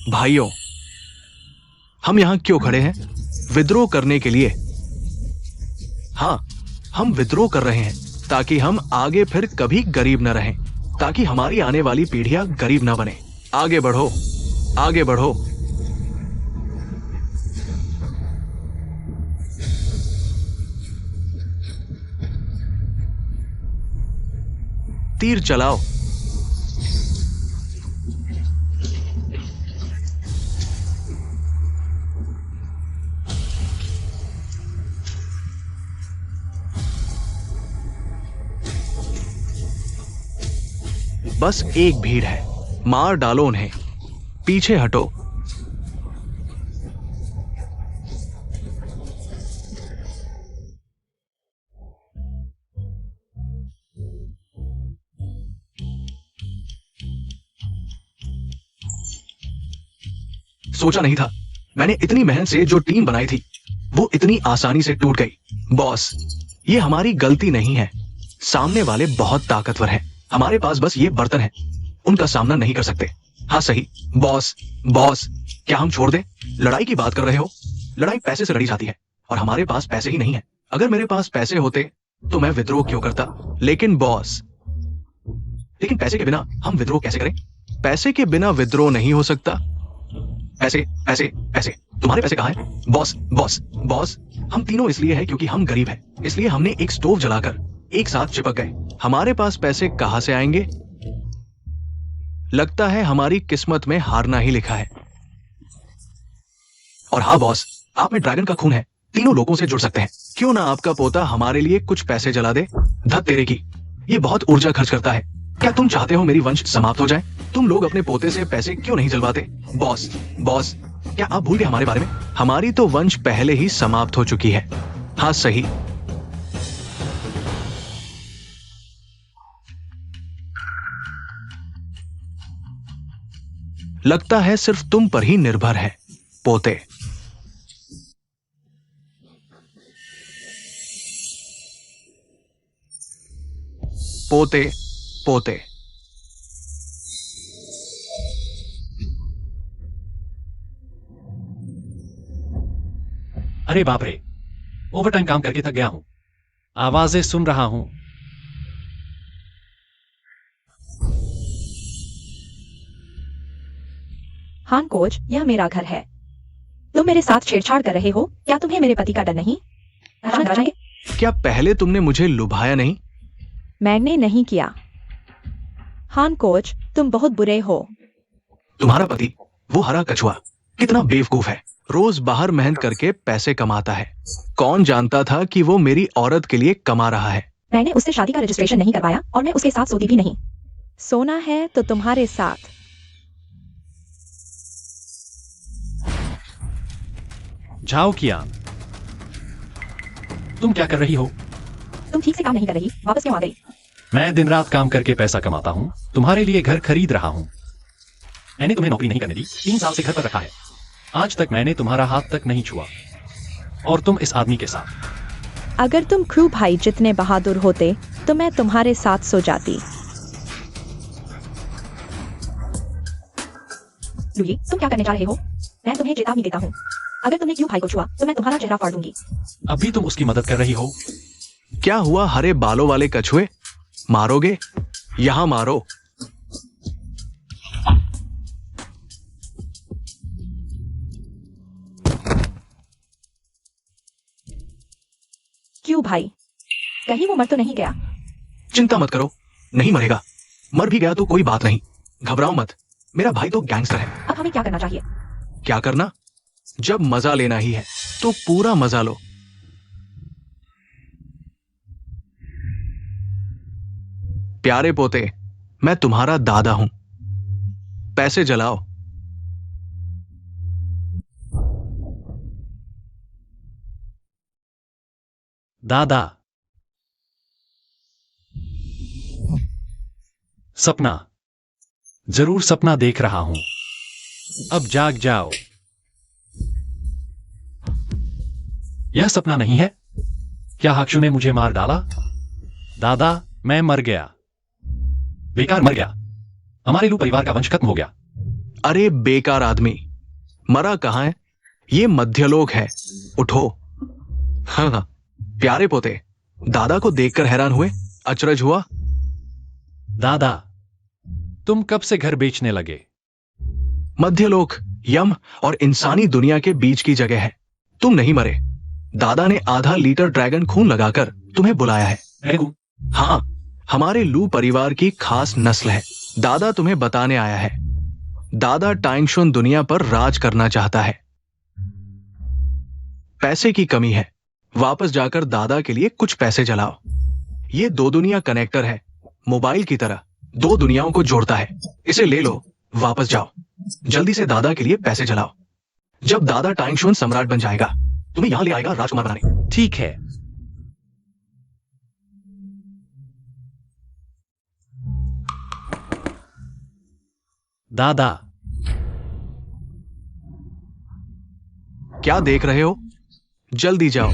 भाइयों, हम यहां क्यों खड़े हैं? विद्रोह करने के लिए। हाँ, हम विद्रोह कर रहे हैं ताकि हम आगे फिर कभी गरीब न रहें, ताकि हमारी आने वाली पीढ़ियां गरीब न बने। आगे बढ़ो, आगे बढ़ो। तीर चलाओ। बस एक भीड़ है, मार डालो उन्हें। पीछे हटो। सोचा नहीं था, मैंने इतनी मेहनत से जो टीम बनाई थी वो इतनी आसानी से टूट गई। बॉस, ये हमारी गलती नहीं है। सामने वाले बहुत ताकतवर हैं। हमारे पास बस ये बर्तन हैं, उनका सामना नहीं कर सकते। हाँ सही। बॉस, बॉस, क्या हम छोड़ दें? लड़ाई की बात कर रहे हो? लड़ाई पैसे से लड़ी जाती है और हमारे पास पैसे ही नहीं है। अगर मेरे पास पैसे होते तो मैं विद्रोह क्यों करता? लेकिन बॉस, लेकिन पैसे के बिना हम विद्रोह कैसे करें? पैसे के बिना विद्रोह नहीं हो सकता। पैसे, पैसे, पैसे, तुम्हारे पैसे कहाँ हैं? बॉस, बॉस, बॉस, हम तीनों इसलिए हैं क्योंकि हम गरीब हैं, इसलिए हमने एक स्टोव जलाकर एक साथ चिपक गए। हमारे पास पैसे कहां से आएंगे? लगता है हमारी किस्मत में हारना ही लिखा है। और हाँ बॉस, आप में ड्रैगन का खून है, तीनों लोगों से जुड़ सकते हैं। क्यों ना आपका पोता हमारे लिए कुछ पैसे जला दे? धत तेरे की, ये बहुत ऊर्जा खर्च करता है। क्या तुम चाहते हो मेरी वंश समाप्त हो जाए? तुम लोग अपने पोते से पैसे क्यों नहीं जलवाते? बॉस, बॉस, क्या आप भूल गए हमारे बारे में? हमारी तो वंश पहले ही समाप्त हो चुकी है। हाँ सही। लगता है सिर्फ तुम पर ही निर्भर है, पोते। पोते, पोते। अरे बाप रे, ओवरटाइम काम करके थक गया हूं। आवाजें सुन रहा हूं। हान कोच, यह मेरा घर है। तुम मेरे साथ छेड़छाड़ कर रहे हो? क्या तुम्हें मेरे पति का डर नहीं? क्या पहले तुमने मुझे लुभाया नहीं? मैंने नहीं किया। हान कोच, तुम बहुत बुरे हो। तुम्हारा पति, वो हरा कछुआ, कितना बेवकूफ है। रोज बाहर मेहनत करके पैसे कमाता है। कौन जानता था कि वो मेरी औरत के लिए कमा रहा है? मैंने उससे शादी का रजिस्ट्रेशन नहीं करवाया और मैं उसके साथ सोती भी नहीं। सोना है तो तुम्हारे साथ। जाओ कियान, तुम क्या कर रही हो? तुम ठीक से काम नहीं कर रही, वापस क्यों आ गई? मैं दिन रात काम करके पैसा कमाता हूँ, तुम्हारे लिए घर खरीद रहा हूँ। मैंने तुम्हें नौकरी नहीं करने दी, 3 साल से घर पर रखा है। आज तक मैंने तुम्हारा हाथ तक नहीं छुआ, और तुम इस आदमी के साथ। अगर तुम क्रू भाई जितने बहादुर होते तो मैं तुम्हारे साथ सो जाती। लुई, तुम क्या करने जा रहे हो? मैं तुम्हें चेतावनी देता हूँ, अगर तुमने क्रू भाई को छुआ तो मैं तुम्हारा चेहरा फाड़ दूंगी। अभी तुम उसकी मदद कर रही हो। क्या हुआ हरे बालों वाले कछुए? मारोगे? यहां मारो। क्यों भाई, कहीं वो मर तो नहीं गया? चिंता मत करो, नहीं मरेगा। मर भी गया तो कोई बात नहीं, घबराओ मत। मेरा भाई तो गैंगस्टर है। अब हमें क्या करना चाहिए? क्या करना? जब मजा लेना ही है तो पूरा मजा लो। प्यारे पोते, मैं तुम्हारा दादा हूं। पैसे जलाओ। दादा, सपना, जरूर सपना देख रहा हूं। अब जाग जाओ। यह सपना नहीं है। क्या हाक्षू ने मुझे मार डाला? दादा, मैं मर गया, बेकार मर गया। हमारे लू परिवार का वंश खत्म हो गया। अरे बेकार आदमी, मरा कहां है? ये मध्यलोक है, उठो। हाँ, प्यारे पोते, दादा को देखकर हैरान हुए, अचरज हुआ। दादा, तुम कब से घर बेचने लगे? मध्यलोक यम और इंसानी दुनिया के बीच की जगह है। तुम नहीं मरे। दादा ने आधा लीटर ड्रैगन खून लगाकर तुम्हें बुलाया है। हाँ, हमारे लू परिवार की खास नस्ल है। दादा तुम्हें बताने आया है। दादा टाइंगशुन दुनिया पर राज करना चाहता है। पैसे की कमी है। वापस जाकर दादा के लिए कुछ पैसे जलाओ। ये दो दुनिया कनेक्टर है, मोबाइल की तरह, दो दुनियाओं को जोड़ता है। इसे ले लो, वापस जाओ। जल्दी से दादा के लिए पैसे जलाओ। जब दादा टाइंगशुन सम्राट बन जाएगा, तुम्हें यहां ले आएगा राजकुमार बनाने। ठीक है। दादा, क्या देख रहे हो? जल्दी जाओ।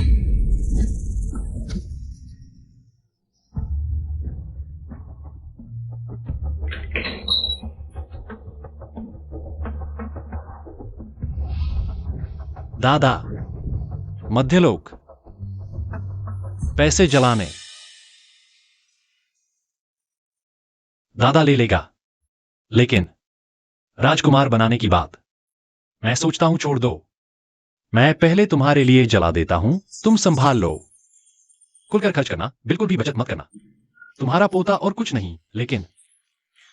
दादा, मध्यलोक, पैसे जलाने। दादा ले लेगा, लेकिन राजकुमार बनाने की बात मैं सोचता हूं छोड़ दो। मैं पहले तुम्हारे लिए जला देता हूं, तुम संभाल लो। खुलकर खर्च करना, बिल्कुल भी बचत मत करना। तुम्हारा पोता और कुछ नहीं, लेकिन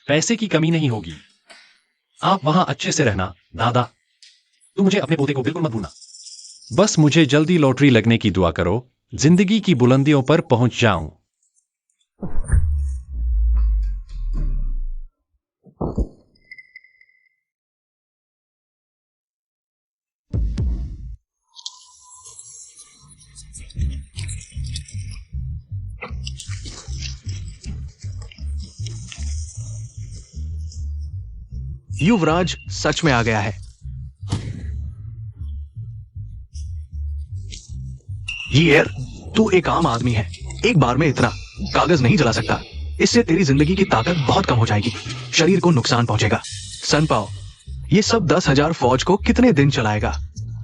पैसे की कमी नहीं होगी। आप वहां अच्छे से रहना। दादा, तुम मुझे अपने पोते को बिल्कुल मत भूलना। बस मुझे जल्दी लॉटरी लगने की दुआ करो, जिंदगी की बुलंदियों पर पहुंच जाऊं। युवराज सच में आ गया है। यार, तू एक आम आदमी है। एक बार में इतना कागज नहीं जला सकता। इससे तेरी जिंदगी की ताकत बहुत कम हो जाएगी, शरीर को नुकसान पहुंचेगा। सन पाओ, ये सब 10,000 फौज को कितने दिन चलाएगा?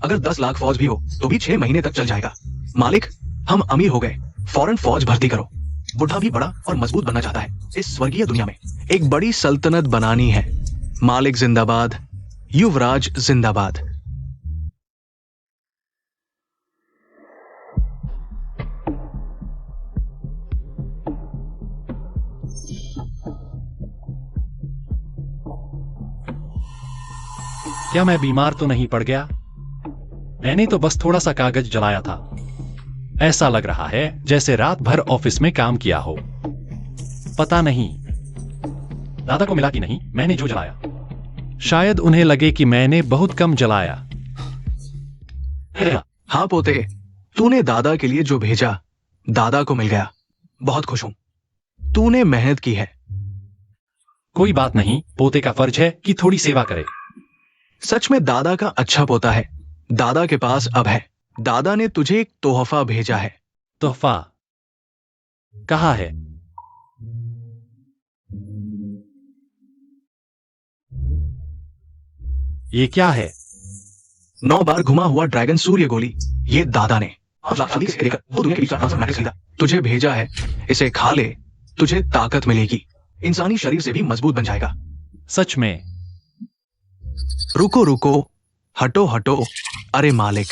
अगर 10 लाख फौज भी हो तो भी 6 महीने तक चल जाएगा। मालिक, हम अमीर हो गए, फौरन फौज भर्ती करो। बुढ़ा भी बड़ा और मजबूत बनना चाहता है। इस स्वर्गीय दुनिया में एक बड़ी सल्तनत बनानी है। मालिक जिंदाबाद, युवराज जिंदाबाद। क्या मैं बीमार तो नहीं पड़ गया? मैंने तो बस थोड़ा सा कागज जलाया था। ऐसा लग रहा है जैसे रात भर ऑफिस में काम किया हो। पता नहीं दादा को मिला कि नहीं मैंने जो जलाया। शायद उन्हें लगे कि मैंने बहुत कम जलाया। हाँ पोते, तूने दादा के लिए जो भेजा, दादा को मिल गया। बहुत खुश हूं। तूने मेहनत की है। कोई बात नहीं, पोते का फर्ज है कि थोड़ी सेवा करे। सच में दादा का अच्छा पोता है। दादा के पास अब है। दादा ने तुझे एक तोहफा भेजा है। तोहफा कहाँ है? ये क्या है? 9 बार घुमा हुआ ड्रैगन सूर्य गोली। ये दादा ने तुझे भेजा है। इसे खा ले, तुझे ताकत मिलेगी। इंसानी शरीर से भी मजबूत बन जाएगा। सच में? रुको रुको, हटो हटो। अरे मालिक,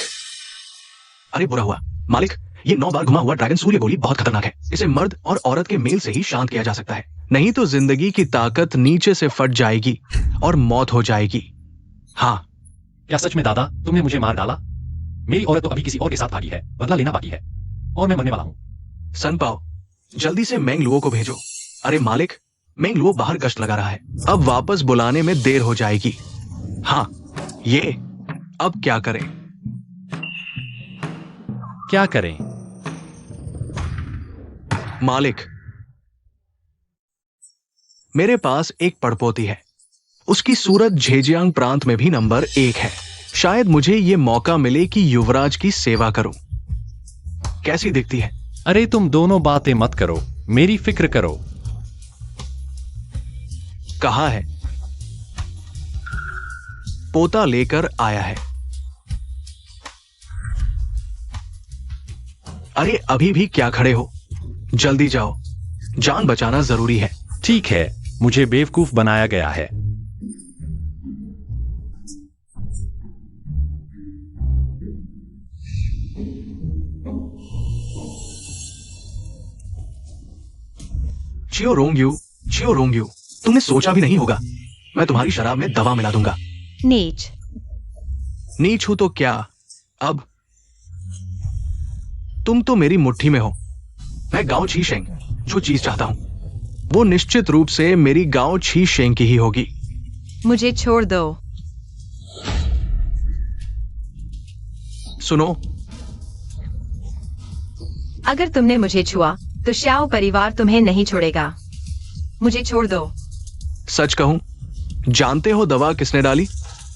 अरे बुरा हुआ मालिक, ये 9 बार घुमा हुआ ड्रैगन सूर्य गोली बहुत खतरनाक है। इसे मर्द और औरत के मेल से ही शांत किया जा सकता है, नहीं तो जिंदगी की ताकत नीचे से फट जाएगी और मौत हो जाएगी। हाँ। क्या सच में दादा तुमने मुझे मार डाला? मेरी औरत तो अभी किसी और के साथ भागी है, बदला लेना बाकी है और मैं मरने वाला हूं। सनपाओ, जल्दी से मेंगलुओ को भेजो। अरे मालिक, मेंगलुओ बाहर गश्त लगा रहा है। अब वापस बुलाने में देर हो जाएगी। हाँ, ये अब क्या करें? क्या करें? मालिक, मेरे पास एक पड़पोती है। उसकी सूरत झेजियांग प्रांत में भी नंबर 1 है। शायद मुझे ये मौका मिले कि युवराज की सेवा करूं। कैसी दिखती है? अरे तुम दोनों बातें मत करो, मेरी फिक्र करो। कहाँ है? पोता लेकर आया है। अरे अभी भी क्या खड़े हो, जल्दी जाओ, जान बचाना जरूरी है। ठीक है, मुझे बेवकूफ बनाया गया है। चियो रोंग यू, तुमने सोचा भी नहीं होगा मैं तुम्हारी शराब में दवा मिला दूंगा। नीच। नीच हूं तो क्या, अब तुम तो मेरी मुट्ठी में हो। मैं गांव छी शेंग जो चीज चाहता हूं वो निश्चित रूप से मेरी गांव छी शेंग की ही होगी। मुझे छोड़ दो। सुनो, अगर तुमने मुझे छुआ तो श्याओ परिवार तुम्हें नहीं छोड़ेगा। मुझे छोड़ दो। सच कहूं, जानते हो दवा किसने डाली?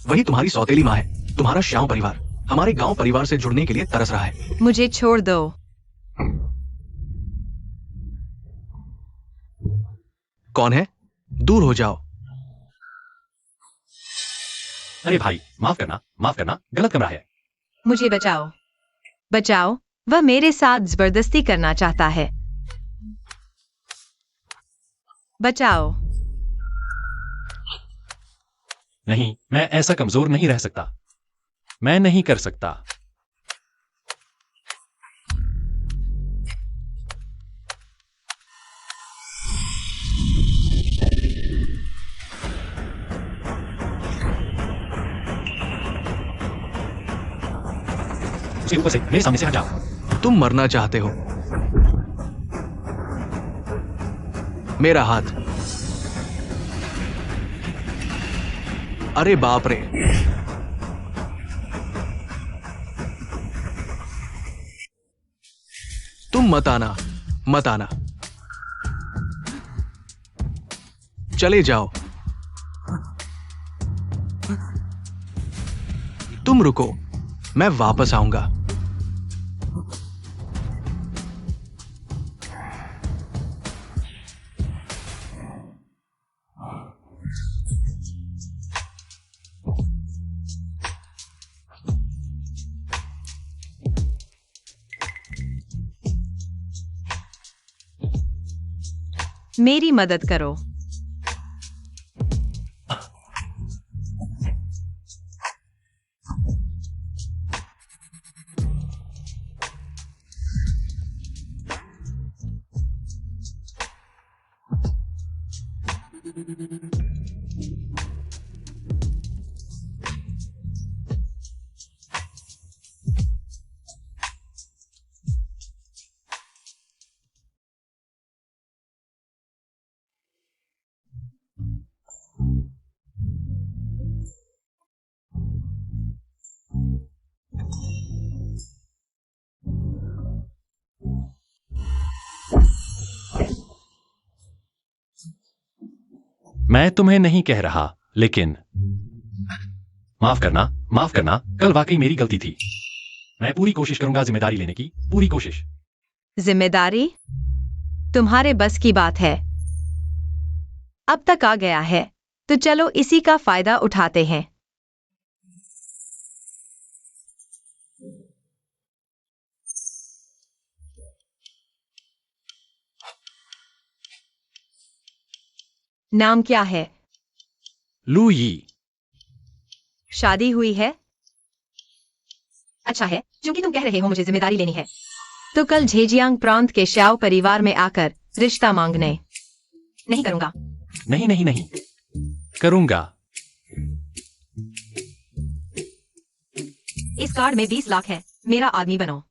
वही तुम्हारी सौतेली माँ है। तुम्हारा श्याओ परिवार हमारे गांव परिवार से जुड़ने के लिए तरस रहा है। मुझे छोड़ दो। कौन है? दूर हो जाओ। अरे भाई, माफ करना, गलत कमरा है। मुझे बचाओ, बचाओ। वह मेरे साथ जबरदस्ती करना चाहता है। बचाओ। नहीं, मैं ऐसा कमजोर नहीं रह सकता। मैं नहीं कर सकता। उसके ऊपर से, मेरे सामने से हट जाओ। तुम मरना चाहते हो। मेरा हाथ। अरे बाप रे, तुम मत आना, चले जाओ। तुम रुको, मैं वापस आऊंगा। मेरी मदद करो। मैं तुम्हें नहीं कह रहा, लेकिन माफ करना, कल वाकई मेरी गलती थी। मैं पूरी कोशिश करूंगा जिम्मेदारी लेने की, पूरी कोशिश। जिम्मेदारी तुम्हारे बस की बात है। अब तक आ गया है तो चलो इसी का फायदा उठाते हैं। नाम क्या है? लू यी। शादी हुई है? अच्छा है, क्योंकि तुम कह रहे हो मुझे जिम्मेदारी लेनी है। तो कल झेजियांग प्रांत के श्याओ परिवार में आकर रिश्ता मांगने। नहीं करूंगा। नहीं, करूंगा। इस कार्ड में 20 लाख है, मेरा आदमी बनो।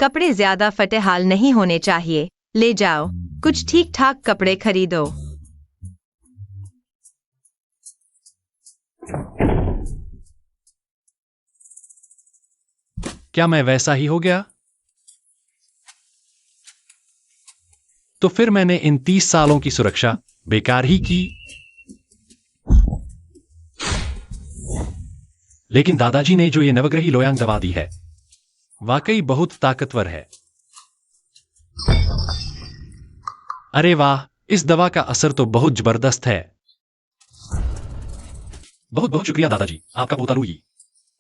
कपड़े ज्यादा फटे हाल नहीं होने चाहिए, ले जाओ, कुछ ठीक ठाक कपड़े खरीदो। क्या मैं वैसा ही हो गया? तो फिर मैंने इन 30 सालों की सुरक्षा बेकार ही की। लेकिन दादाजी ने जो ये नवग्रही लोयांग दवा दी है, वाकई बहुत ताकतवर है। अरे वाह, इस दवा का असर तो बहुत जबरदस्त है। बहुत बहुत शुक्रिया दादाजी, आपका पोता लुई।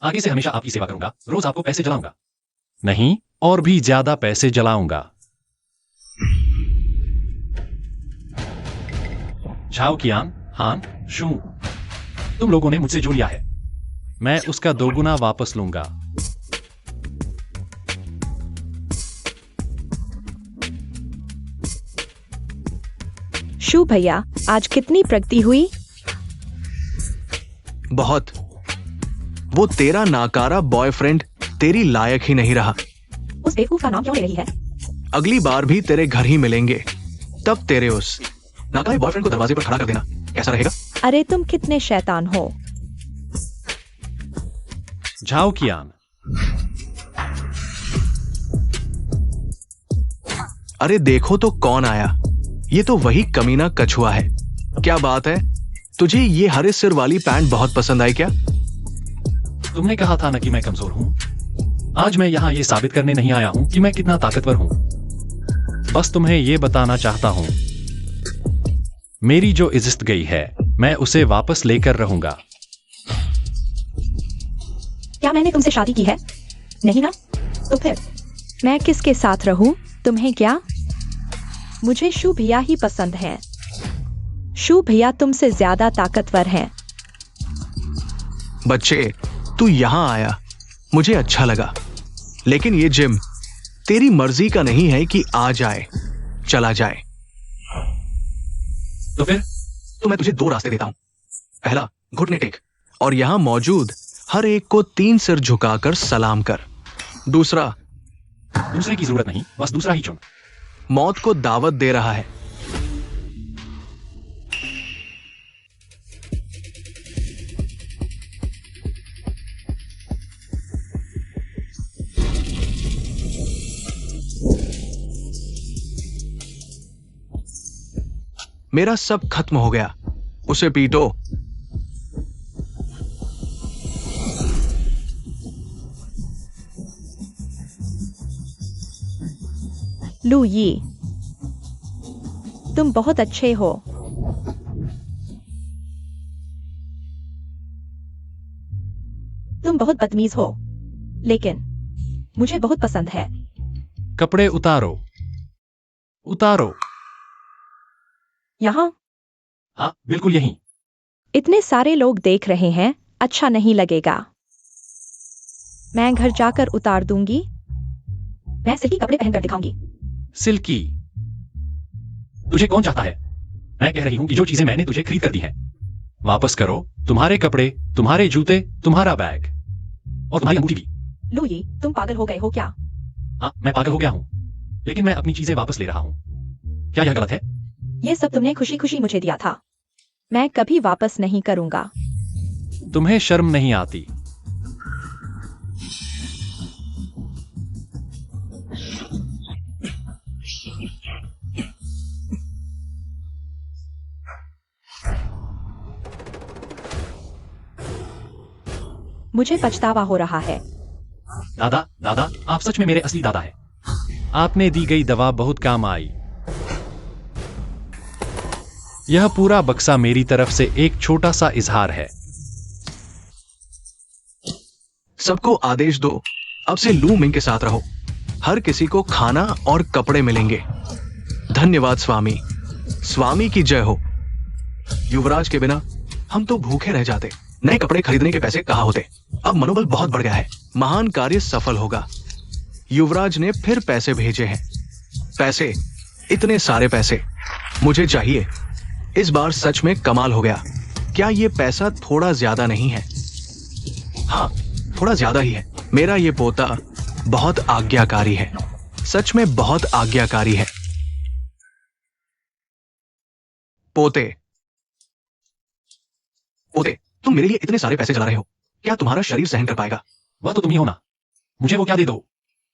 आगे से हमेशा आपकी सेवा करूंगा, रोज आपको पैसे जलाऊंगा। नहीं, और भी ज्यादा पैसे जलाऊंगा। झाओ कियान, हान, शू, तुम लोगों ने मुझसे जो लिया है, मैं उसका दोगुना वापस लूंगा। शू भैया, आज कितनी प्रगति हुई? बहुत। वो तेरा नाकारा बॉयफ्रेंड तेरी लायक ही नहीं रहा। उस बेवकूफ का नाम क्यों ले रही है? अगली बार भी तेरे घर ही मिलेंगे, तब तेरे उस नाकारे बॉयफ्रेंड को दरवाजे पर खड़ा कर देना। कैसा रहेगा? अरे तुम कितने शैतान हो। झाओ कियान, अरे देखो तो कौन आया। ये तो वही कमीना कछुआ है। क्या बात है, तुझे ये हरे सिर वाली पैंट बहुत पसंद आई क्या? तुमने कहा था ना कि मैं कमजोर हूं। आज मैं यहां ये साबित करने नहीं आया हूं कि मैं कितना ताकतवर हूं। बस तुम्हें ये बताना चाहता हूं, मेरी जो इज्जत गई है, मैं उसे वापस लेकर रहूंगा। क्या मैंने तुमसे शादी की है? नहीं ना? तो फिर मैं किसके साथ रहूं? तुम्हें क्या? मुझे शू भैया ही पसंद है। शू भैया तुमसे ज्यादा ताकतवर हैं। बच्चे, तू यहां आया, मुझे अच्छा लगा। लेकिन ये जिम तेरी मर्जी का नहीं है कि आ जाए, चला जाए। तो फिर तो मैं तुझे दो रास्ते देता हूं। पहला, घुटने टेक और यहां मौजूद हर एक को 3 सिर झुकाकर सलाम कर। दूसरा, दूसरे की जरूरत नहीं, बस दूसरा ही चुन। मौत को दावत दे रहा है। मेरा सब खत्म हो गया, उसे पीटो। लू यी, तुम बहुत अच्छे हो। तुम बहुत बदतमीज हो, लेकिन मुझे बहुत पसंद है। कपड़े उतारो, उतारो। यहाँ हाँ, बिल्कुल यहीं। इतने सारे लोग देख रहे हैं, अच्छा नहीं लगेगा। मैं घर जाकर उतार दूंगी। मैं सिल्की कपड़े पहनकर दिखाऊंगी। सिल्की, तुझे कौन चाहता है? मैं कह रही हूं कि जो चीजें मैंने तुझे खरीद कर दी हैं, वापस करो। तुम्हारे कपड़े, तुम्हारे जूते, तुम्हारा बैग और तुम्हारी अंगूठी भी। लुई, तुम पागल हो गए हो क्या? हाँ, मैं पागल हो गया हूं, लेकिन मैं अपनी चीजें वापस ले रहा हूं। क्या यह गलत है? ये सब तुमने खुशी खुशी मुझे दिया था। मैं कभी वापस नहीं करूंगा। तुम्हें शर्म नहीं आती? मुझे पछतावा हो रहा है। दादा, दादा, आप सच में मेरे असली दादा हैं। आपने दी गई दवा बहुत काम आई। यह पूरा बक्सा मेरी तरफ से एक छोटा सा इजहार है। सबको आदेश दो, अब से लू मिंग के साथ रहो। हर किसी को खाना और कपड़े मिलेंगे। धन्यवाद स्वामी। स्वामी की जय हो। युवराज के बिना हम तो भूखे रह जाते। नए कपड़े खरीदने के पैसे कहाँ होते। अब मनोबल बहुत बढ़ गया है। महान कार्य सफल होगा। युवराज ने फिर पैसे भेजे हैं। पैसे, इतने सारे पैसे मुझे चाहिए। इस बार सच में कमाल हो गया। क्या ये पैसा थोड़ा ज्यादा नहीं है? हाँ, थोड़ा ज्यादा ही है। मेरा ये पोता बहुत आज्ञाकारी है, सच में बहुत आज्ञाकारी है। पोते, पोते, तुम मेरे लिए इतने सारे पैसे जला रहे हो, क्या तुम्हारा शरीर सहन कर पाएगा? वह तो तुम ही हो ना। मुझे वो क्या दे दो।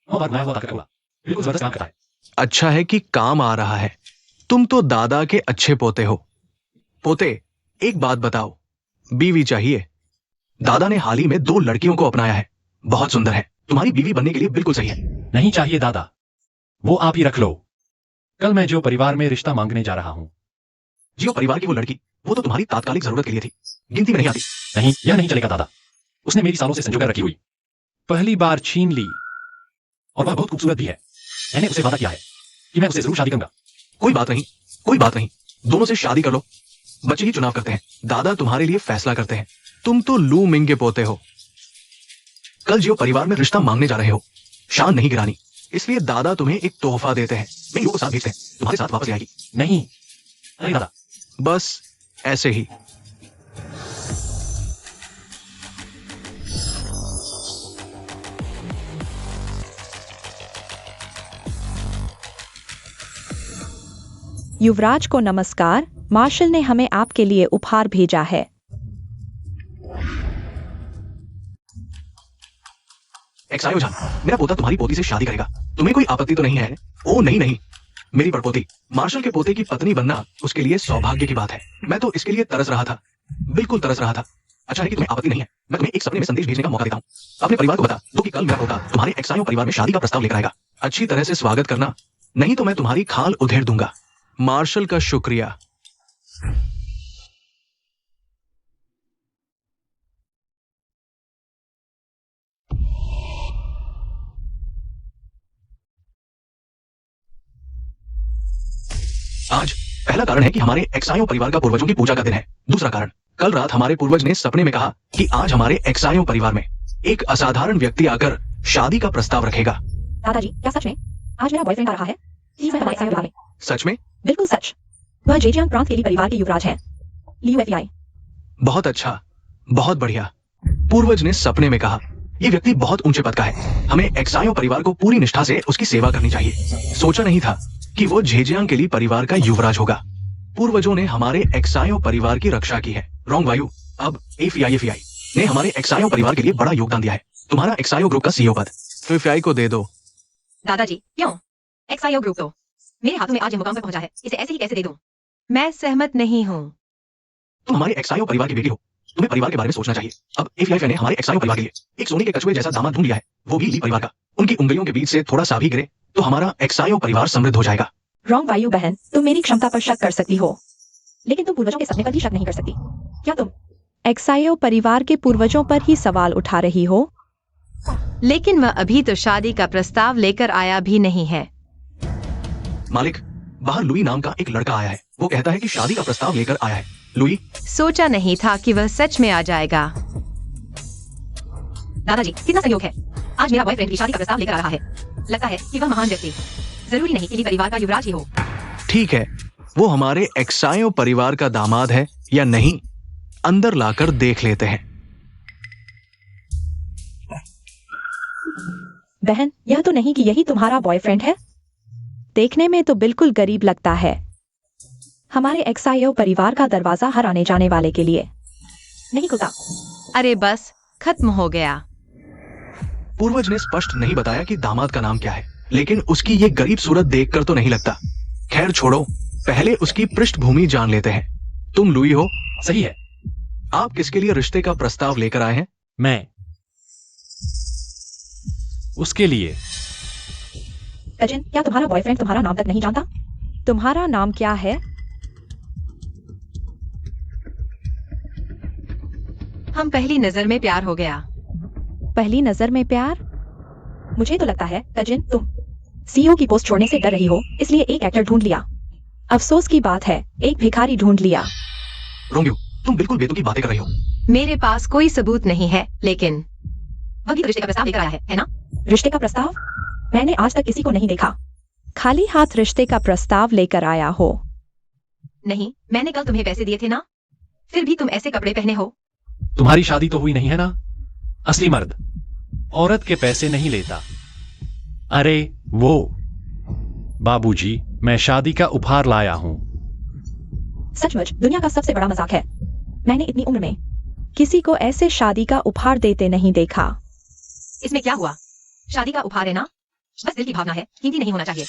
और मैं वो ताकत वाला, बिल्कुल जबरदस्त काम करता है। अच्छा है कि काम आ रहा है। तुम तो दादा के अच्छे पोते हो। पोते, एक बात बताओ, बीवी चाहिए? दादा ने हाल ही में 2 लड़कियों को अपनाया है, बहुत सुंदर है। तुम्हारी बीवी बनने के लिए बिल्कुल सही है। नहीं चाहिए दादा, वो आप ही रख लो। कल मैं जो परिवार में रिश्ता मांगने जा रहा हूं। जियो परिवार की वो लड़की, वो तो तुम्हारी तात्कालिक जरूरत के लिए थी। गिनती में नहीं आती। नहीं, यह नहीं चलेगा दादा। उसने मेरी सालों से संजोकर रखी हुई पहली बार छीन ली, और वह बहुत खूबसूरत भी है। मैंने उसे वादा किया है कि मैं उसे जरूर शादी करूंगा। कोई बात नहीं, कोई बात नहीं, दोनों से शादी कर लो। बच्चे ही चुनाव करते हैं, दादा तुम्हारे लिए फैसला करते हैं। तुम तो लू मिंग के पोते हो। कल जियो परिवार में रिश्ता मांगने जा रहे हो, शान नहीं गिरानी, इसलिए दादा तुम्हें एक तोहफा देते हैं। मिंग को साथ भेजते हैं, तुम्हारे साथ वापस ले आएगी। नहीं, अरे दादा, बस ऐसे ही। युवराज को नमस्कार। मार्शल ने हमें आपके लिए उपहार भेजा है। एक्सायो जान, मेरा पोता तुम्हारी पोती से शादी करेगा। तुम्हें कोई आपत्ति तो नहीं है? ओ नहीं नहीं, मेरी बड़पोती मार्शल के पोते की पत्नी बनना उसके लिए सौभाग्य की बात है। मैं तो इसके लिए तरस रहा था, बिल्कुल तरस रहा था। अच्छा है कि तुम्हें आपत्ति नहीं है। मैं तुम्हें एक सपने में संदेश भेजने का मौका देता हूँ। अपने परिवार को बता दो कि कल मेरा पोता तुम्हारे एक्सायो परिवार में शादी का प्रस्ताव लेकर आएगा। अच्छी तरह से स्वागत करना, नहीं तो मैं तुम्हारी खाल उधेड़ दूंगा। मार्शल का शुक्रिया। आज पहला कारण है कि हमारे एक्सायो परिवार का पूर्वजों की पूजा का दिन है। दूसरा कारण, कल रात हमारे पूर्वज ने सपने में कहा कि आज हमारे एक्सायो परिवार में एक असाधारण व्यक्ति आकर शादी का प्रस्ताव रखेगा। दादाजी, क्या सच में आज मेरा बॉयफ्रेंड आ रहा है? मैं हमारे एक्सायो परिवार में। सच में? बिल्कुल सच। वह जेजियांग प्रांत के लिए परिवार के युवराज हैं। Liu FI. बहुत अच्छा, बहुत बढ़िया। पूर्वज ने सपने में कहा, यह व्यक्ति बहुत ऊंचे पद का है, हमें एक्सायो परिवार को पूरी निष्ठा से उसकी सेवा करनी चाहिए। सोचा नहीं था कि वो झेजियांग के लिए परिवार का युवराज होगा। पूर्वजों ने हमारे एक्सायो परिवार की रक्षा की है। रॉन्ग वायु, अब एफआई ने हमारे एक्सायो परिवार के लिए बड़ा योगदान दिया है। तुम्हारा एक्सायो ग्रुप का सीईओ पद एफआई को दे दो। दादाजी, क्यों? एक्सायो ग्रुप तो मेरे हाथों में आज यह मुकाम पर पहुंचा है, इसे ऐसे ही कैसे दे दूं? मैं सहमत नहीं हूँ। तुम हमारे एक्सायो परिवार की बेटी हो, तुम्हें परिवार के बारे में सोचना चाहिए। अब एफआई ने हमारे एक्सायो परिवार के लिए एक सोने के कछुए जैसा दामाद ढूंढ लिया है, वो भी ली परिवार का। उनकी उंगलियों के बीच से थोड़ा सा भी गिरे तो हमारा एक्सायो परिवार समृद्ध हो जाएगा। रॉन्ग वायु बहन, तुम मेरी क्षमता पर शक कर सकती हो, लेकिन तुम पूर्वजों के सपने पर भी शक नहीं कर सकती। क्या तुम एक्सायो परिवार के पूर्वजों पर ही सवाल उठा रही हो? लेकिन वह अभी तो शादी का प्रस्ताव लेकर आया भी नहीं है। मालिक, बाहर लुई नाम का एक लड़का आया है। वो कहता है कि शादी का प्रस्ताव लेकर आया है। लुई, सोचा नहीं था कि वह सच में आ जाएगा। दादाजी, कितना संयोग है, आज मेरा बॉयफ्रेंड की शादी का प्रस्ताव लेकर आ रहा है। लगता है कि वह महान व्यक्ति, जरूरी नहीं कि ली परिवार का युवराज ही हो। ठीक है, वो हमारे एक्सायो परिवार का दामाद है या नहीं, अंदर लाकर देख लेते हैं। बहन, यह तो नहीं कि यही तुम्हारा बॉयफ्रेंड है? देखने में तो बिल्कुल गरीब लगता है। हमारे एक्सायो परिवार का दरवाजा हर आने जाने वाले के लिए नहीं खुलता। अरे बस, खत्म हो गया। पूर्वज ने स्पष्ट नहीं बताया कि दामाद का नाम क्या है, लेकिन उसकी ये गरीब सूरत देखकर तो नहीं लगता। खैर छोड़ो, पहले उसकी पृष्ठभूमि जान लेते हैं। तुम लुई हो? सही है। आप किसके लिए रिश्ते का प्रस्ताव लेकर आए हैं? मैं उसके लिए। सचिन, क्या तुम्हारा बॉयफ्रेंड तुम्हारा नाम तक नहीं जानता? तुम्हारा नाम क्या है? हम पहली नजर में प्यार हो गया। पहली नजर में प्यार? मुझे तो लगता है सचिन, तुम सीईओ की पोस्ट छोड़ने से डर रही हो, इसलिए एक एक्टर ढूंढ लिया। अफसोस की बात है, एक भिखारी ढूंढ लिया। रोंग्यू, तुम बिल्कुल बेतुकी बातें कर रही हो। मेरे पास कोई सबूत नहीं है, लेकिन वह भी तो रिश्ते का प्रस्ताव लेकर आया है ना? रिश्ते का प्रस्ताव? मैंने आज तक किसी को नहीं देखा खाली हाथ रिश्ते का प्रस्ताव लेकर आया हो। नहीं, मैंने कल तुम्हें पैसे दिए थे ना, फिर भी तुम ऐसे कपड़े पहने हो। तुम्हारी शादी तो हुई नहीं है ना? असली मर्द औरत के पैसे नहीं लेता। अरे वो बाबूजी, मैं शादी का उपहार लाया हूं। सचमुच दुनिया का सबसे बड़ा मजाक है। मैंने इतनी उम्र में किसी को ऐसे शादी का उपहार देते नहीं देखा। इसमें क्या हुआ? शादी का उपहार है ना, बस दिल की भावना है, कीमती नहीं होना चाहिए।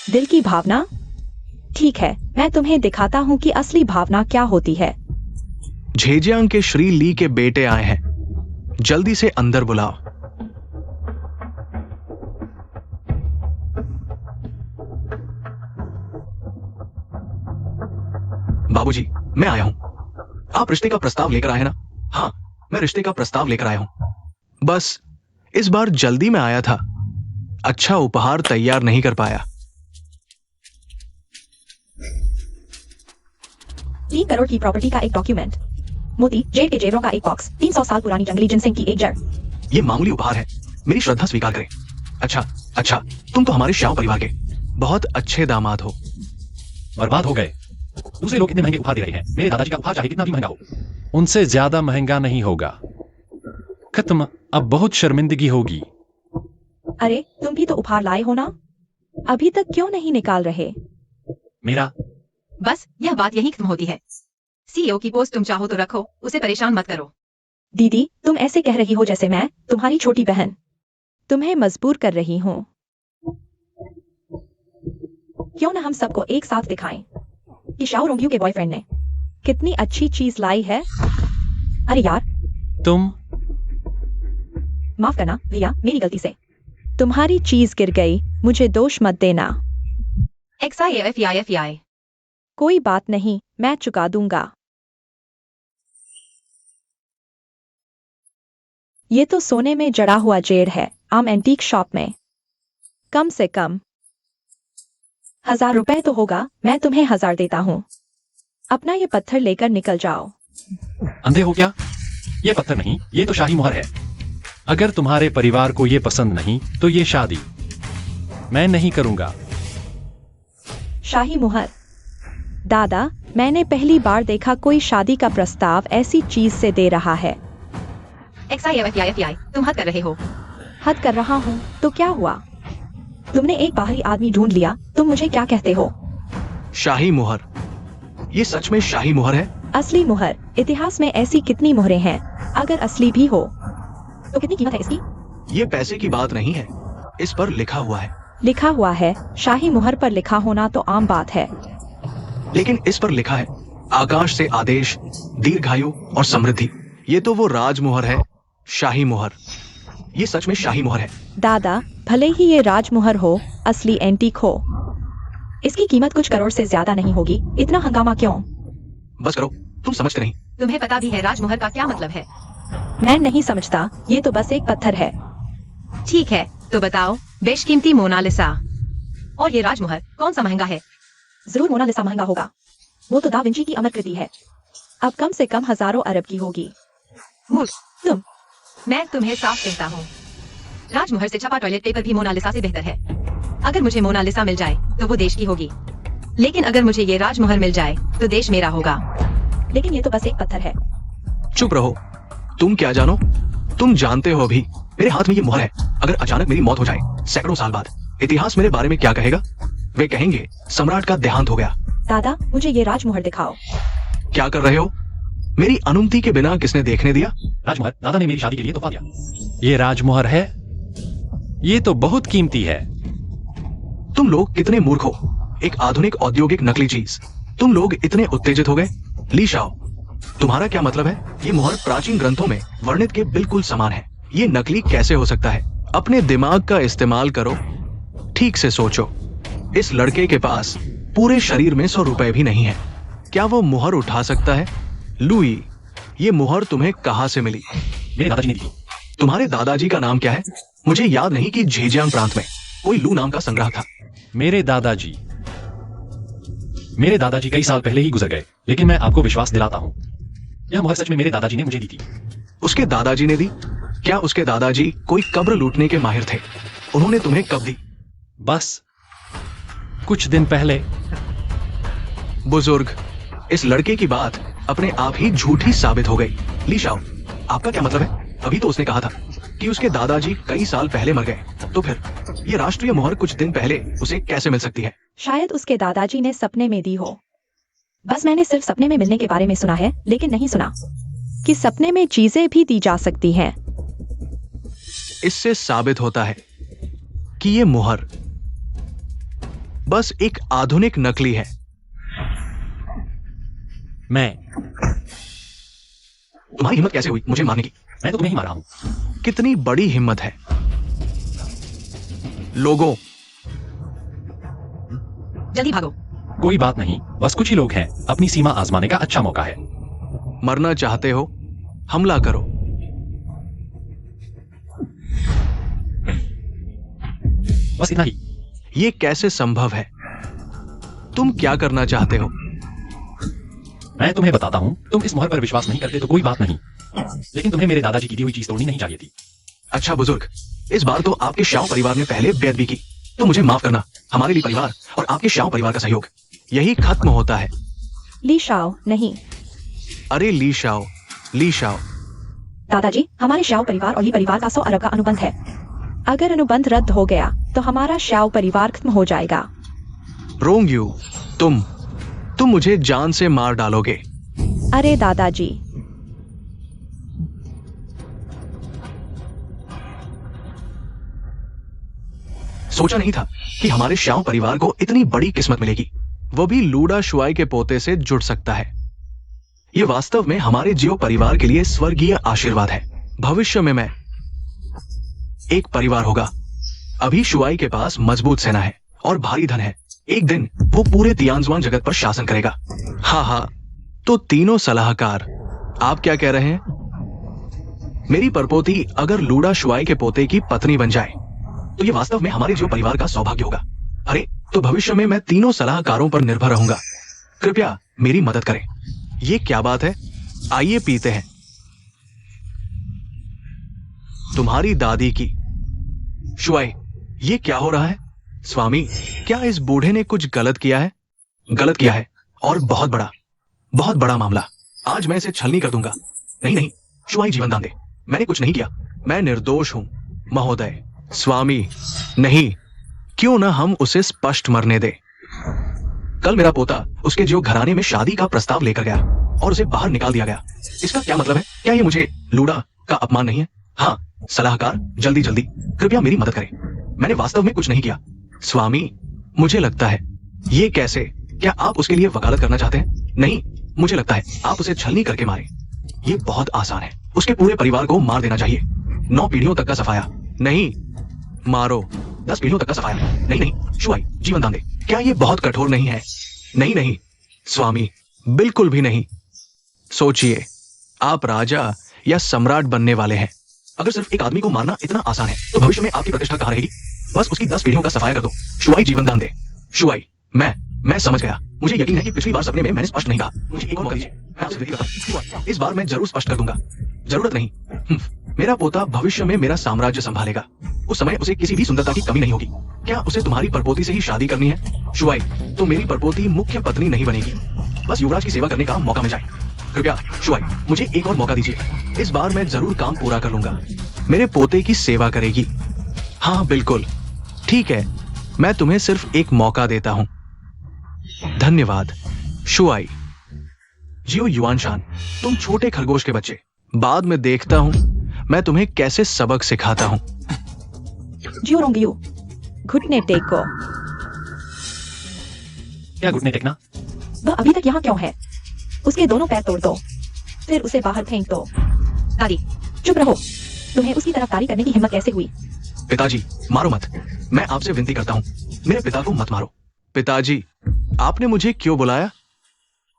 दिल की भावना? ठीक है, मैं तुम्हें दिखाता हूँ कि असली भावना क्या होती है। झेजियांग के श्री ली के बेटे आए हैं, जल्दी से अंदर बुलाओ। बाबूजी, मैं आया हूं। आप रिश्ते का प्रस्ताव लेकर आए हैं ना? हाँ, मैं रिश्ते का प्रस्ताव लेकर आया हूं। बस इस बार जल्दी में आया था, अच्छा उपहार तैयार नहीं कर पाया। 3 करोड़ की प्रॉपर्टी का एक डॉक्यूमेंट, मोती जेड के जेवरों का एक बॉक्स, 300 साल पुरानी जंगली जिनसेंग की एक जड़। ये मामूली उपहार है, मेरी श्रद्धा स्वीकार करें। अच्छा अच्छा, तुम तो हमारे श्याम परिवार के बहुत अच्छे दामाद हो। बर्बाद हो गए। दूसरे लोग इतने महंगे उपहार दे रहे हैं, मेरे दादाजी का उपहार चाहे कितना भी महंगा हो, उनसे ज्यादा महंगा नहीं होगा। खत्म, अब बहुत शर्मिंदगी होगी। अरे तुम भी तो उपहार लाए हो ना, अभी तक क्यों नहीं निकाल रहे? मेरा बस यह बात यही खत्म होती है। सीईओ की पोस्ट तुम चाहो तो रखो, उसे परेशान मत करो। दीदी, तुम ऐसे कह रही हो जैसे मैं तुम्हारी छोटी बहन तुम्हें मजबूर कर रही हूँ। क्यों ना हम सबको एक साथ दिखाएं कि शाओ रोंग्यू के बॉयफ्रेंड ने कितनी अच्छी चीज लाई है। अरे यार, तुम माफ करना भैया, मेरी गलती से तुम्हारी चीज गिर गई, मुझे दोष मत देना। XIFEIFEI। कोई बात नहीं, मैं चुका दूंगा। ये तो सोने में जड़ा हुआ जेड है, आम एंटीक शॉप में कम से कम 1000 रुपए तो होगा। मैं तुम्हें 1000 देता हूँ, अपना ये पत्थर लेकर निकल जाओ। अंधे हो क्या? ये पत्थर नहीं, ये तो शाही मुहर है। अगर तुम्हारे परिवार को ये पसंद नहीं तो ये शादी मैं नहीं करूंगा। शाही मुहर? दादा, मैंने पहली बार देखा कोई शादी का प्रस्ताव ऐसी चीज से दे रहा है। XIFEIFEI। तुम हद कर रहे हो। हद कर रहा हूँ तो क्या हुआ? तुमने एक बाहरी आदमी ढूंढ लिया, तुम मुझे क्या कहते हो? शाही मुहर? ये सच में शाही मुहर है? असली मुहर? इतिहास में ऐसी कितनी मुहरें हैं, अगर असली भी हो तो कितनी कीमत है इसकी? ये पैसे की बात नहीं है, इस पर लिखा हुआ है। लिखा हुआ है? शाही मुहर पर लिखा होना तो आम बात है, लेकिन इस पर लिखा है आकाश से आदेश, दीर्घायु और समृद्धि। ये तो वो राजमुहर है, शाही मुहर। ये सच में शाही मुहर है। दादा, भले ही ये राजमुहर हो, असली एंटीक हो, इसकी कीमत कुछ करोड़ से ज्यादा नहीं होगी। इतना हंगामा क्यों? बस करो, तुम समझते नहीं। तुम्हें पता भी है राजमुहर का क्या मतलब है? मैं नहीं समझता, ये तो बस एक पत्थर है। ठीक है, तो बताओ, बेशकीमती मोनालिसा और ये राजमुहर कौन सा महंगा है? जरूर मोनालिसा महंगा होगा, वो तो दा विंची की अमर कृति है, अब कम से कम हजारों अरब की होगी। मूर्ख तुम। मैं तुम्हें साफ कहता हूँ, राजमुहर से छपा टॉयलेट पेपर भी मोनालिसा से बेहतर है। अगर मुझे मोनालिसा मिल जाए तो वो देश की होगी, लेकिन अगर मुझे ये राजमुहर मिल जाए तो देश मेरा होगा। लेकिन ये तो बस एक पत्थर है। चुप रहो, तुम क्या जानो? तुम जानते हो अभी मेरे हाथ में ये मुहर है, अगर अचानक मेरी मौत हो जाए सैकड़ों साल बाद, इतिहास मेरे बारे में क्या कहेगा? वे कहेंगे सम्राट का देहांत हो गया। दादा, मुझे ये राजमुहर दिखाओ। क्या कर रहे हो? मेरी अनुमति के बिना किसने देखने दिया? राजमुहर दादा ने मेरी शादी के लिए तोहफा दिया। ये राजमुहर है, ये तो बहुत कीमती है। तुम लोग कितने मूर्ख हो, एक आधुनिक औद्योगिक नकली चीज। तुम लोग इतने उत्तेजित हो गए। ली शाओ, तुम्हारा क्या मतलब है? ये मुहर प्राचीन ग्रंथों में वर्णित के बिल्कुल समान है, ये नकली कैसे हो सकता है? अपने दिमाग का इस्तेमाल करो, ठीक से सोचो। इस लड़के के पास पूरे शरीर में 100 रुपए भी नहीं है, क्या वो मुहर उठा सकता है? लुई, ये मुहर तुम्हें कहां से मिली? मेरे दादाजी ने दी। तुम्हारे दादाजी का नाम क्या है? मुझे याद नहीं कि झेजियांग प्रांत में कोई लू नाम का संग्रह था। मेरे दादाजी कई साल पहले ही गुजर गए, लेकिन मैं आपको विश्वास दिलाता हूँ, यह मुहर सच में मेरे दादाजी ने मुझे दी थी। उसके दादाजी ने दी? क्या उसके दादाजी कोई कब्र लूटने के माहिर थे? उन्होंने तुम्हें कब दी? बस कुछ दिन पहले। बुजुर्ग, इस लड़के की बात अपने आप ही झूठी साबित हो गई। ली शाओ, आपका क्या मतलब है? अभी तो उसने कहा था कि उसके दादाजी कई साल पहले मर गए, तो फिर ये राष्ट्रीय मुहर कुछ दिन पहले उसे कैसे मिल सकती है? शायद उसके दादाजी ने सपने में दी हो। बस मैंने सिर्फ सपने में मिलने के बारे में सुना है, लेकिन नहीं सुना कि सपने में चीजें भी दी जा सकती हैं। इससे साबित होता है कि ये मुहर बस एक आधुनिक नकली है। तुम्हारी हिम्मत कैसे हुई मुझे मारने की? मैं तो तुम्हें ही मारा हूं। कितनी बड़ी हिम्मत है। लोगों, जल्दी भागो। कोई बात नहीं, बस कुछ ही लोग हैं, अपनी सीमा आजमाने का अच्छा मौका है। मरना चाहते हो, हमला करो। बस इतना ही। ये कैसे संभव है? तुम क्या करना चाहते हो? मैं तुम्हें बताता हूँ, तुम इस मोहर पर विश्वास नहीं करते तो कोई बात नहीं, लेकिन तुम्हें मेरे दादाजी की दी हुई चीज तोड़नी नहीं चाहिए थी। अच्छा बुजुर्ग, इस बार तो आपके शाओ परिवार ने पहले बेइज्जती भी की, तो मुझे माफ करना। हमारे लिए परिवार और आपके शाओ परिवार का सहयोग, यही खत्म होता है। ली शाओ नहीं। अरे ली शाओ, ली शाओ। दादाजी, हमारे शाओ परिवार और ली परिवार का 100 अरब का अनुबंध है। अगर अनुबंध रद्द हो गया तो हमारा शाओ परिवार खत्म हो जाएगा। रोंग यू, तुम मुझे जान से मार डालोगे। अरे दादाजी, सोचा नहीं था कि हमारे शाओ परिवार को इतनी बड़ी किस्मत मिलेगी, वो भी लूडा शुआई के पोते से जुड़ सकता है। ये वास्तव में हमारे जियो परिवार के लिए स्वर्गीय आशीर्वाद है। भविष्य में मैं एक परिवार होगा। अभी शुआई के पास मजबूत सेना है और भारी धन है। एक दिन वो पूरे तियानजुआन जगत पर शासन करेगा। हाँ, तो तीनों सलाहकार, आप क्या कह रहे हैं? मेरी परपोती अगर लूडा शुआई के पोते की पत्नी बन जाए तो ये वास्तव में हमारे जियो परिवार का सौभाग्य होगा। अरे, तो भविष्य में मैं तीनों सलाहकारों पर निर्भर रहूंगा। कृपया मेरी मदद करें। ये क्या बात है? आइए पीते हैं। तुम्हारी दादी की। शुआई, ये क्या हो रहा है? स्वामी, क्या इस बूढ़े ने कुछ गलत किया है? गलत किया है, और बहुत बड़ा मामला। आज मैं इसे छलनी कर दूंगा। नहीं, शुआई जीवन दान दे। मैंने कुछ नहीं किया, मैं निर्दोष हूं महोदय। स्वामी, नहीं, क्यों ना हम उसे स्पष्ट मरने दे। कल मेरा पोता उसके जो घराने में शादी का प्रस्ताव लेकर गया और उसे बाहर निकाल दिया गया। इसका क्या मतलब है? क्या ये मुझे लूडा का अपमान नहीं है? हाँ, सलाहकार, जल्दी कृपया मेरी मदद करें। मैंने वास्तव में कुछ नहीं किया। स्वामी, मुझे लगता है ये कैसे? क्या आप उसके लिए वकालत करना चाहते हैं? नहीं, मुझे लगता है आप उसे छलनी करके मारें। ये बहुत आसान है। उसके पूरे परिवार को मार देना चाहिए। 9 पीढ़ियों तक का सफाया। नहीं, मारो। 10 पीढ़ियों तक का सफाया। नहीं, शुआई जीवन दान दे। क्या ये बहुत कठोर नहीं है? नहीं, स्वामी, बिल्कुल भी नहीं। सोचिए, आप राजा या सम्राट बनने वाले हैं। अगर सिर्फ एक आदमी को मारना इतना आसान है तो भविष्य में आपकी प्रतिष्ठा कहां रहेगी? बस उसकी 10 पीढ़ियों का सफाया कर दो। शुआई जीवन दान दे। शुआई, मैं समझ गया। मुझे यकीन है कि पिछली बार सपने में मैंने स्पष्ट नहीं कहा। मुझे एक और मौका दीजिए। मैं आपसे विनती करता हूं, इस बार मैं जरूर स्पष्ट कर दूंगा। जरूरत नहीं। मेरा पोता भविष्य में मेरा साम्राज्य संभालेगा। उस समय उसे किसी भी सुंदरता की कमी नहीं होगी। क्या उसे तुम्हारी परपोती से ही शादी करनी है? शुआई, तो मेरी परपोती मुख्य पत्नी नहीं बनेगी। बस युवराज की सेवा करने का मौका मिल जाए। कृपया शुआई, मुझे एक और मौका दीजिए। इस बार मैं जरूर काम पूरा कर लूंगा। मेरे पोते की सेवा करेगी। हाँ, बिल्कुल ठीक है। मैं तुम्हें सिर्फ एक मौका देता हूं। धन्यवाद शुआई। जियो युआनशान, तुम छोटे खरगोश के बच्चे। बाद में देखता हूं मैं तुम्हें कैसे सबक सिखाता हूं। जियो रोंगियो, घुटने टेको। क्या घुटने टेकना? वह अभी तक यहाँ क्यों है? उसके दोनों पैर तोड़ दो, फिर उसे बाहर फेंक दो। दादी, चुप रहो। तुम्हें उसकी तरफदारी करने की हिम्मत कैसे हुई? पिताजी, मारो मत। मैं आपसे विनती करता हूं, मेरे पिता को मत मारो। पिताजी, आपने मुझे क्यों बुलाया?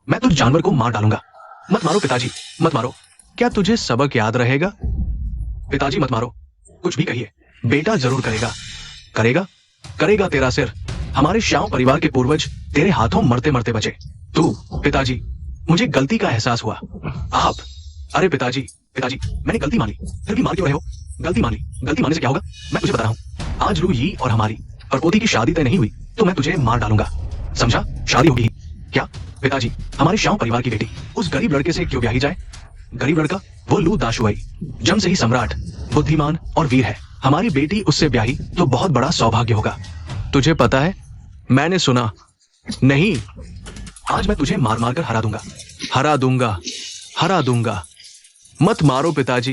मैं तो जानवर को मार डालूंगा। मत मारो पिताजी, मत मारो। क्या तुझे सबक याद रहेगा? पिताजी मत मारो। कुछ भी कहिए, बेटा जरूर करेगा। करेगा तेरा सिर। हमारे शाओ परिवार के पूर्वज तेरे हाथों मरते मरते बचे। तू, पिताजी, मुझे गलती का एहसास हुआ। आप, अरे पिताजी, मैंने गलती मान ली, फिर भी मार क्यों रहे हो? गलती मान ली। गलती मानने से क्या होगा? मैं तुझे बता रहा हूँ, आज लू यी और हमारी परपोती की शादी तय नहीं हुई तो मैं तुझे मार डालूंगा। समझा? शादी होगी। क्या पिताजी, हमारे शाओ परिवार की बेटी उस गरीब लड़के से क्यों ब्याही जाए? गरीब लड़का? वो लू दाशुआई, जन्म से ही सम्राट, बुद्धिमान और वीर है। हमारी बेटी उससे ब्याही तो बहुत बड़ा सौभाग्य होगा। तुझे पता है, मैंने सुना। नहीं, आज मैं तुझे मार मार कर हरा दूंगा। मत मारो पिताजी।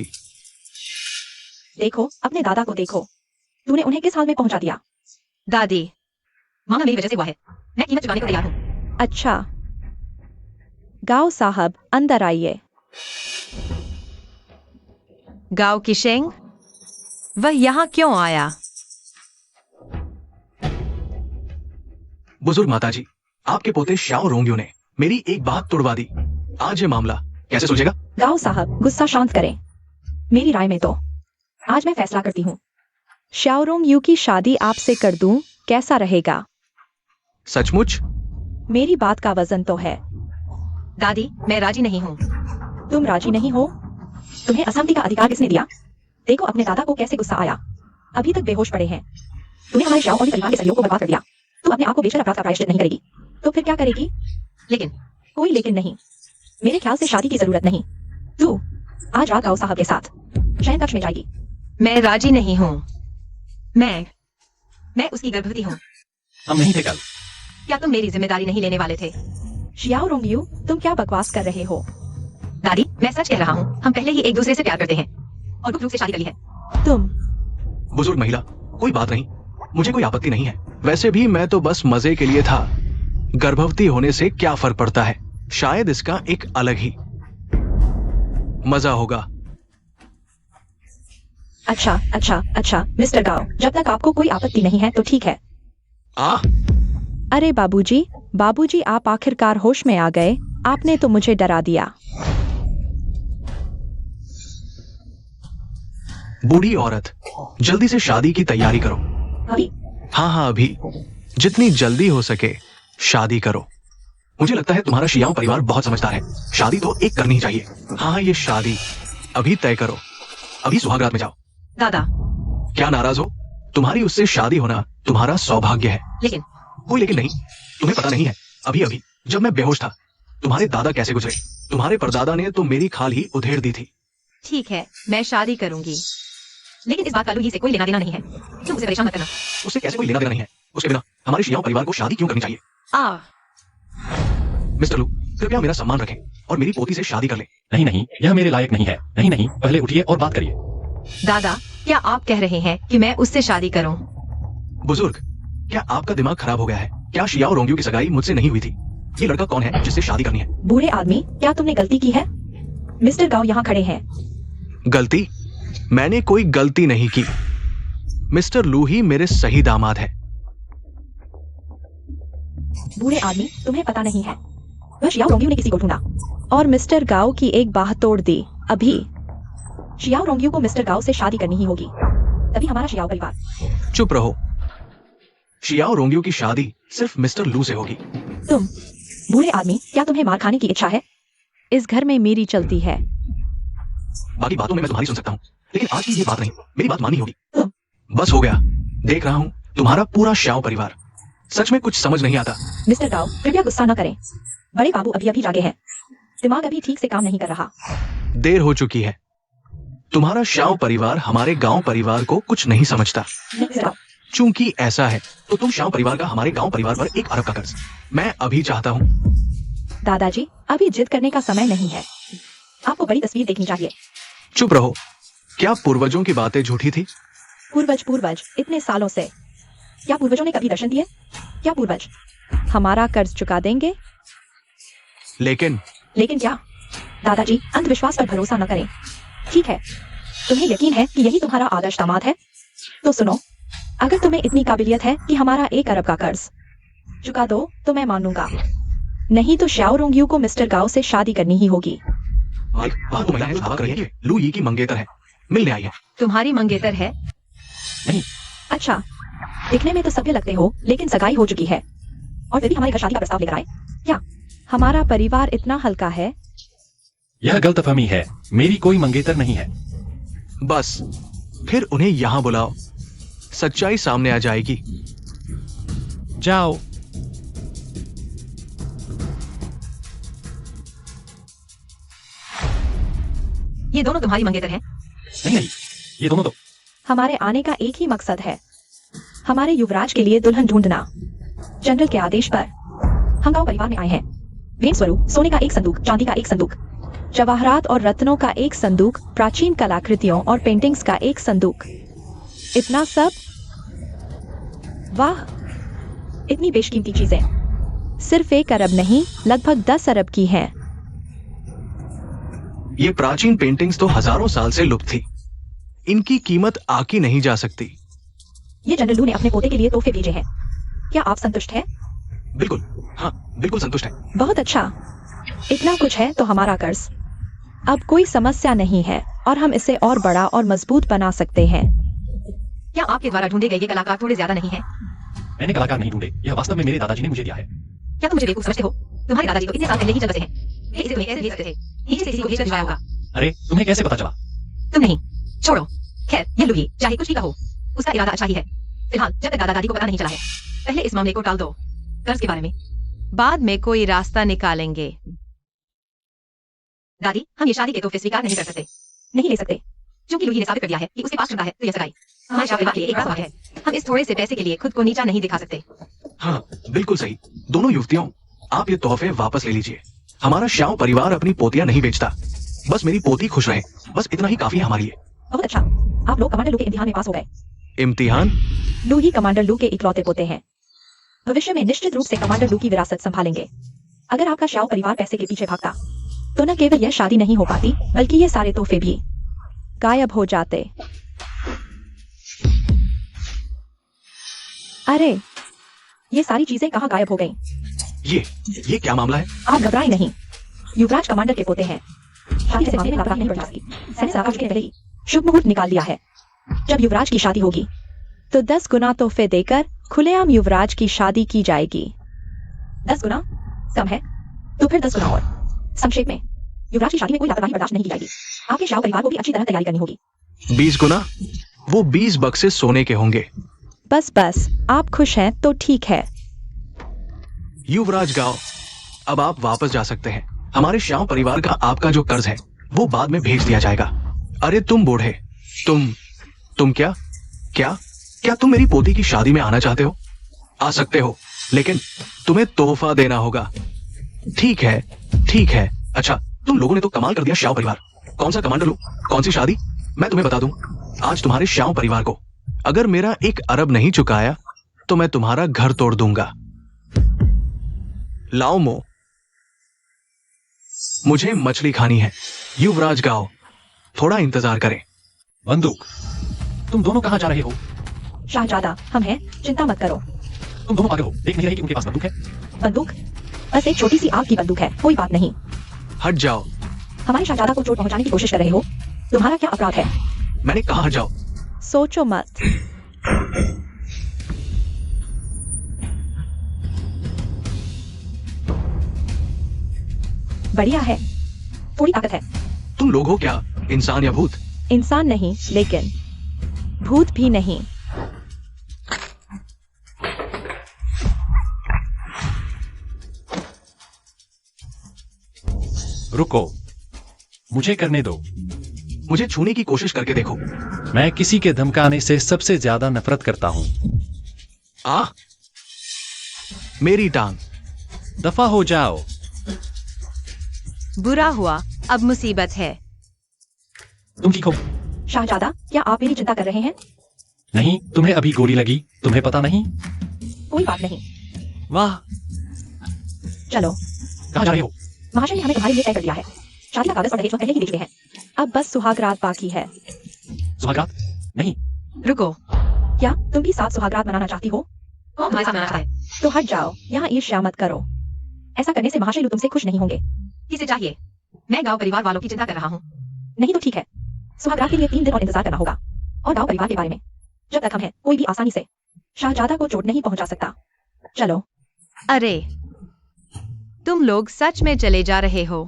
देखो, अपने दादा को देखो। तूने उन्हें किस हाल में पहुंचा दिया? दादी, मामला मेरी वजह से हुआ है। मैं कीमत चुकाने को तैयार हूँ। अच्छा, गाओ साहब, अंदर आइए। गाओ किशेंग, वह यहाँ क्यों आया? बुजुर्ग माताजी, आपके पोते शाओ रोंग्यो ने मेरी एक बात तुड़वा दी। आज ये मामला कैसे सुलझेगा? गाओ साहब, गुस्सा शांत करें। मेरी राय में तो आज मैं फैसला करती हूँ। शाओरोंग यू की शादी आपसे कर दूं, कैसा रहेगा? सचमुच? मेरी बात का वजन तो है। दादी, मैं राजी नहीं हूँ। तुम राजी नहीं हो? तुम्हें असहमति का अधिकार किसने दिया? देखो अपने दादा को कैसे गुस्सा आया। अभी तक बेहोश पड़े हैं। तुमने हमारे शाओ और परिवार के सहयोग को बर्बाद कर दिया। तुम अपने आप को बेशर अपराध का प्रायश्चित नहीं करेगी तो फिर क्या करेगी? लेकिन कोई लेकिन नहीं। मेरे ख्याल से शादी की जरूरत नहीं। तू आज रात गाओ साहब के साथ शयन कक्ष में जाएगी। मैं राजी नहीं हूँ। मैं उसकी गर्भवती हूँ। हम नहीं थे कल। क्या तुम मेरी जिम्मेदारी नहीं लेने वाले थे? शियाओ रोंगयू, तुम क्या बकवास कर रहे हो? दादी, मैं सच कह रहा हूँ। हम पहले ही एक दूसरे से प्यार करते हैं और गुप्त रूप से शादी कर ली है। तुम बुजुर्ग महिला, कोई बात नहीं, मुझे कोई आपत्ति नहीं है। वैसे भी मैं तो बस मजे के लिए था। गर्भवती होने से क्या फर्क पड़ता है? शायद इसका एक अलग ही मजा होगा। अच्छा मिस्टर गाओ, जब तक आपको कोई आपत्ति नहीं है तो ठीक है। अरे बाबूजी आप आखिरकार होश में आ गए। आपने तो मुझे डरा दिया। बूढ़ी औरत, जल्दी से शादी की तैयारी करो। अभी हाँ, अभी जितनी जल्दी हो सके शादी करो। मुझे लगता है तुम्हारा शियाओ परिवार बहुत समझदार है। शादी तो एक करनी ही चाहिए। हाँ, ये शादी अभी तय करो। अभी सुहागरात में जाओ। दादा, क्या नाराज हो? तुम्हारी उससे शादी होना तुम्हारा सौभाग्य है। लेकिन कोई लेकिन नहीं। तुम्हें पता नहीं है, अभी जब मैं बेहोश था तुम्हारे दादा कैसे गुजरे। तुम्हारे परदादा ने तो मेरी खाल ही उधेड़ दी थी। ठीक है, मैं शादी करूंगी, लेकिन इस बात का लूही से कोई लेना देना नहीं है। तुम उसे परेशान मत करना। उससे कैसे कोई लेना देना नहीं है? उसके बिना हमारे शियाओ परिवार को शादी क्यों करनी चाहिए? मिस्टर लू, कृपया मेरा सम्मान रखें और मेरी पोती से शादी कर लें। नहीं, यह मेरे लायक नहीं है। नहीं, पहले उठिए और बात करिए। दादा, क्या आप कह रहे हैं कि मैं उससे शादी करूं? बुजुर्ग, क्या आपका दिमाग खराब हो गया है? क्या शियाओ रोंगयू की सगाई मुझसे नहीं हुई थी? ये लड़का कौन है जिससे शादी करनी है? बूढ़े आदमी, क्या तुमने गलती की है? मिस्टर गाओ यहाँ खड़े हैं। गलती? मैंने कोई गलती नहीं की। मिस्टर लू ही मेरे सही दामाद है। बूढ़े आदमी, तुम्हें पता नहीं है, वह शियाओ रोंगयू ने किसी को ढूंढा और मिस्टर गाओ की एक बाह तोड़ दी। अभी शियाओ रोंगयू को मिस्टर गाओ से शादी करनी ही होगी, तभी हमारा शियाओ परिवार। चुप रहो। शियाओ रोंगयू की शादी सिर्फ मिस्टर लू से होगी। तुम बूढ़े आदमी, क्या तुम्हें मार खाने की इच्छा है? इस घर में मेरी चलती है। बाकी बातों में मैं तुम्हारी सुन सकता हूँ, लेकिन आज की ये बात नहीं। मेरी बात मानी होगी। बस हो गया। देख रहा हूँ तुम्हारा पूरा शियाओ परिवार। सच में कुछ समझ नहीं आता। मिस्टर गाओ, कृपया गुस्सा न करें। बड़े बाबू अभी जागे हैं। दिमाग अभी ठीक से काम नहीं कर रहा। देर हो चुकी है। तुम्हारा शियाओ परिवार हमारे गांव परिवार को कुछ नहीं समझता। मिस्टर गाओ, चूंकि ऐसा है तो तुम शियाओ परिवार का हमारे गांव परिवार पर 1 अरब का कर्ज मैं अभी चाहता हूँ। दादाजी, अभी जिद करने का समय नहीं है। आपको बड़ी तस्वीर देखनी चाहिए। चुप रहो। क्या पूर्वजों की बातें झूठी थी? पूर्वज इतने सालों से क्या पूर्वजों ने कभी दर्शन दिए? क्या पूर्वज हमारा कर्ज चुका देंगे? लेकिन क्या? दादाजी, अंधविश्वास पर भरोसा न करें। ठीक है, तुम्हें यकीन है कि यही तुम्हारा आदर्श दामाद है? तो सुनो, अगर तुम्हें इतनी काबिलियत है कि हमारा 1 अरब का कर्ज चुका दो तो मैं मान लूंगा, नहीं तो शियाओ रोंगयू को मिस्टर गाओ से शादी करनी ही होगी। लू यी की मंगेतर है, मिलने आई है। तुम्हारी मंगेतर है? नहीं। अच्छा, दिखने में तो सभ्य लगते हो, लेकिन सगाई हो चुकी है और फिर भी हमारे घर शादी का प्रस्ताव लेकर आए। क्या हमारा परिवार इतना हल्का है? यह गलतफहमी है। मेरी कोई मंगेतर नहीं है। बस फिर उन्हें यहां बुलाओ, सच्चाई सामने आ जाएगी। जाओ। ये दोनों तुम्हारी मंगेतर हैं? नहीं, ये दोनों तो हमारे आने का एक ही मकसद है, हमारे युवराज के लिए दुल्हन ढूंढना। जनरल के आदेश पर हम गांव परिवार में आए हैं। भेंट स्वरूप सोने का 1 संदूक, चांदी का 1 संदूक, जवाहरात और रत्नों का 1 संदूक, प्राचीन कलाकृतियों और पेंटिंग्स का 1 संदूक। इतना सब? वाह, इतनी बेशकीमती चीजें। सिर्फ 1 अरब नहीं, लगभग 10 अरब की हैं। ये प्राचीन पेंटिंग्स तो हजारों साल से लुप्त थी। इनकी कीमत आकी नहीं जा सकती। ये जनरल लू ने अपने पोते के लिए तोहफे भेजे हैं। क्या आप संतुष्ट हैं? बिल्कुल, हाँ, बिल्कुल संतुष्ट है। बहुत अच्छा। इतना कुछ है तो हमारा कर्ज अब कोई समस्या नहीं है और हम इसे और बड़ा और मजबूत बना सकते हैं। क्या आपके द्वारा ढूंढे गए ये कलाकार थोड़े ज्यादा नहीं है? मैंने कलाकार नहीं ढूंढे, यह वास्तव में मेरे दादाजी ने मुझे दिया है। क्या तुम मुझे बेवकूफ समझते हो? तुम्हारे दादाजी तो इतने साल पहले ही चल बसे हैं। वे इसे तुम्हें कैसे भेज सकते थे? नीचे से किसी को भेजकर भिजवाया होगा। अरे तुम्हें कैसे पता चला? तुम नहीं, छोड़ो। खैर, यह लुही, चाहे कुछ भी कहो, उसका इरादा अच्छा ही है। फिलहाल जब तक दादा दादी को पता नहीं चला है, पहले इस मामले को टाल दो। कर्ज के बारे में बाद में कोई रास्ता निकालेंगे। दादी, हम ये शादी के तोहफे स्वीकार नहीं कर सकते। नहीं ले सकते। क्योंकि लुही ने साबित कर दिया है कि उसके पास क्षमता है, तो यह सगाई हमारे शादी के लिए एक बड़ा सवाल है। हम इस थोड़े से पैसे के लिए खुद को नीचा नहीं दिखा सकते। हाँ, बिल्कुल सही। दोनों युवतियों, आप ये तोहफे वापस ले लीजिए। हमारा श्याम परिवार अपनी पोतियां नहीं बेचता। बस मेरी पोती खुश रहे, बस इतना ही काफी है हमारे लिए। बहुत अच्छा, आप लोग कमांडर लू के इम्तिहान में पास हो गए। इम्तिहान? लू ही कमांडर लू के इकलौते पोते हैं। भविष्य में निश्चित रूप से कमांडर लू की विरासत संभालेंगे। अगर आपका श्याओ परिवार पैसे के पीछे भागता तो न केवल यह शादी नहीं हो पाती, बल्कि ये सारे तोहफे भी गायब हो जाते। अरे, ये सारी चीजें कहाँ गायब हो गईं? ये क्या मामला है? आप घबराएं नहीं, युवराज कमांडर के पोते हैं। शादी से मामले में लापरवाही नहीं बढ़ सकती। सैनिक आकाश के पहले ही शुभ मुहूर्त निकाल लिया है। जब युवराज की शादी होगी तो 10 गुना तोहफे देकर खुलेआम युवराज की शादी की जाएगी। 10 गुना कम है तो फिर 10 गुना और। संक्षेप में, युवराज की शादी में कोई लापरवाही बर्दाश्त नहीं की जाएगी। आपके श्याओ परिवार को भी अच्छी तरह तैयारी करनी होगी। 20 गुना? वो 20 बक्से सोने के होंगे। बस बस, आप खुश हैं तो ठीक है। युवराज गांव, अब आप वापस जा सकते हैं। हमारे श्याम परिवार का आपका जो कर्ज है वो बाद में भेज दिया जाएगा। अरे तुम बूढ़े, तुम क्या तुम मेरी पोती की शादी में आना चाहते हो? आ सकते हो, लेकिन तुम्हें तोहफा देना होगा। ठीक है। अच्छा, तुम लोगों ने तो कमाल कर दिया श्याम परिवार। कौन सा कमांडर लू, कौन सी शादी? मैं तुम्हें बता दूं, आज तुम्हारे श्याम परिवार को अगर मेरा 1 अरब नहीं चुकाया तो मैं तुम्हारा घर तोड़ दूंगा। लाओ मो, मुझे मछली खानी है। युवराज गाओ, थोड़ा इंतजार करें। बंदूक, तुम दोनों कहाँ जा रहे हो? शाहजादा, हम हैं, चिंता मत करो। तुम दोनों पागल हो, देख नहीं रहे कि उनके पास बंदूक है? बंदूक? बस एक छोटी सी आग की बंदूक है, कोई बात नहीं। हट जाओ। हमारे शाहजादा को चोट पहुंचाने की कोशिश कर रहे हो? तुम्हारा क्या अपराध है? मैंने कहा हट जाओ। सोचो मत। बढ़िया है, थोड़ी ताकत है। तुम लोग हो क्या, इंसान या भूत? इंसान नहीं, लेकिन भूत भी नहीं। रुको, मुझे करने दो। मुझे छूने की कोशिश करके देखो। मैं किसी के धमकाने से सबसे ज्यादा नफरत करता हूं। मेरी टांग। दफा हो जाओ। बुरा हुआ, अब मुसीबत है। तुम ठीक हो? शाहजादा, क्या आप मेरी चिंता कर रहे हैं? नहीं, तुम्हें अभी गोली लगी, तुम्हें पता नहीं? कोई बात नहीं, वाह, चलो। कहाँ जा रहे हो? महाशय ने हमें तुम्हारे लिए तय कर दिया है। शादी का कागज और दहेज पहले ही बेचते हैं। अब बस सुहागरात बाकी है। सुहागरात? नहीं। रुको, क्या तुम भी 7 सुहागरात मनाना चाहती हो? कौन हमारे साथ मनाना चाहता है? तो हट जाओ, यहाँ ईर्ष्या मत करो। ऐसा करने से महाशय तुमसे खुश नहीं होंगे। किसे चाहिए? मैं गांव परिवार वालों की चिंता कर रहा हूँ। नहीं तो ठीक है, सुहागरात के लिए 3 दिन और इंतजार करना होगा। और गांव परिवार के बारे में, जब तक हम हैं, कोई भी आसानी से शाहजादा को चोट नहीं पहुंचा सकता। चलो। अरे, तुम लोग सच में चले जा रहे हो?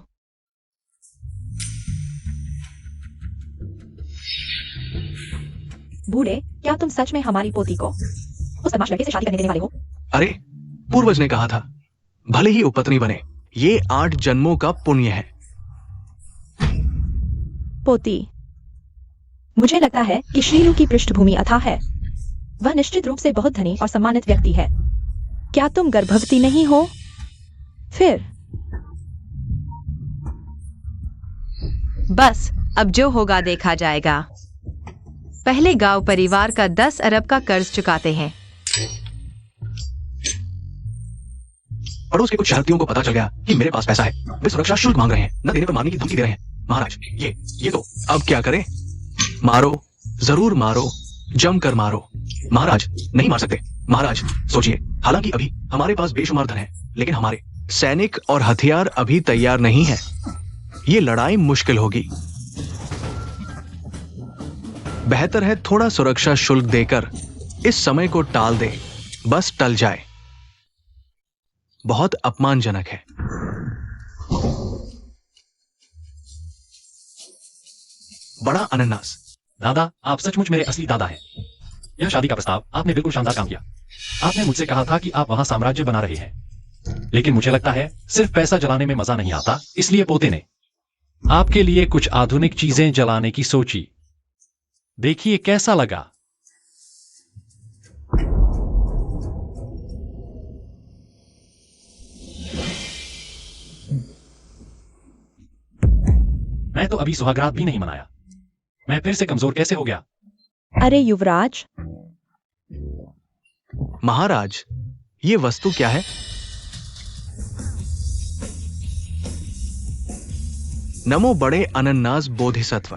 बूढ़े, क्या तुम सच में हमारी पोती को उस बदमाश लड़के से शादी करने देने वाले हो? अरे, पूर्वज ने कहा था, भले ही उपपत्नी बने, ये 8 जन्मों का पुण्य है। पोती, मुझे लगता है कि श्रीलू की पृष्ठभूमि अथाह है। वह निश्चित रूप से बहुत धनी और सम्मानित व्यक्ति है। क्या तुम गर्भवती नहीं हो? फिर बस, अब जो होगा देखा जाएगा। पहले गांव परिवार का 10 अरब का कर्ज चुकाते हैं। पड़ोस के कुछ शहरतियों को पता चल गया कि मेरे पास पैसा है। वे सुरक्षा शुल्क मांग रहे हैं, न देने पर मारने की धमकी दे रहे हैं। महाराज, ये तो अब क्या करें? मारो, जरूर मारो, जमकर मारो। महाराज, नहीं मार सकते। महाराज, सोचिए, हालांकि अभी हमारे पास बेशुमार धन है, लेकिन हमारे सैनिक और हथियार अभी तैयार नहीं है। ये लड़ाई मुश्किल होगी। बेहतर है थोड़ा सुरक्षा शुल्क देकर इस समय को टाल दे, बस टल जाए। बहुत अपमानजनक है। बड़ा अनन्नास। दादा, आप सचमुच मेरे असली दादा हैं। यह शादी का प्रस्ताव आपने बिल्कुल शानदार काम किया। आपने मुझसे कहा था कि आप वहां साम्राज्य बना रहे हैं, लेकिन मुझे लगता है सिर्फ पैसा जलाने में मजा नहीं आता, इसलिए पोते ने आपके लिए कुछ आधुनिक चीजें जलाने की सोची। देखिए कैसा लगा। मैं तो अभी सुहागरात भी नहीं मनाया। मैं फिर से कमजोर कैसे हो गया? अरे युवराज, महाराज, ये वस्तु क्या है? नमो बड़े अनन्नास बोधिसत्व।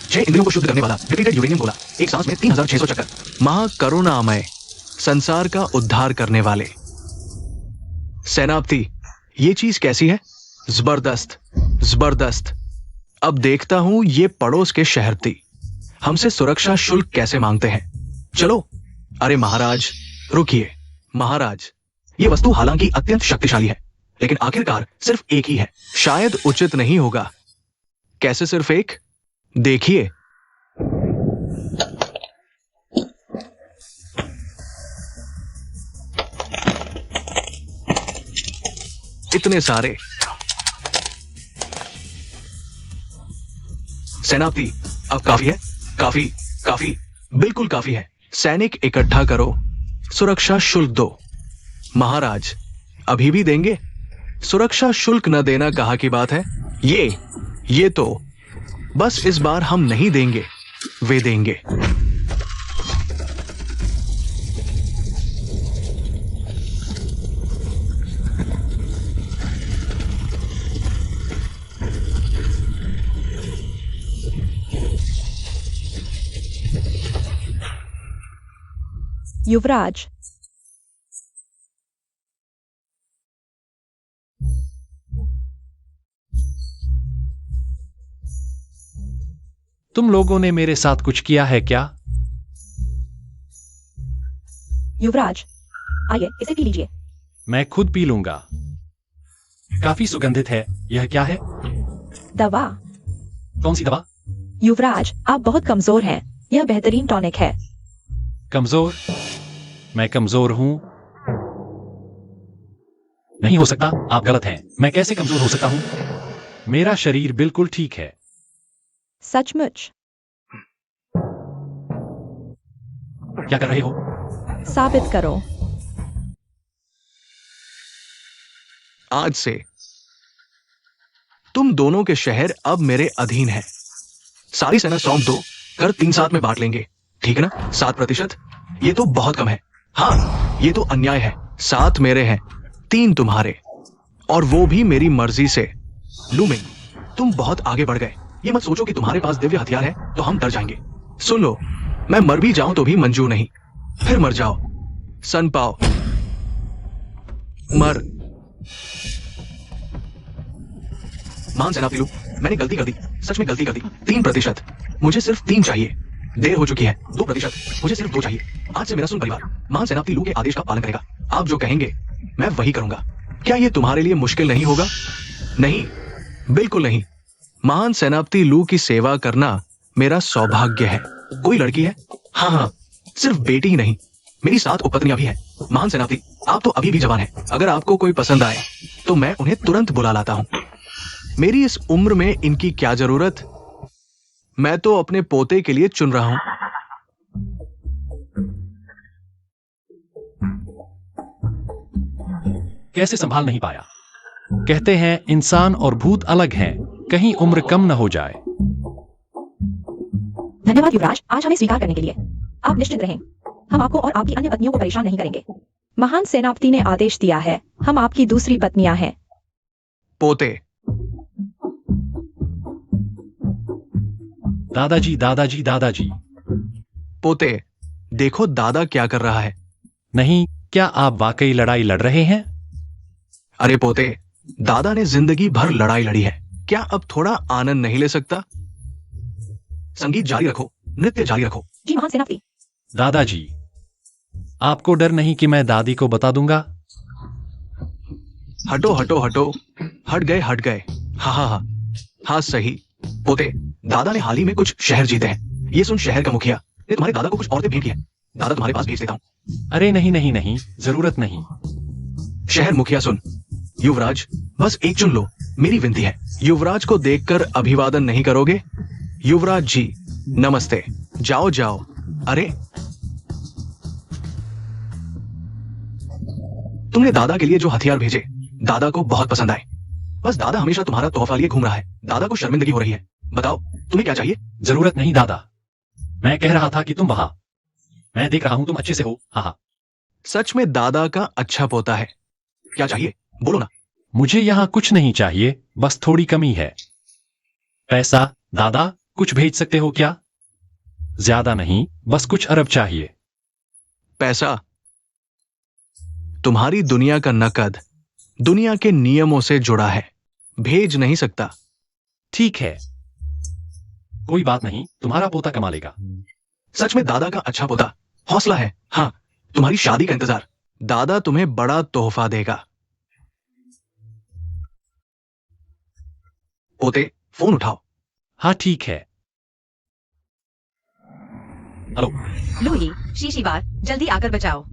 6 इंद्रियों को शुद्ध करने वाला डिप्लीटेड यूरेनियम गोला, एक सांस में 3600 चक्कर। महाकरुणामय, संसार का उद्धार करने वाले। सेनापति, ये चीज कैसी है? जबरदस्त, जबरदस्त। अब देखता हूं ये पड़ोस के शहरपति हमसे सुरक्षा शुल्क कैसे मांगते हैं। चलो। अरे महाराज, रुकिए। महाराज, ये वस्तु हालांकि अत्यंत शक्तिशाली है, लेकिन आखिरकार सिर्फ एक ही है। शायद उचित नहीं होगा। कैसे सिर्फ एक? देखिए। इतने सारे। सेनापति, अब काफी है? काफी, काफी, बिल्कुल काफी है। सैनिक इकट्ठा करो, सुरक्षा शुल्क दो। महाराज, अभी भी देंगे? सुरक्षा शुल्क न देना कहाँ की बात है? ये तो बस इस बार हम नहीं देंगे, वे देंगे। युवराज, तुम लोगों ने मेरे साथ कुछ किया है क्या? युवराज, आइए इसे पी लीजिए। मैं खुद पी लूंगा। काफी सुगंधित है। यह क्या है? दवा। कौन सी दवा? युवराज, आप बहुत कमजोर हैं। यह बेहतरीन टॉनिक है। कमजोर? मैं कमजोर हूं? नहीं हो सकता, आप गलत हैं। मैं कैसे कमजोर हो सकता हूं? मेरा शरीर बिल्कुल ठीक है। सचमुच? क्या कर रहे हो? साबित करो। आज से तुम दोनों के शहर अब मेरे अधीन हैं। सारी सेना सौंप दो, कर 3 साथ में बांट लेंगे। ठीक है ना? 7%? ये तो बहुत कम है। हाँ, ये तो अन्याय है। 7 मेरे हैं, 3 तुम्हारे, और वो भी मेरी मर्जी से। लूमिंग, तुम बहुत आगे बढ़ गए। ये मत सोचो कि तुम्हारे पास दिव्य हथियार है तो हम डर जाएंगे। सुन लो, मैं मर भी जाऊं तो भी मंजूर नहीं। फिर मर जाओ। सन पाओ, मर। मान सेनापति लू, मैंने गलती कर दी, सच में गलती कर दी। 3%, मुझे सिर्फ 3 चाहिए। देर हो चुकी है। 2%, मुझे सिर्फ 2 चाहिए। आज से मेरा सुन परिवार महान सेनापति लू के आदेश का पालन करेगा। आप जो कहेंगे मैं वही करूंगा। क्या ये तुम्हारे लिए मुश्किल नहीं होगा? नहीं, बिल्कुल नहीं। महान सेनापति लू की सेवा करना मेरा सौभाग्य है। कोई लड़की है? हाँ हाँ, सिर्फ बेटी ही नहीं, मेरी 7 उपपत्नियां भी हैं। महान सेनापति, आप तो अभी भी जवान हैं। अगर आपको कोई पसंद आए तो मैं उन्हें तुरंत बुला लाता हूं। मेरी इस उम्र में इनकी क्या जरूरत? मैं तो अपने पोते के लिए चुन रहा हूं। कैसे संभाल नहीं पाया? कहते हैं इंसान और भूत अलग हैं, कहीं उम्र कम न हो जाए। धन्यवाद युवराज, आज हमें स्वीकार करने के लिए। आप निश्चिंत रहें, हम आपको और आपकी अन्य पत्नियों को परेशान नहीं करेंगे। महान सेनापति ने आदेश दिया है, हम आपकी दूसरी पत्नियां हैं। पोते। दादाजी, दादाजी, दादाजी। पोते, देखो दादा क्या कर रहा है। नहीं, क्या आप वाकई लड़ाई लड़ रहे हैं? अरे पोते, दादा ने जिंदगी भर लड़ाई लड़ी है, क्या अब थोड़ा आनंद नहीं ले सकता? संगीत जारी रखो, नृत्य जारी रखो। जी महान सेनापति। दादाजी, आपको डर नहीं कि मैं दादी को बता दूंगा? हटो हटो हटो, हट गए। हाँ, सही। पोते, दादा ने हाल ही में कुछ शहर जीते हैं। ये सुन शहर का मुखिया ने तुम्हारे दादा को कुछ औरतें भेंट की है। दादा तुम्हारे पास भेज देता हूँ। अरे नहीं, जरूरत नहीं। शहर मुखिया सुन, युवराज बस एक चुन लो, मेरी विनती है। युवराज को देखकर अभिवादन नहीं करोगे? युवराज जी नमस्ते। जाओ। अरे तुमने दादा के लिए जो हथियार भेजे दादा को बहुत पसंद आए। बस दादा हमेशा तुम्हारा तोहफा लिए घूम रहा है। दादा को शर्मिंदगी हो रही है। बताओ तुम्हें क्या चाहिए? जरूरत नहीं दादा, मैं कह रहा था कि तुम वहां, मैं देख रहा हूं तुम अच्छे से हो। हाँ। सच में दादा का अच्छा पोता है। क्या चाहिए बोलो ना। मुझे यहाँ कुछ नहीं चाहिए, बस थोड़ी कमी है। पैसा दादा, कुछ भेज सकते हो क्या? ज्यादा नहीं, बस कुछ अरब चाहिए। पैसा? तुम्हारी दुनिया का नकद दुनिया के नियमों से जुड़ा है, भेज नहीं सकता। ठीक है, कोई बात नहीं, तुम्हारा पोता कमा लेगा। सच में दादा का अच्छा पोता, हौसला है। हाँ, तुम्हारी शादी का इंतजार। दादा तुम्हें बड़ा तोहफा देगा। पोते फोन उठाओ। हाँ ठीक है। हेलो। लूई, शीशी बार, जल्दी आकर बचाओ।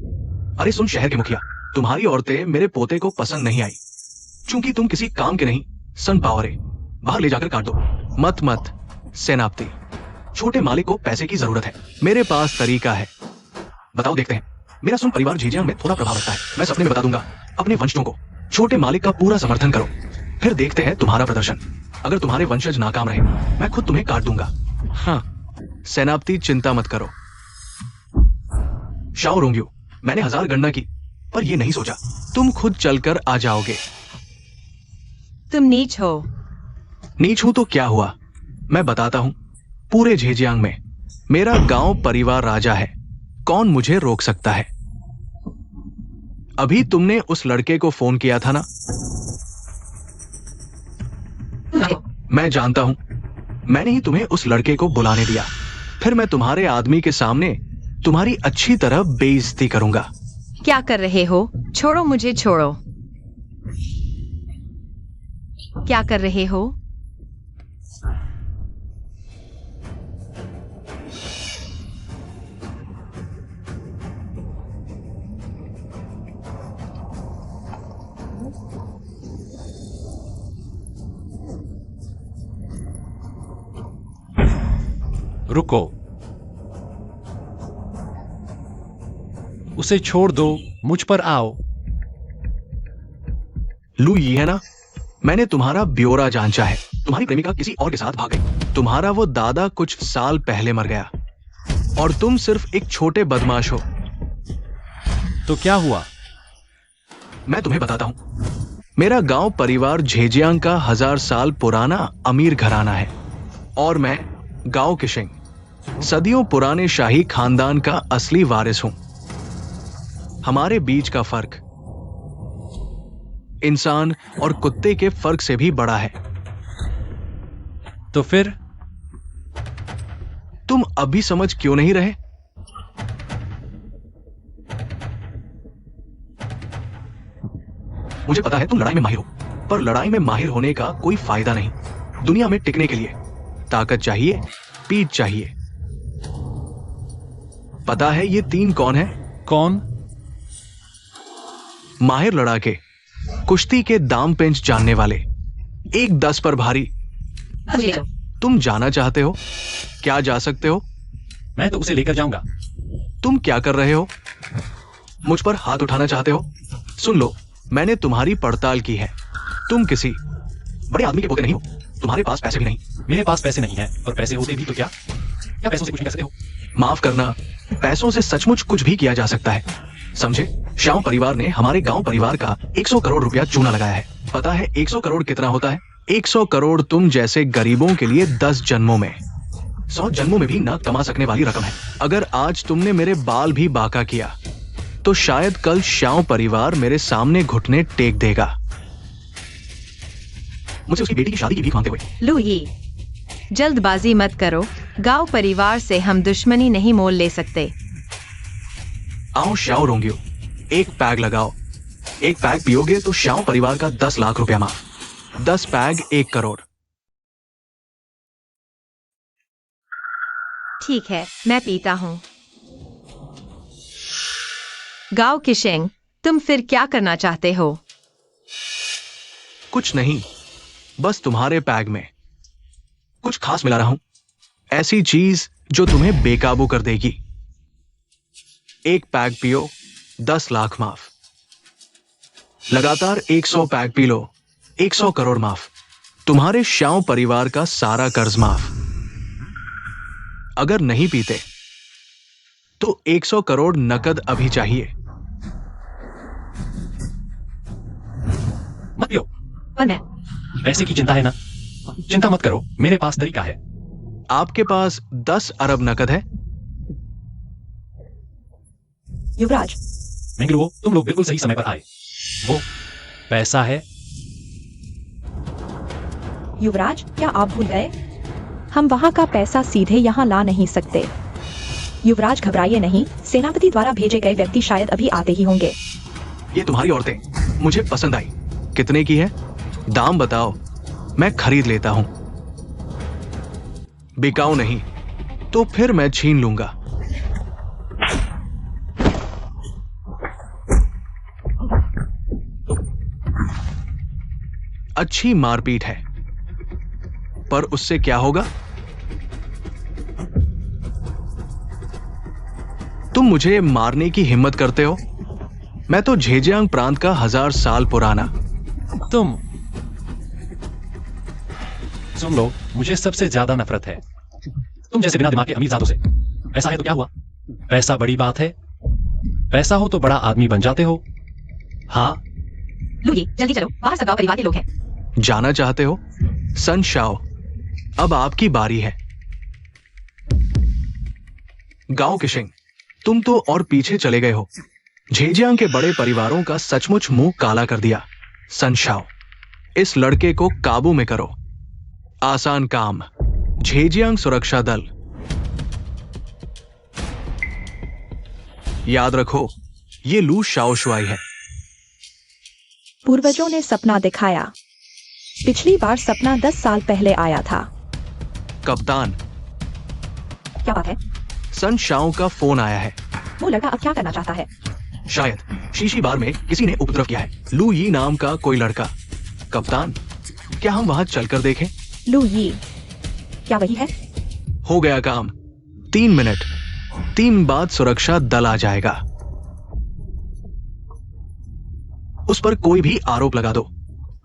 अरे सुन शहर के मुखिया, तुम्हारी औरतें मेरे पोते को पसंद नहीं आई। चूंकि तुम किसी काम के नहीं, सन पावर है, बाहर ले जाकर काट दो। मत सेनापति, छोटे मालिक को पैसे की जरूरत है। मेरे पास तरीका है, बताओ देखते हैं। मेरा सुन परिवार झेजियांग में थोड़ा प्रभाव रखता है। मैं सपने में बता दूंगा अपने वंशजों को, छोटे मालिक का पूरा समर्थन करो, फिर देखते हैं तुम्हारा प्रदर्शन। अगर तुम्हारे वंशज नाकाम रहे, मैं खुद तुम्हें काट दूंगा। हाँ सेनापति, चिंता मत करो। शाओ रोंग्यू, मैंने 1000 गणना की, पर यह नहीं सोचा तुम खुद चलकर आ जाओगे। तुम नीच हो। नीच हूं तो क्या हुआ, मैं बताता हूं। पूरे झेजियांग में मेरा गांव परिवार राजा है, कौन मुझे रोक सकता है? अभी तुमने उस लड़के को फोन किया था ना? मैं जानता हूं, मैंने ही तुम्हें उस लड़के को बुलाने दिया। फिर मैं तुम्हारे आदमी के सामने तुम्हारी अच्छी तरह बेइज्जती करूंगा। क्या कर रहे हो? छोड़ो मुझे, छोड़ो। क्या कर रहे हो? रुको, उसे छोड़ दो, मुझ पर आओ। लू ये है ना, मैंने तुम्हारा ब्यौरा जांचा है। तुम्हारी प्रेमिका किसी और के साथ भाग गई। तुम्हारा वो दादा कुछ साल पहले मर गया और तुम सिर्फ एक छोटे बदमाश हो। तो क्या हुआ? मैं तुम्हें बताता हूं। मेरा गांव परिवार झेजियांग का 1000 साल पुराना अमीर घराना है और मैं गांव किशिंग, सदियों पुराने शाही खानदान का असली वारिस हूं। हमारे बीच का फर्क इंसान और कुत्ते के फर्क से भी बड़ा है। तो फिर तुम अभी समझ क्यों नहीं रहे? मुझे पता है तुम लड़ाई में माहिर हो, पर लड़ाई में माहिर होने का कोई फायदा नहीं। दुनिया में टिकने के लिए ताकत चाहिए, पीठ चाहिए। पता है ये 3 कौन है? कौन? माहिर लड़ाके, कुश्ती के दाम पेंच जानने वाले, 1-10 पर भारी। तुम जाना चाहते हो? क्या जा सकते हो? मैं तो उसे लेकर जाऊंगा। तुम क्या कर रहे हो? मुझ पर हाथ उठाना चाहते हो? सुन लो, मैंने तुम्हारी पड़ताल की है। तुम किसी बड़े आदमी के पोते नहीं हो। तुम्हारे पास पैसे भी नहीं। मेरे पास पैसे नहीं है, और पैसे होते भी तो क्या पैसों से कुछ नहीं कर सकते हो? माफ करना, पैसों से सचमुच कुछ भी किया जा सकता है, समझे? श्याम परिवार ने हमारे गांव परिवार का 100 करोड़ रुपया चूना लगाया है। पता है 100 करोड़ कितना होता है? 100 करोड़ तुम जैसे गरीबों के लिए 10 जन्मों में, 100 जन्मों में भी न कमा सकने वाली रकम है। अगर आज तुमने मेरे बाल भी बांका किया तो शायद कल श्याम परिवार मेरे सामने घुटने टेक देगा। मुझसे उसकी बेटी की शादी की भीख मांगते हुए। लुई, जल्दबाजी मत करो। गांव परिवार से हम दुश्मनी नहीं मोल ले सकते। आओ श्याओ रोंगियो, एक पैग लगाओ। एक पैग पियोगे तो श्याओ परिवार का 10 लाख रुपया माफ। 10 पैग 1 करोड़। ठीक है, मैं पीता हूँ। गांव किशेंग, तुम फिर क्या करना चाहते हो? कुछ नहीं, बस तुम्हारे पैग में कुछ खास मिला रहा हूं। ऐसी चीज जो तुम्हें बेकाबू कर देगी। एक पैग पियो, 10 लाख माफ। लगातार 100 पैग पी लो, 100 करोड़ माफ। तुम्हारे श्याओ परिवार का सारा कर्ज माफ। अगर नहीं पीते तो 100 करोड़ नकद अभी चाहिए। मत पियो। पर मैं पैसे की चिंता है ना? चिंता मत करो, मेरे पास तरीका है। आपके पास 10 अरब नकद है। युवराज, मेंगलुओ, तुम लोग बिल्कुल सही समय पर आए। वो पैसा है। युवराज, क्या आप भूल गए? हम वहां का पैसा सीधे यहाँ ला नहीं सकते। युवराज घबराइए नहीं, सेनापति द्वारा भेजे गए व्यक्ति शायद अभी आते ही होंगे। ये तुम्हारी औरतें मुझे पसंद आई। कितने की है? दाम बताओ, मैं खरीद लेता हूं। बिकाऊ नहीं तो फिर मैं छीन लूंगा। अच्छी मारपीट है, पर उससे क्या होगा? तुम मुझे मारने की हिम्मत करते हो? मैं तो झेजियांग प्रांत का 1000 साल पुराना। तुम सुन लो, मुझे सबसे ज्यादा नफरत है तुम जैसे बिना दिमाग के अमीरजादों से। ऐसा है तो क्या हुआ? पैसा बड़ी बात है। पैसा हो तो बड़ा आदमी बन जाते हो। हाँ, लुई, जल्दी चलो, बाहर सब गांव परिवार के लोग हैं। जाना चाहते हो? सन शाओ, अब आपकी बारी है। गांव किशिंग, तुम तो और पीछे चले गए हो। झेजियांग के बड़े परिवारों का सचमुच मुंह काला कर दिया। सन शाओ, इस लड़के को काबू में करो। आसान काम। झेजियांग सुरक्षा दल। याद रखो, ये लू शाओशुआई है। पूर्वजों ने सपना दिखाया। पिछली बार सपना 10 साल पहले आया था। कप्तान, क्या बात है? सन शाओ का फोन आया है। वो लड़का अब क्या करना चाहता है? शायद शीशी बार में किसी ने उपद्रव किया है। लू यी नाम का कोई लड़का। कप्तान, क्या हम वहां चलकर देखें? लू यी, क्या वही है? हो गया काम। 3 मिनट, 3 बाद सुरक्षा दल आ जाएगा। उस पर कोई भी आरोप लगा दो,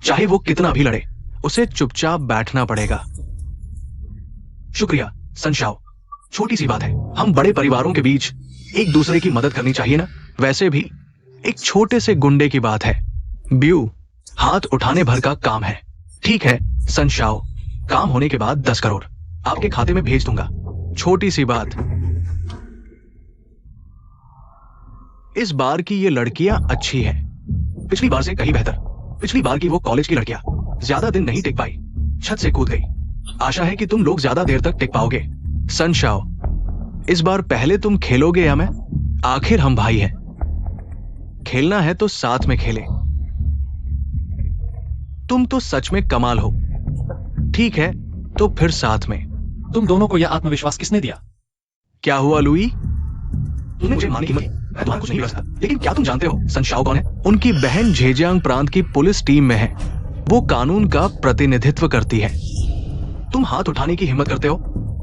चाहे वो कितना भी लड़े, उसे चुपचाप बैठना पड़ेगा। शुक्रिया सन शाओ। छोटी सी बात है, हम बड़े परिवारों के बीच एक दूसरे की मदद करनी चाहिए ना। वैसे भी एक छोटे से गुंडे की बात है। ब्यू, हाथ उठाने भर का काम है। ठीक है सन शाओ, काम होने के बाद 10 करोड़ आपके खाते में भेज दूंगा। छोटी सी बात। इस बार की ये लड़कियां अच्छी हैं, पिछली बार से कहीं बेहतर। पिछली बार की वो कॉलेज की लड़कियां ज्यादा दिन नहीं टिक पाई, छत से कूद गई। आशा है कि तुम लोग ज्यादा देर तक टिक पाओगे। सन शाओ, इस बार पहले तुम खेलोगे या मैं? आखिर हम भाई हैं। खेलना है तो साथ में खेलें। तुम तो सच में कमाल हो। ठीक है, तो फिर साथ में। तुम दोनों को यह आत्मविश्वास किसने दिया? क्या हुआ लुई? तुमने मुझे मारने की हिम्मत, मैं तुम्हारा कुछ नहीं बचता। लेकिन क्या तुम जानते हो सन शाओ कौन है? उनकी बहन झेजियांग प्रांत की पुलिस टीम में है। वो कानून का प्रतिनिधित्व करती है। तुम हाथ उठाने की हिम्मत करते हो?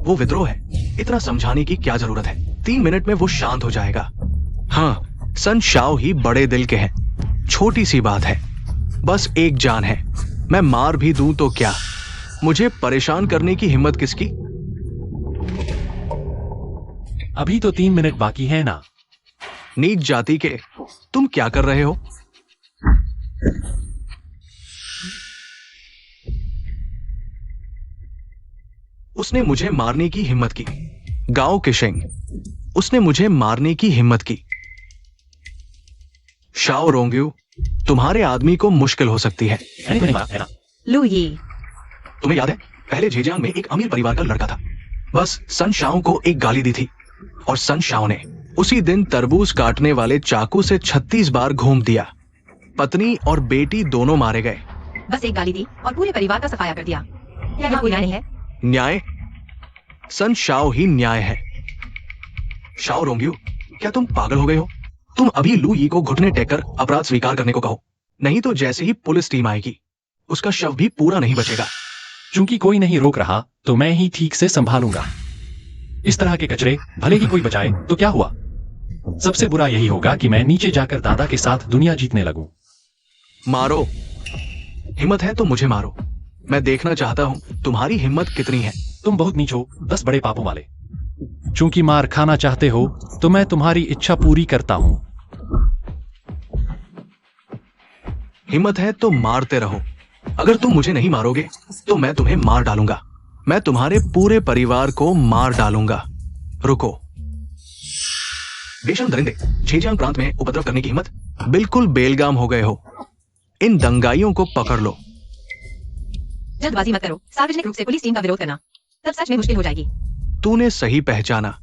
वो विद्रोह है, इतना समझाने की क्या जरूरत है? 3 मिनट में वो शांत हो जाएगा। हाँ, सन शाओ ही बड़े दिल के हैं। छोटी सी बात है, बस एक जान है। मैं मार भी दूं तो क्या? मुझे परेशान करने की हिम्मत किसकी? अभी तो 3 मिनट बाकी है ना। नीच जाति के, तुम क्या कर रहे हो? उसने मुझे मारने की हिम्मत की। गाओ किशिंग, उसने मुझे मारने की हिम्मत की। शाओ रोंग्यू, तुम्हारे आदमी को मुश्किल हो सकती है। मैंने तुम्हें मारा है ना। लुई, तुम्हें याद है, पहले झेजियांग में एक अमीर परिवार का लड़का था। बस सन शाओ को एक गाली दी थी और सन शाओ ने उसी दिन तरबूज काटने वाले चाकू से 36 बार घूम दिया। पत्नी और बेटी दोनों मारे गए। बस एक गाली दी और पूरे परिवार का सफाया कर दिया। यहाँ कोई न्याय नहीं है। न्याय? सन शाओ ही न्याय है। शाओ रोंग्यू, क्या तुम पागल हो गए हो? तुम अभी लू यी को घुटने टेक कर अपराध स्वीकार करने को कहो, नहीं तो जैसे ही पुलिस टीम आएगी उसका शव भी पूरा नहीं बचेगा। चूंकि कोई नहीं रोक रहा तो मैं ही ठीक से संभालूंगा। इस तरह के कचरे भले ही कोई बचाए तो क्या हुआ? सबसे बुरा यही होगा कि मैं नीचे जाकर दादा के साथ दुनिया जीतने लगूं। मारो, हिम्मत है तो मुझे मारो। मैं देखना चाहता हूं तुम्हारी हिम्मत कितनी है। तुम बहुत नीच हो, 10 बड़े पापों वाले। चूंकि मार खाना चाहते हो तो मैं तुम्हारी इच्छा पूरी करता हूं। हिम्मत है तो मारते रहो। अगर तुम मुझे नहीं मारोगे तो मैं तुम्हें मार डालूंगा। मैं तुम्हारे पूरे परिवार को मार डालूंगा। रुको। बेशर्म दरिंदे, झेजियांग प्रांत में उपद्रव करने की हिम्मत? बिल्कुल बेलगाम हो गए हो। इन दंगाइयों को पकड़ लो। जल्दबाजी मत करो। सार्वजनिक रूप से पुलिस टीम का विरोध करना तब सच में मुश्किल हो जाएगी। तूने सही पहचाना।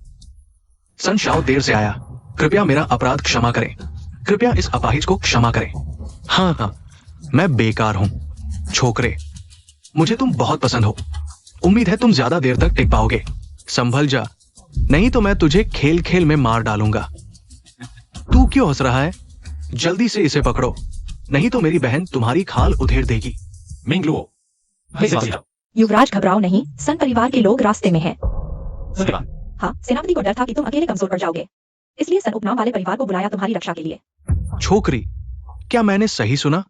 सन शाओ देर से आया। कृपया मेरा अपराध क्षमा करें। कृपया इस अपाहिज को क्षमा करें। हाँ, मैं बेकार हूं। छोकरे, मुझे तुम बहुत पसंद हो। उम्मीद है तुम ज्यादा देर तक टिक पाओगे। संभल जा, नहीं तो मैं तुझे खेल खेल में मार डालूंगा। तू क्यों हंस रहा है? जल्दी से इसे पकड़ो, नहीं तो मेरी बहन तुम्हारी खाल उधेड़ देगी। मिंगलुओ, युवराज घबराओ नहीं, सन परिवार के लोग रास्ते में हैं। धन्यवाद। हाँ, सेनापति को डर था कि तुम अकेले कमजोर पड़ जाओगे, इसलिए सन उपनाम वाले परिवार को बुलाया तुम्हारी रक्षा के लिए। छोकरी, क्या मैंने सही सुना?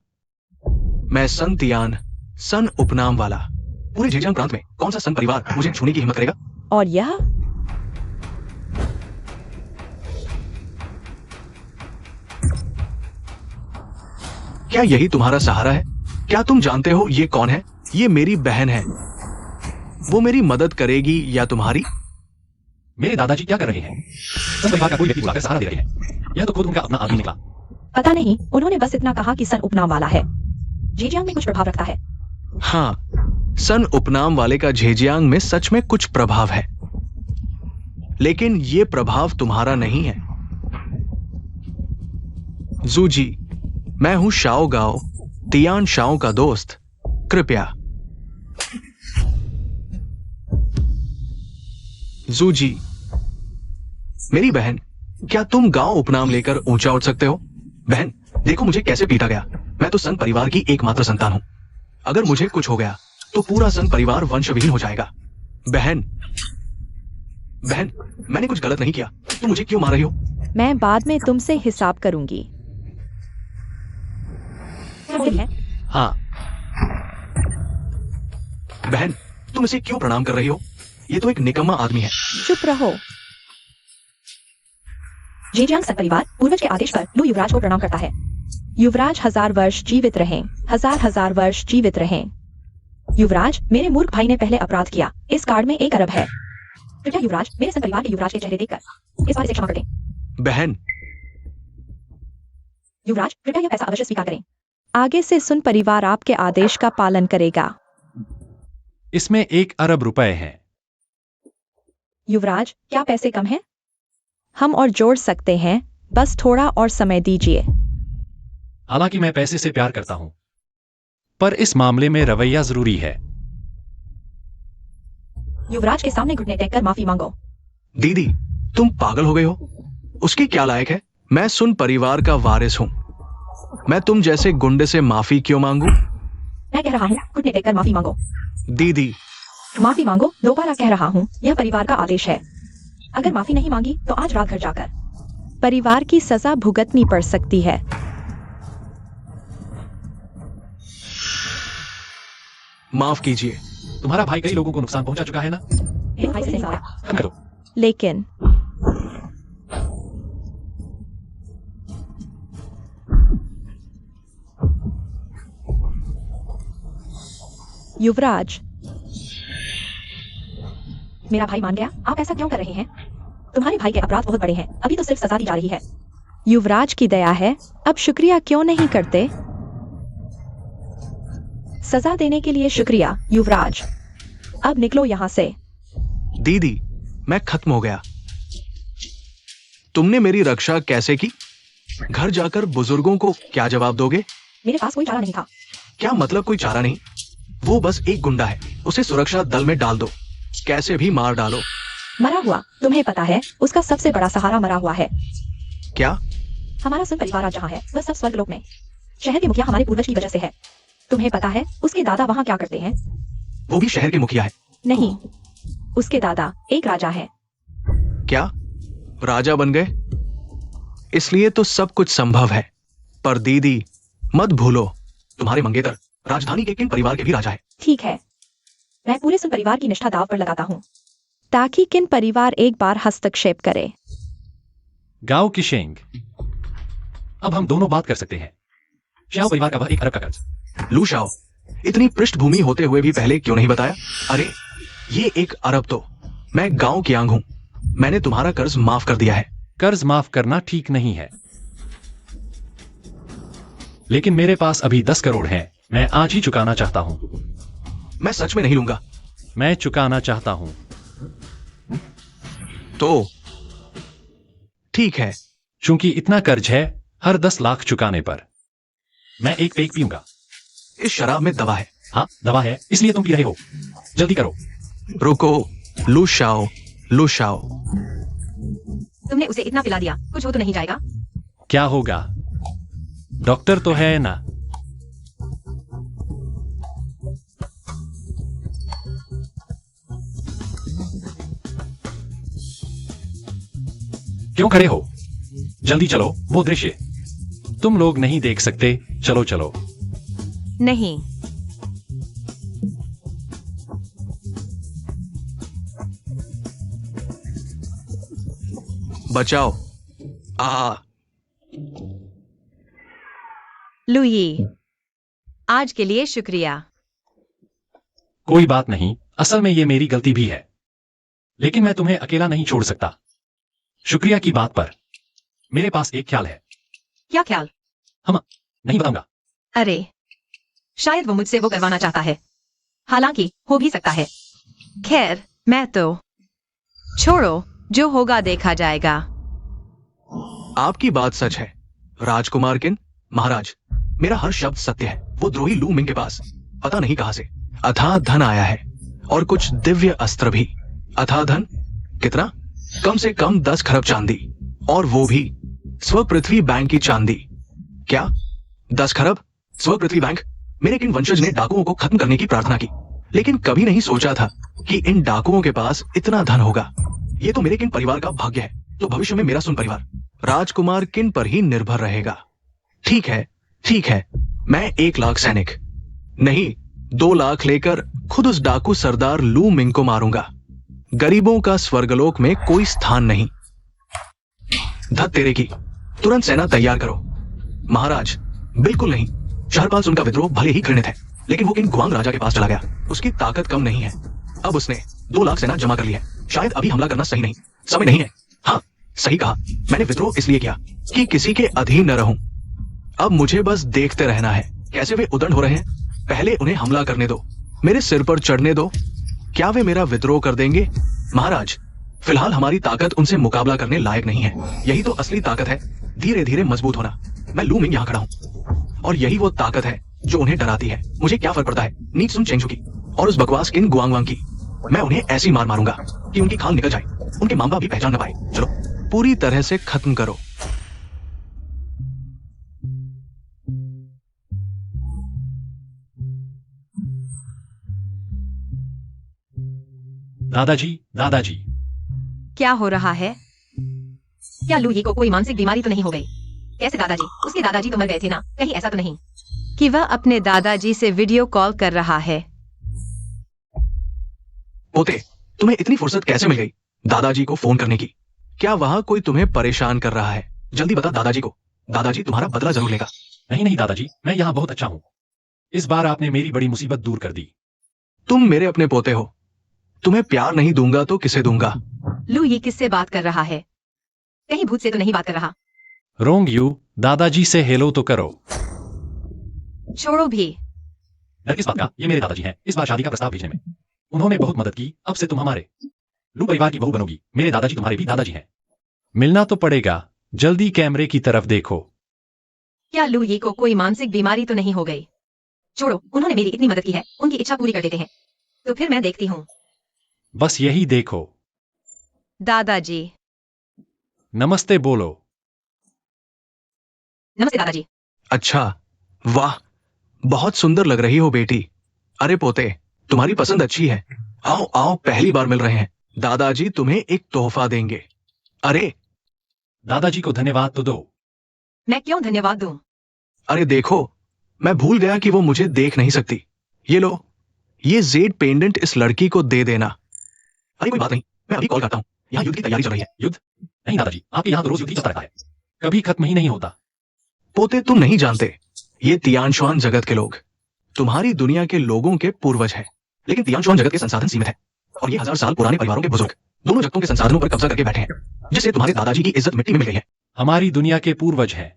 मैं सन तियान, सन उपनाम वाला। पूरे झेजियांग प्रांत में कौन सा सन परिवार मुझे छूने की हिम्मत करेगा? और यह क्या यही तुम्हारा सहारा है? क्या तुम जानते हो ये कौन है? ये मेरी बहन है। वो मेरी मदद करेगी या तुम्हारी? मेरे दादाजी क्या कर रहे हैं? सन परिवार का कोई व्यक्ति बुलाकर सहारा दे रहे हैं। यह तो खुद उनका अपना आदमी निकला। पता नहीं, उन्होंने बस इतना कहा कि सन उपनाम वाला है। झेजियांग में कुछ प्रभाव रखता है। हाँ, सन उपनाम वाले का झेजियांग में सच में कुछ प्रभाव है, लेकिन ये प्रभाव तुम्हारा नहीं है। जूजी, मैं हूं शाओ गाओ, तियान शाओ का दोस्त। कृपया। जूजी, मेरी बहन, क्या तुम गांव उपनाम लेकर ऊंचा उठ सकते हो? बहन, देखो मुझे कैसे पीटा गया। मैं तो सन परिवार की एकमात्र संतान हूं। अगर मुझे कुछ हो गया तो पूरा सन परिवार वंशविहीन हो जाएगा। बहन, बहन, मैंने कुछ गलत नहीं किया। तुम मुझे क्यों मार रही हो? मैं बाद में तुमसे हिसाब करूंगी। है? हाँ, बहन, तुम इसे क्यों प्रणाम कर रही हो? ये तो एक निकम्मा आदमी है। चुप रहो। झेजियांग सन परिवार पूर्वज के आदेश पर लू युवराज को प्रणाम करता है। युवराज 1000 वर्ष जीवित रहें। 1000 वर्ष जीवित रहें। युवराज, मेरे मूर्ख भाई ने पहले अपराध किया। इस कार्ड में 1 अरब है। कृपया युवराज, मेरे सन परिवार के युवराज के चेहरे देखकर इस बार इसे क्षमा कर दें। बहन, युवराज, कृपया यह पैसा अवश्य स्वीकार करें। आगे से सुन परिवार आपके आदेश का पालन करेगा। इसमें 1 अरब रुपए हैं। युवराज, क्या पैसे कम हैं? हम और जोड़ सकते हैं, बस थोड़ा और समय दीजिए। हालांकि मैं पैसे से प्यार करता हूं, पर इस मामले में रवैया जरूरी है। युवराज के सामने घुटने टेक कर माफी मांगो। दीदी, तुम पागल हो गए हो? उसकी क्या लायक है? मैं सुन परिवार का वारिस हूं। मैं तुम जैसे गुंडे से माफी क्यों मांगू? मैं कह रहा हूँ, घुटने टेक कर माफी मांगो। दीदी, माफी मांगो। दोबारा कह रहा हूँ, यह परिवार का आदेश है। अगर माफी नहीं मांगी तो आज रात घर जाकर परिवार की सजा भुगतनी पड़ सकती है। माफ कीजिए। तुम्हारा भाई कई लोगों को नुकसान पहुंचा चुका है ना? मेरे भाई से नहीं हुआ। खत्म करो। लेकिन युवराज, मेरा भाई मान गया। आप ऐसा क्यों कर रहे हैं? तुम्हारे भाई के अपराध बहुत बड़े हैं। अभी तो सिर्फ सजा दी जा रही है। युवराज की दया है, अब शुक्रिया क्यों नहीं करते? सजा देने के लिए शुक्रिया युवराज। अब निकलो यहाँ से। दीदी, मैं खत्म हो गया। तुमने मेरी रक्षा कैसे की? घर जाकर बुजुर्गों को क्या जवाब दोगे? मेरे पास कोई चारा नहीं था। क्या मतलब कोई चारा नहीं? वो बस एक गुंडा है, उसे सुरक्षा दल में डाल दो, कैसे भी मार डालो। मरा हुआ, तुम्हें पता है उसका सबसे बड़ा सहारा मरा हुआ है। क्या? हमारा सुन परिवार जहाँ है वह सब स्वर्गलोक में। शहर के मुखिया हमारे पूर्वज की वजह से है। तुम्हें पता है उसके दादा वहाँ क्या करते हैं? वो भी शहर के मुखिया है? नहीं, उसके दादा एक राजा है। क्या राजा बन गए? इसलिए तो सब कुछ संभव है। पर दीदी, मत भूलो, तुम्हारे मंगेतर राजधानी के किन परिवार के भी राजा है। ठीक है, मैं पूरे सुन परिवार की निष्ठा दाव पर लगाता हूँ ताकि किन परिवार एक बार हस्तक्षेप करे। गांव की शेंग। अब हम दोनों बात कर सकते हैं। श्याओ परिवार का वह 1 अरब का कर्ज। लू शाओ, इतनी पृष्ठभूमि होते हुए भी पहले क्यों नहीं बताया? अरे ये 1 अरब तो मैं गांव की आंख हूं। मैंने तुम्हारा कर्ज माफ कर दिया है। कर्ज माफ करना ठीक नहीं है, लेकिन मेरे पास अभी 10 करोड़ हैं। मैं आज ही चुकाना चाहता हूं। मैं सच में नहीं लूंगा। मैं चुकाना चाहता हूं। तो ठीक है। चूंकि इतना कर्ज है, हर 10 लाख चुकाने पर मैं एक पेग पीऊंगा। इस शराब में दवा है। हाँ, दवा है, इसलिए तुम पी रहे हो। जल्दी करो। रुको, लू शाओ, लू शाओ। तुमने उसे इतना पिला दिया, कुछ हो तो नहीं जाएगा? क्या होगा? डॉक्टर तो है ना। क्यों खड़े हो? जल्दी चलो, वो दृश्य तुम लोग नहीं देख सकते। चलो चलो। नहीं, बचाओ। लुई, आज के लिए शुक्रिया। कोई बात नहीं, असल में ये मेरी गलती भी है, लेकिन मैं तुम्हें अकेला नहीं छोड़ सकता। शुक्रिया की बात पर मेरे पास एक ख्याल है। क्या ख्याल? हम नहीं बताऊंगा। अरे, शायद वो मुझसे वो करवाना चाहता है। हालांकि हो भी सकता है। खैर, मैं तो छोड़ो, जो होगा देखा जाएगा। आपकी बात सच है राजकुमार किन महाराज। मेरा हर शब्द सत्य है। वो द्रोही लू मिंग के पास पता नहीं कहां से अथाह धन आया है, और कुछ दिव्य अस्त्र भी। अथाह धन कितना? कम से कम 10 खरब चांदी, और वो भी स्वपृथ्वी बैंक की चांदी। क्या 10 खरब? स्वपृथ्वी बैंक? मेरे किन वंशज ने डाकुओं को खत्म करने की प्रार्थना की, लेकिन कभी नहीं सोचा था कि इन डाकुओं के पास इतना धन होगा। ये तो मेरे किन परिवार का भाग्य है। तो भविष्य में मेरा सुन परिवार राजकुमार किन पर ही निर्भर रहेगा। ठीक है, ठीक है। मैं 1 लाख सैनिक नहीं, 2 लाख लेकर खुद उस डाकू सरदार लू मिंग को मारूंगा। गरीबों का स्वर्गलोक में कोई स्थान नहीं। धत तेरे की, तुरंत सेना तैयार करो। महाराज, बिल्कुल नहीं। शहरपाल सुन का विद्रोह भले ही घृणित है, लेकिन वो किन गुआंग राजा के पास चला गया। उसकी ताकत कम नहीं है। अब उसने 2 लाख सेना जमा कर ली है। शायद अभी हमला करना सही नहीं, समय नहीं है। हाँ, सही कहा। मैंने विद्रोह इसलिए किया कि किसी के अधीन न रहूं। अब मुझे बस देखते रहना है कैसे वे उदंड हो रहे हैं। पहले उन्हें हमला करने दो, मेरे सिर पर चढ़ने दो। क्या वे मेरा विद्रोह कर देंगे? महाराज, फिलहाल हमारी ताकत उनसे मुकाबला करने लायक नहीं है। यही तो असली ताकत है, धीरे धीरे मजबूत होना। मैं लू मिंग यहाँ खड़ा हूँ, और यही वो ताकत है जो उन्हें डराती है। मुझे क्या फर्क पड़ता है नीच सुन चेंगचू की और उस बकवास किन गुआंगवांग की। मैं उन्हें ऐसी मार मारूंगा कि उनकी खाल निकल जाए, उनके मां बाप भी पहचान न पाए। चलो, पूरी तरह से खत्म करो। दादाजी, दादाजी। क्या हो रहा है? क्या लूही को कोई मानसिक बीमारी तो नहीं हो गई? कैसे दादाजी? उसके दादाजी तो मर गए थे ना, कहीं ऐसा तो नहीं कि वह अपने दादाजी से वीडियो कॉल कर रहा है? पोते, तुम्हें इतनी फुर्सत कैसे मिल गई दादाजी को फोन करने की? क्या वहां कोई तुम्हें परेशान कर रहा है? जल्दी बता दादाजी को। दादाजी तुम्हारा बदला जरूर लेगा। नहीं नहीं दादाजी, मैं यहाँ बहुत अच्छा हूँ। इस बार आपने मेरी बड़ी मुसीबत दूर कर दी। तुम मेरे अपने पोते हो। तुम्हें प्यार नहीं दूंगा तो किसे दूंगा? लूही किससे बात कर रहा है? कहीं भूत से तो नहीं बात कर रहा? रोंग यू, दादाजी से हेलो तो करो। छोड़ो भी। डर किस बात का? ये मेरे दादाजी हैं इस बार शादी का प्रस्ताव भेजने में। उन्होंने बहुत मदद की, अब से तुम हमारे लू परिवार की बहू बनोगी। मेरे दादाजी तुम्हारे भी दादाजी हैं। मिलना तो पड़ेगा, जल्दी कैमरे की तरफ देखो। क्या लू ही को कोई मानसिक बीमारी तो नहीं हो गई? छोड़ो, उन्होंने मेरी इतनी मदद की है, उनकी इच्छा पूरी कर देते हैं। तो फिर मैं देखती हूँ। बस यही देखो। दादाजी। नमस्ते बोलो। नमस्ते दादाजी। अच्छा, वाह, बहुत सुंदर लग रही हो बेटी। अरे पोते, तुम्हारी पसंद अच्छी है। आओ आओ, पहली बार मिल रहे हैं। दादाजी तुम्हें एक तोहफा देंगे। अरे दादाजी को धन्यवाद तो दो। मैं क्यों धन्यवाद दूं? अरे देखो, मैं भूल गया कि वो मुझे देख नहीं सकती। ये लो, ये जेड पेंडेंट इस लड़की को दे देना। अरे कोई बात नहीं, मैं अभी कॉल करता हूँ। यहाँ युद्ध की तैयारी चल रही है। युद्ध? नहीं दादाजी, आपके यहाँ तो रोज युद्ध ही चलता रहता है, कभी खत्म ही नहीं होता। पोते, तुम नहीं जानते, ये तियानशुआन जगत के लोग तुम्हारी दुनिया के लोगों के पूर्वज हैं। लेकिन तियानशुआन जगत के संसाधन सीमित है और ये 1000 साल पुराने परिवारों के बुजुर्ग दोनों जगतों के संसाधनों पर कब्जा करके बैठे हैं, जिससे तुम्हारे दादाजी की इज्जत मिट्टी में मिल गई है। हमारी दुनिया के पूर्वज हैं।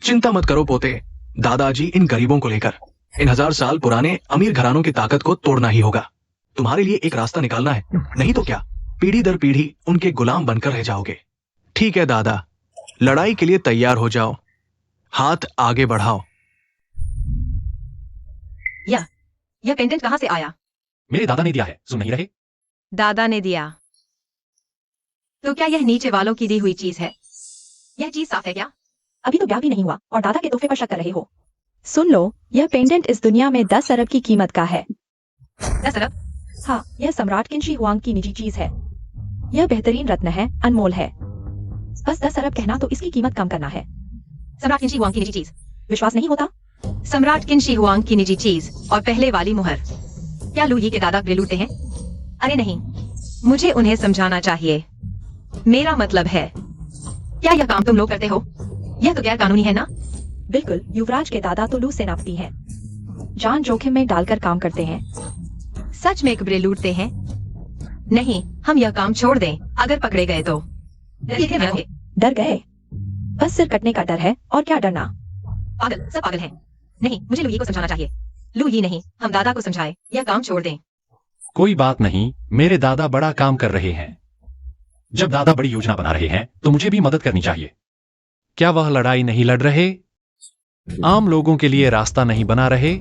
चिंता मत करो पोते, दादाजी इन गरीबों को लेकर इन 1000 साल पुराने अमीर घरानों की ताकत को तोड़ना ही होगा। तुम्हारे लिए एक रास्ता निकालना है, नहीं तो क्या पीढ़ी दर पीढ़ी उनके गुलाम बनकर रह जाओगे। ठीक है दादा, लड़ाई के लिए तैयार हो जाओ, हाथ आगे बढ़ाओ। यह पेंडेंट कहाँ से आया? मेरे दादा ने दिया है, सुन नहीं रहे? दादा ने दिया। तो क्या यह नीचे वालों की दी हुई चीज है? यह चीज साफ है क्या? अभी तो ब्याह भी नहीं हुआ और दादा के तोहफे पर शक कर रहे हो। सुन लो, यह पेंडेंट इस दुनिया में 10 अरब की कीमत का है। 10 अरब? हाँ, यह सम्राट किनशी हुआंग की निजी चीज है। यह बेहतरीन रत्न है, अनमोल है। बस 10 अरब कहना तो इसकी कीमत कम करना है। सम्राट किनशी हुआंग की निजी चीज? विश्वास नहीं होता? सम्राट किनशी हुआंग की निजी चीज और पहले वाली मुहर। क्या लू ही के दादा ग्रे लूटते हैं? अरे नहीं, मुझे उन्हें समझाना चाहिए। मेरा मतलब है, क्या यह काम तुम लोग करते हो? यह तो गैर कानूनी है ना? बिल्कुल, युवराज के दादा तो लू से नापती हैं। जान जोखिम में डालकर काम करते हैं। सच में कब्रे लूटते हैं? नहीं, हम यह काम छोड़ दें अगर पकड़े गए तो। डर गए? बस सिर कटने का डर है, और क्या डरना। पागल, सब पागल हैं। नहीं, मुझे लू ही को समझाना चाहिए। लू ही नहीं, हम दादा को समझाए, यह काम छोड़ दें। कोई बात नहीं, मेरे दादा बड़ा काम कर रहे हैं। जब दादा बड़ी योजना बना रहे हैं तो मुझे भी मदद करनी चाहिए। क्या वह लड़ाई नहीं लड़ रहे? आम लोगों के लिए रास्ता नहीं बना रहे?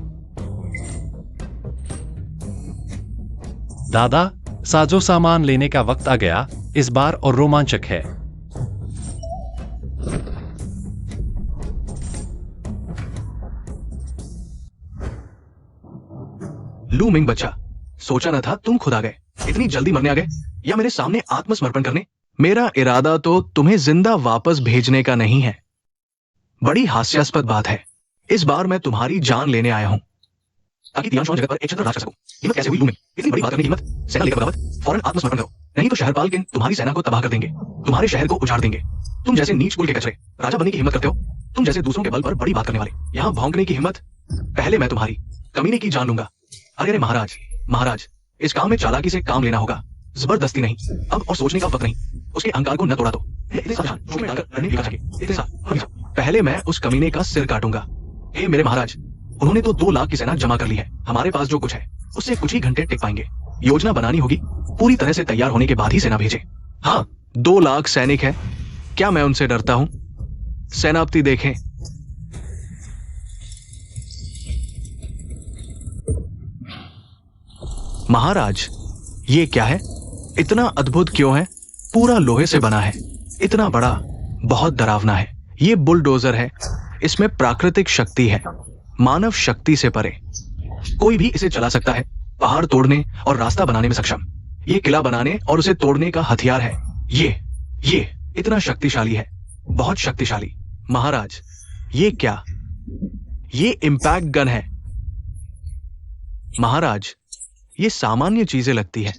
दादा, साजो सामान लेने का वक्त आ गया इस बार, और रोमांचक है। लू मिंग बच्चा, सोचा न था तुम खुद आ गए। इतनी जल्दी मरने आ गए या मेरे सामने आत्मसमर्पण करने? मेरा इरादा तो तुम्हें जिंदा वापस भेजने का नहीं है। बड़ी हास्यास्पद बात है, इस बार मैं तुम्हारी जान लेने आया हूं ताकि तियानशुआन जगत पर एक छत्र राज कर सकूं। हिम्मत कैसे हुई लू मिंग? इतनी बड़ी बात करने की हिम्मत? सेना लेकर बगावत, फौरन आत्मसमर्पण करो, नहीं तो शहरपाल के तुम्हारी सेना को तबाह कर देंगे, तुम्हारे शहर को उजाड़ देंगे। तुम जैसे नीच कुल के कचरे राजा बनने की हिम्मत करते हो? तुम जैसे दूसरों के बल पर बड़ी बात करने वाले यहां भौंकने की हिम्मत? पहले मैं तुम्हारी कमीने की जान लूंगा। अरे महाराज, महाराज, इस काम में चालाकी से काम लेना होगा, जबरदस्ती नहीं। अब और सोचने का वक्त नहीं, उसके अहंकार को न तोड़ा तो। पहले मैं उस कमीने का सिर काटूंगा। हे मेरे महाराज, उन्होंने तो 2 लाख की सेना जमा कर ली है। हमारे पास जो कुछ है उससे कुछ ही घंटे टिक पाएंगे। योजना बनानी होगी, पूरी तरह से तैयार होने के बाद ही सेना भेजे। हाँ, 2 लाख सैनिक है, क्या मैं उनसे डरता हूं? सेनापति देखें। महाराज, ये क्या है? इतना अद्भुत क्यों है? पूरा लोहे से बना है, इतना बड़ा, बहुत डरावना है। ये बुलडोजर है, इसमें प्राकृतिक शक्ति है, मानव शक्ति से परे। कोई भी इसे चला सकता है, पहाड़ तोड़ने और रास्ता बनाने में सक्षम। ये किला बनाने और उसे तोड़ने का हथियार है। ये इतना शक्तिशाली है, बहुत शक्तिशाली। महाराज, ये क्या? ये इंपैक्ट गन है। महाराज, ये सामान्य चीजें लगती है,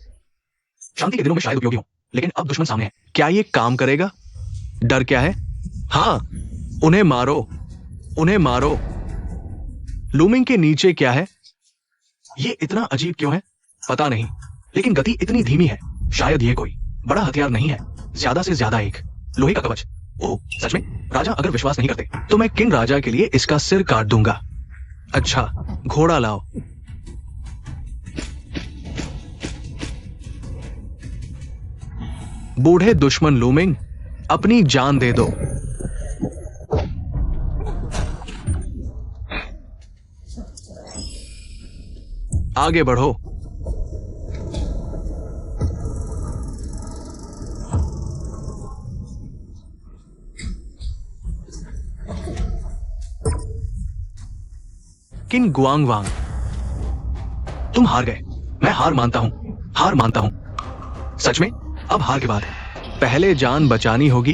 शांति के दिनों में शायद उपयोगी हो, लेकिन अब दुश्मन सामने है। क्या ये काम करेगा? डर क्या है? हाँ, उन्हें मारो, उन्हें मारो। लूमिंग के नीचे क्या है? ये इतना अजीब क्यों है? पता नहीं, लेकिन गति इतनी धीमी है। शायद ये कोई बड़ा हथियार नहीं है, ज्यादा से ज्यादा एक लोहे का कवच। ओह, सच में? राजा अगर विश्वास नहीं करते तो मैं किन राजा के लिए इसका सिर काट दूंगा। अच्छा, घोड़ा लाओ। बूढ़े दुश्मन लूमिंग, अपनी जान दे दो। आगे बढ़ो। किन गुआंगवांग, तुम हार गए। मैं हार मानता हूं, हार मानता हूं। सच में अब हार के बाद पहले जान बचानी होगी,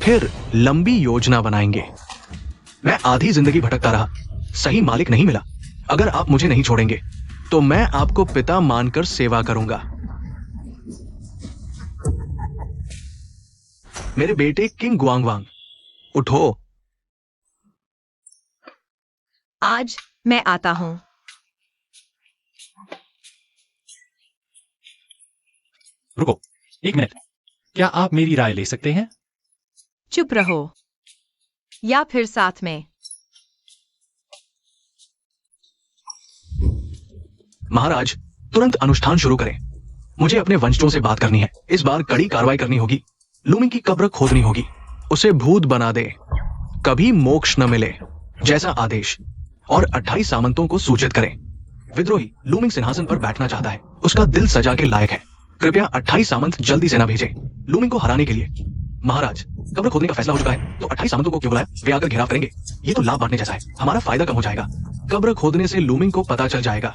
फिर लंबी योजना बनाएंगे। मैं आधी जिंदगी भटकता रहा, सही मालिक नहीं मिला। अगर आप मुझे नहीं छोड़ेंगे तो मैं आपको पिता मानकर सेवा करूंगा। मेरे बेटे किंग गुआंगवांग, उठो। आज मैं आता हूं। रुको, एक मिनट। क्या आप मेरी राय ले सकते हैं? चुप रहो, या फिर साथ में। महाराज, तुरंत अनुष्ठान शुरू करें। मुझे अपने वंशजों से बात करनी है। इस बार कड़ी कार्रवाई करनी होगी। लूमिंग की कब्र खोदनी होगी, उसे भूत बना दे, कभी मोक्ष न मिले, जैसा आदेश। और 28 सामंतों को सूचित करें। विद्रोही लूमिंग सिंहासन पर बैठना चाहता है, उसका दिल सजा के लायक है। कृपया 28 सामंत जल्दी सेना भेजें लूमिंग को हराने के लिए। महाराज, कब्र खोदने का फैसला हो चुका है, तो 28 सामंतों को क्यों बुलाया? वे आकर घेराव करेंगे। ये तो लाभ बांटने जैसा है, हमारा फायदा कम हो जाएगा। कब्र खोदने से लूमिंग को पता चल जाएगा।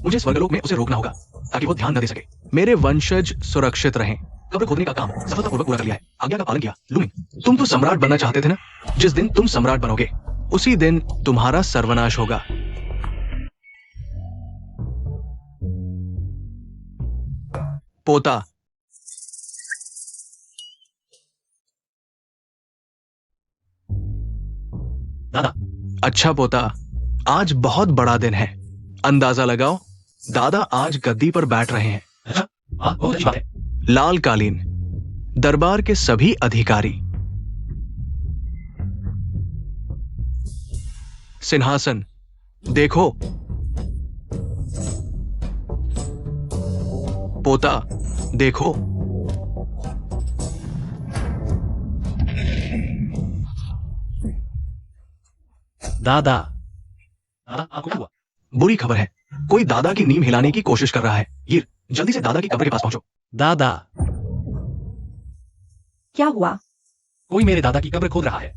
मुझे स्वर्गलोक में उसे रोकना होगा ताकि वो ध्यान न दे सके। मेरे वंशज सुरक्षित रहें। कब्र खोदने का काम सफलतापूर्वक पूरा कर लिया है। आज्ञा का पालन किया। लूमिंग, तुम तो सम्राट बनना चाहते थे ना? जिस दिन तुम सम्राट बनोगे उसी दिन तुम्हारा सर्वनाश होगा। पोता, दादा, अच्छा पोता, आज बहुत बड़ा दिन है। अंदाजा लगाओ, दादा आज गद्दी पर बैठ रहे हैं। अच्छा, बहुत अच्छी बात है। लाल कालीन, दरबार के सभी अधिकारी, सिंहासन, देखो। पोता, देखो। दादा, दादा, आपको क्या हुआ? बुरी खबर है, कोई दादा की नींव हिलाने की कोशिश कर रहा है। हीर, जल्दी से दादा की कब्र के पास पहुंचो। दादा, क्या हुआ? कोई मेरे दादा की कब्र खोद रहा है।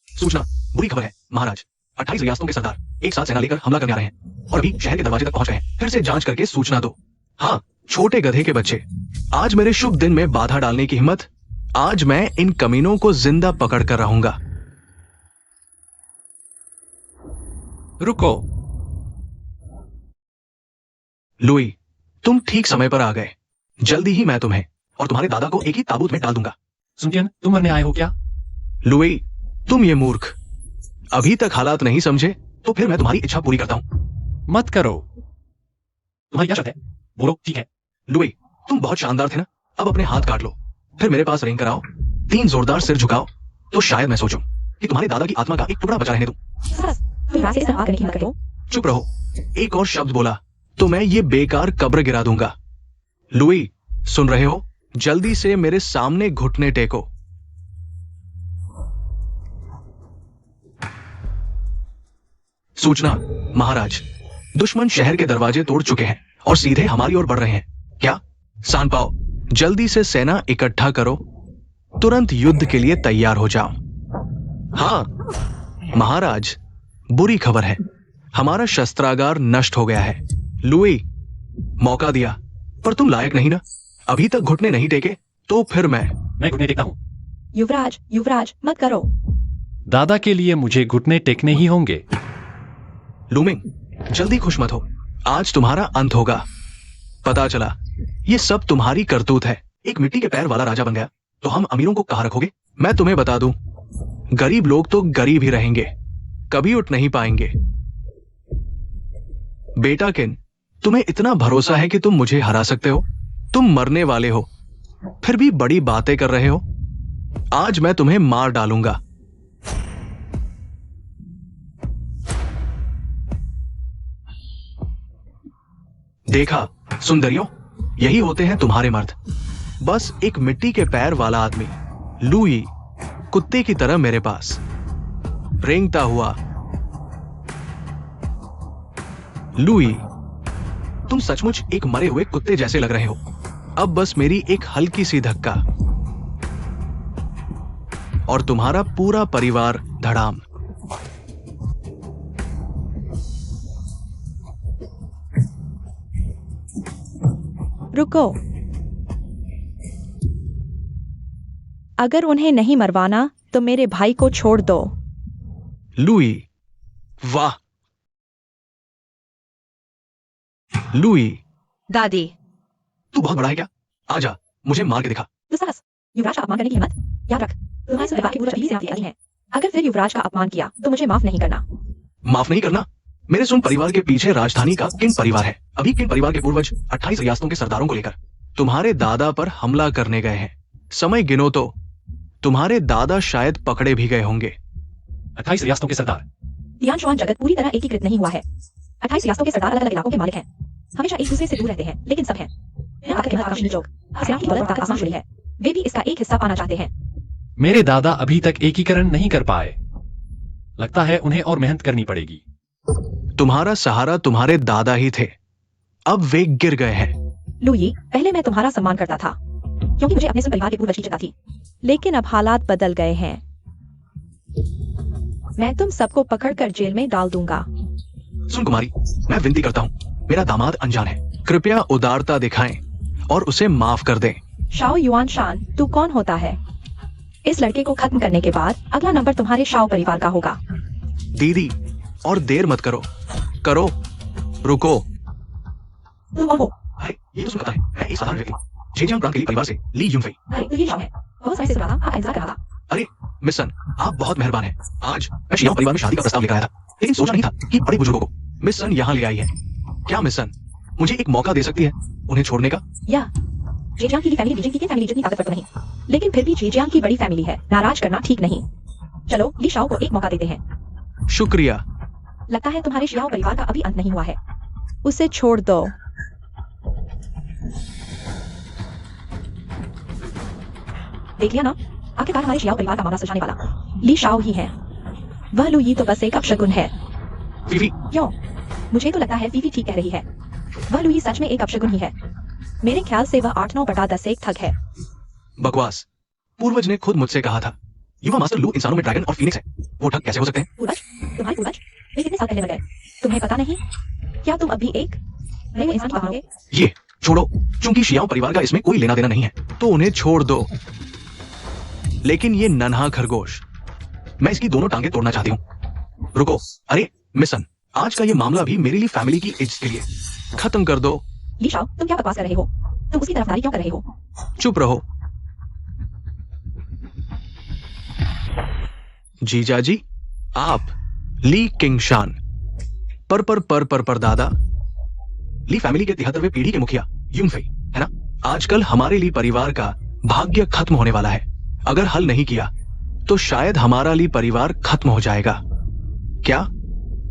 सूचना, बुरी खबर है महाराज। 28 रियासतों के सरदार एक साथ सेना लेकर हमला करने आ रहे हैं और अभी शहर के दरवाजे तक पहुंच गए हैं। फिर से जांच करके सूचना दो। हाँ, छोटे गधे के बच्चे, आज मेरे शुभ दिन में बाधा डालने की हिम्मत। आज मैं इन कमीनों को जिंदा पकड़ कर रहूंगा। रुको। लुई, तुम ठीक समय पर आ गए। जल्दी ही मैं तुम्हें और तुम्हारे दादा को एक ही ताबूत में डाल दूंगा। सुनकियन, तुम मरने आए हो क्या? लुई, तुम ये मूर्ख, अभी तक हालात नहीं समझे तो फिर मैं तुम्हारी इच्छा पूरी करता हूं। मत करो। तुम्हारी क्या शर्त है? बोलो। ठीक है। लुई, तुम बहुत शानदार थे ना, अब अपने हाथ काट लो, फिर मेरे पास रेंग कर आओ, 3 जोरदार सिर झुकाओ, तो शायद मैं सोचूं कि तुम्हारे दादा की आत्मा का एक टुकड़ा बचा रहने दूं। चुप रहो, एक और शब्द बोला तो मैं ये बेकार कब्र गिरा दूंगा। लुई, सुन रहे हो? जल्दी से मेरे सामने घुटने टेको। सूचना, महाराज, दुश्मन शहर के दरवाजे तोड़ चुके हैं और सीधे हमारी ओर बढ़ रहे हैं। क्या? सांपाओ, जल्दी से सेना इकट्ठा करो, तुरंत युद्ध के लिए तैयार हो जाओ। हाँ महाराज, बुरी खबर है, हमारा शस्त्रागार नष्ट हो गया है। लुई, मौका दिया पर तुम लायक नहीं ना, अभी तक घुटने नहीं टेके तो फिर मैं घुटने टेकता हूं। युवराज, युवराज, मत करो। दादा के लिए मुझे घुटने टेकने ही होंगे। लूमिंग, जल्दी खुश मत हो, आज तुम्हारा अंत होगा। पता चला ये सब तुम्हारी करतूत है। एक मिट्टी के पैर वाला राजा बन गया तो हम अमीरों को कहां रखोगे? मैं तुम्हें बता दूं, गरीब लोग तो गरीब ही रहेंगे, कभी उठ नहीं पाएंगे। बेटा किन, तुम्हें इतना भरोसा है कि तुम मुझे हरा सकते हो? तुम मरने वाले हो, फिर भी बड़ी बातें कर रहे हो। आज मैं तुम्हें मार डालूंगा। देखा सुंदरियों, यही होते हैं तुम्हारे मर्द। बस एक मिट्टी के पैर वाला आदमी लुई कुत्ते की तरह मेरे पास रेंगता हुआ। लुई, तुम सचमुच एक मरे हुए कुत्ते जैसे लग रहे हो। अब बस मेरी एक हल्की सी धक्का और तुम्हारा पूरा परिवार धड़ाम। रुको, अगर उन्हें नहीं मरवाना तो मेरे भाई को छोड़ दो। लुई, वाह। लुई, दादी, तू बहुत बड़ा है क्या? आजा, मुझे मार के दिखा। दुस्साहस, युवराज का अपमान करने की हिम्मत। याद रख, तुम्हारे इस परिवार की पूरी से आती है। अगर फिर युवराज का अपमान किया तो मुझे माफ नहीं करना। माफ नहीं करना? मेरे सुन परिवार के पीछे राजधानी का किंग परिवार है। अभी किंग परिवार के पूर्वज 28 रियासतों के सरदारों को लेकर तुम्हारे दादा पर हमला करने गए हैं। समय गिनो तो तुम्हारे दादा शायद पकड़े भी गए होंगे। 28 रियासतों के सरदार। दियांशुआन जगत पूरी तरह एकीकृत नहीं हुआ है। 28 रियासतों के सरदार अलग अलग इलाकों के मालिक हैं। हमेशा एक दूसरे से दूर रहते हैं, लेकिन सब हैं। आकाशीय लोग, आसमान की दौलत आसमान जुड़ी है। वे भी इसका एक हिस्सा पाना चाहते हैं। मेरे दादा अभी तक एकीकरण नहीं कर पाए। लगता है उन्हें और मेहनत करनी पड़ेगी। तुम्हारा सहारा तुम्हारे दादा ही थे, अब वे गिर गए हैं। लुई, पहले मैं तुम्हारा सम्मान करता था क्योंकि मुझे अपने सुन परिवार के पूर्वज की चिंता थी, लेकिन अब हालात बदल गए हैं। मैं तुम सबको पकड़कर जेल में डाल दूंगा। सुन कुमारी, मैं विनती करता हूँ, मेरा दामाद अनजान है, कृपया उदारता दिखाएं और उसे माफ कर दें। शाओ युआन शान, तू कौन होता है? इस लड़के को खत्म करने के बाद अगला नंबर तुम्हारे शाओ परिवार का होगा। दीदी, और देर मत करो। करो, रुको। तुम कौन हो? अरे, ये तो सुन पता है, मैं एक साधारण व्यक्ति हूँ। जेजियांग प्रांत के लिए परिवार से ली यूनफेई। अरे, तो ये शाओ है। बहुत समय से सुना था, आपका इंतजार कर रहा था। अरे मिसन, आप बहुत मेहरबान हैं। आज मैं शियाओ परिवार में शादी का प्रस्ताव लेकर आया था, लेकिन सोचा नहीं था कि बड़े बुजुर्गों को मिसन यहाँ ले आई है। क्या मिसन मुझे एक मौका दे सकती है उन्हें छोड़ने का? या जेजियांग की फैमिली बीजिंग की फैमिली जितनी ताकतवर तो नहीं, लेकिन फिर भी जेजियांग की बड़ी फैमिली है। नाराज करना ठीक नहीं। चलो, ली शाओ को एक मौका देते हैं। शुक्रिया। लगता है तुम्हारे शियाओ परिवार का अभी अंत नहीं हुआ है। उसे छोड़ दो। देख लिया ना, आखिरकार हमारे शियाओ परिवार का मामला सुलझाने वाला ली शाओ ही है। वह लुई तो बस एक अपशगुन है। फीफी, क्यों? मुझे तो लगता है फीफी ठीक कह रही है। वह लुई सच में एक अपशगुन ही है। मेरे ख्याल से वह 8-9/10 एक ठग है। बकवास। पूर्वज ने खुद मुझसे कहा था, युवा मास्टर लू इंसानों में ड्रैगन और फीनिक्स है। वो ठग कैसे हो सकते हैं? पूर्वज? तुम्हारे पूर्वज? वे कितने साल पहले मर गए? तुम्हें पता नहीं? क्या तुम अब भी एक नए इंसान पाओगे? ये छोड़ो, चूंकि शियाओ परिवार का इसमें कोई लेना देना नहीं है, तो उन्हें छोड़ दो। लेकिन ये नन्हा खरगोश, मैं इसकी दोनों टांगे तोड़ना चाहती हूँ। रुको, अरे मिसन, आज का ये मामला भी मेरे लिए फैमिली की इज्जत के लिए खत्म कर दो। ली शाओ, तुम क्या बकवास कर रहे हो? तुम उसकी तरफदारी क्यों कर रहे हो? चुप रहो। जीजाजी, आप ली किंगशान पर दादा ली फैमिली के 73वें पीढ़ी के मुखिया यूनफेई है ना? आजकल हमारे ली परिवार का भाग्य खत्म होने वाला है। अगर हल नहीं किया तो शायद हमारा ली परिवार खत्म हो जाएगा। क्या?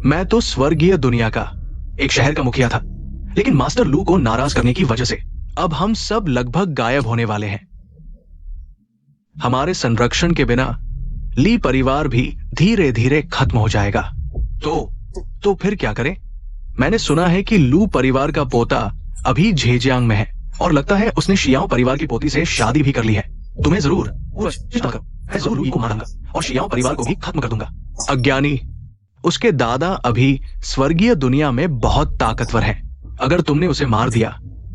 मैं तो स्वर्गीय दुनिया का एक शहर का मुखिया था, लेकिन मास्टर लू को नाराज करने की वजह से अब हम सब लगभग गायब होने वाले हैं। हमारे संरक्षण के बिना ली परिवार भी धीरे धीरे खत्म हो जाएगा। तो फिर क्या करें? मैंने सुना है कि लू परिवार का पोता अभी झेजियांग में है और लगता है उसने शियाओ परिवार की पोती से शादी भी कर ली है। तुम्हें जरूर चिंता करो, मैं जरूर लू को मारूंगा और शियाओ परिवार को भी खत्म कर दूंगा। अज्ञानी, उसके दादा अभी स्वर्गीय दुनिया में बहुत ताकतवर हैं। अगर तुमने उसे मार दिया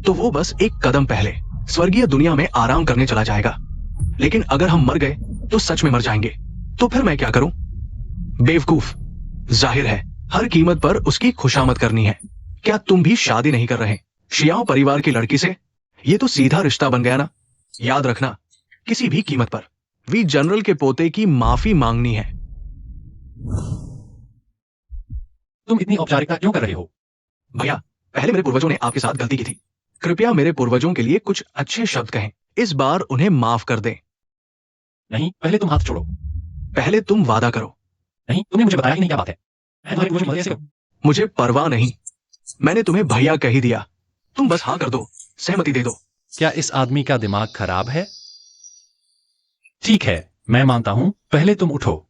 तो वो बस एक कदम पहले स्वर्गीय दुनिया में आराम करने चला जाएगा। लेकिन अगर हम मर गए तो सच में मर जाएंगे। तो फिर मैं क्या करूं? बेवकूफ, जाहिर है हर कीमत पर उसकी खुशामद करनी है। क्या तुम भी शादी नहीं कर रहे शियाओ परिवार की लड़की से? ये तो सीधा रिश्ता बन गया ना। याद रखना, किसी भी कीमत पर वी जनरल के पोते की माफी मांगनी है। तुम इतनी औपचारिकता क्यों कर रहे हो? भैया, पहले मेरे पूर्वजों ने आपके साथ गलती की थी। कृपया मेरे पूर्वजों के लिए कुछ अच्छे शब्द कहें। इस बार उन्हें माफ कर दें। नहीं, पहले तुम हाथ छोड़ो। पहले तुम वादा करो। नहीं, तुमने मुझे बताया ही नहीं क्या बात है। मैं तुम्हारे पूर्वज की मदद कैसे करूं? मुझे परवाह नहीं, मैंने तुम्हें भैया कह ही दिया। तुम बस हाँ कर दो, सहमति दे दो। क्या इस आदमी का दिमाग खराब है? ठीक है, मैं मानता हूं। पहले तुम उठो।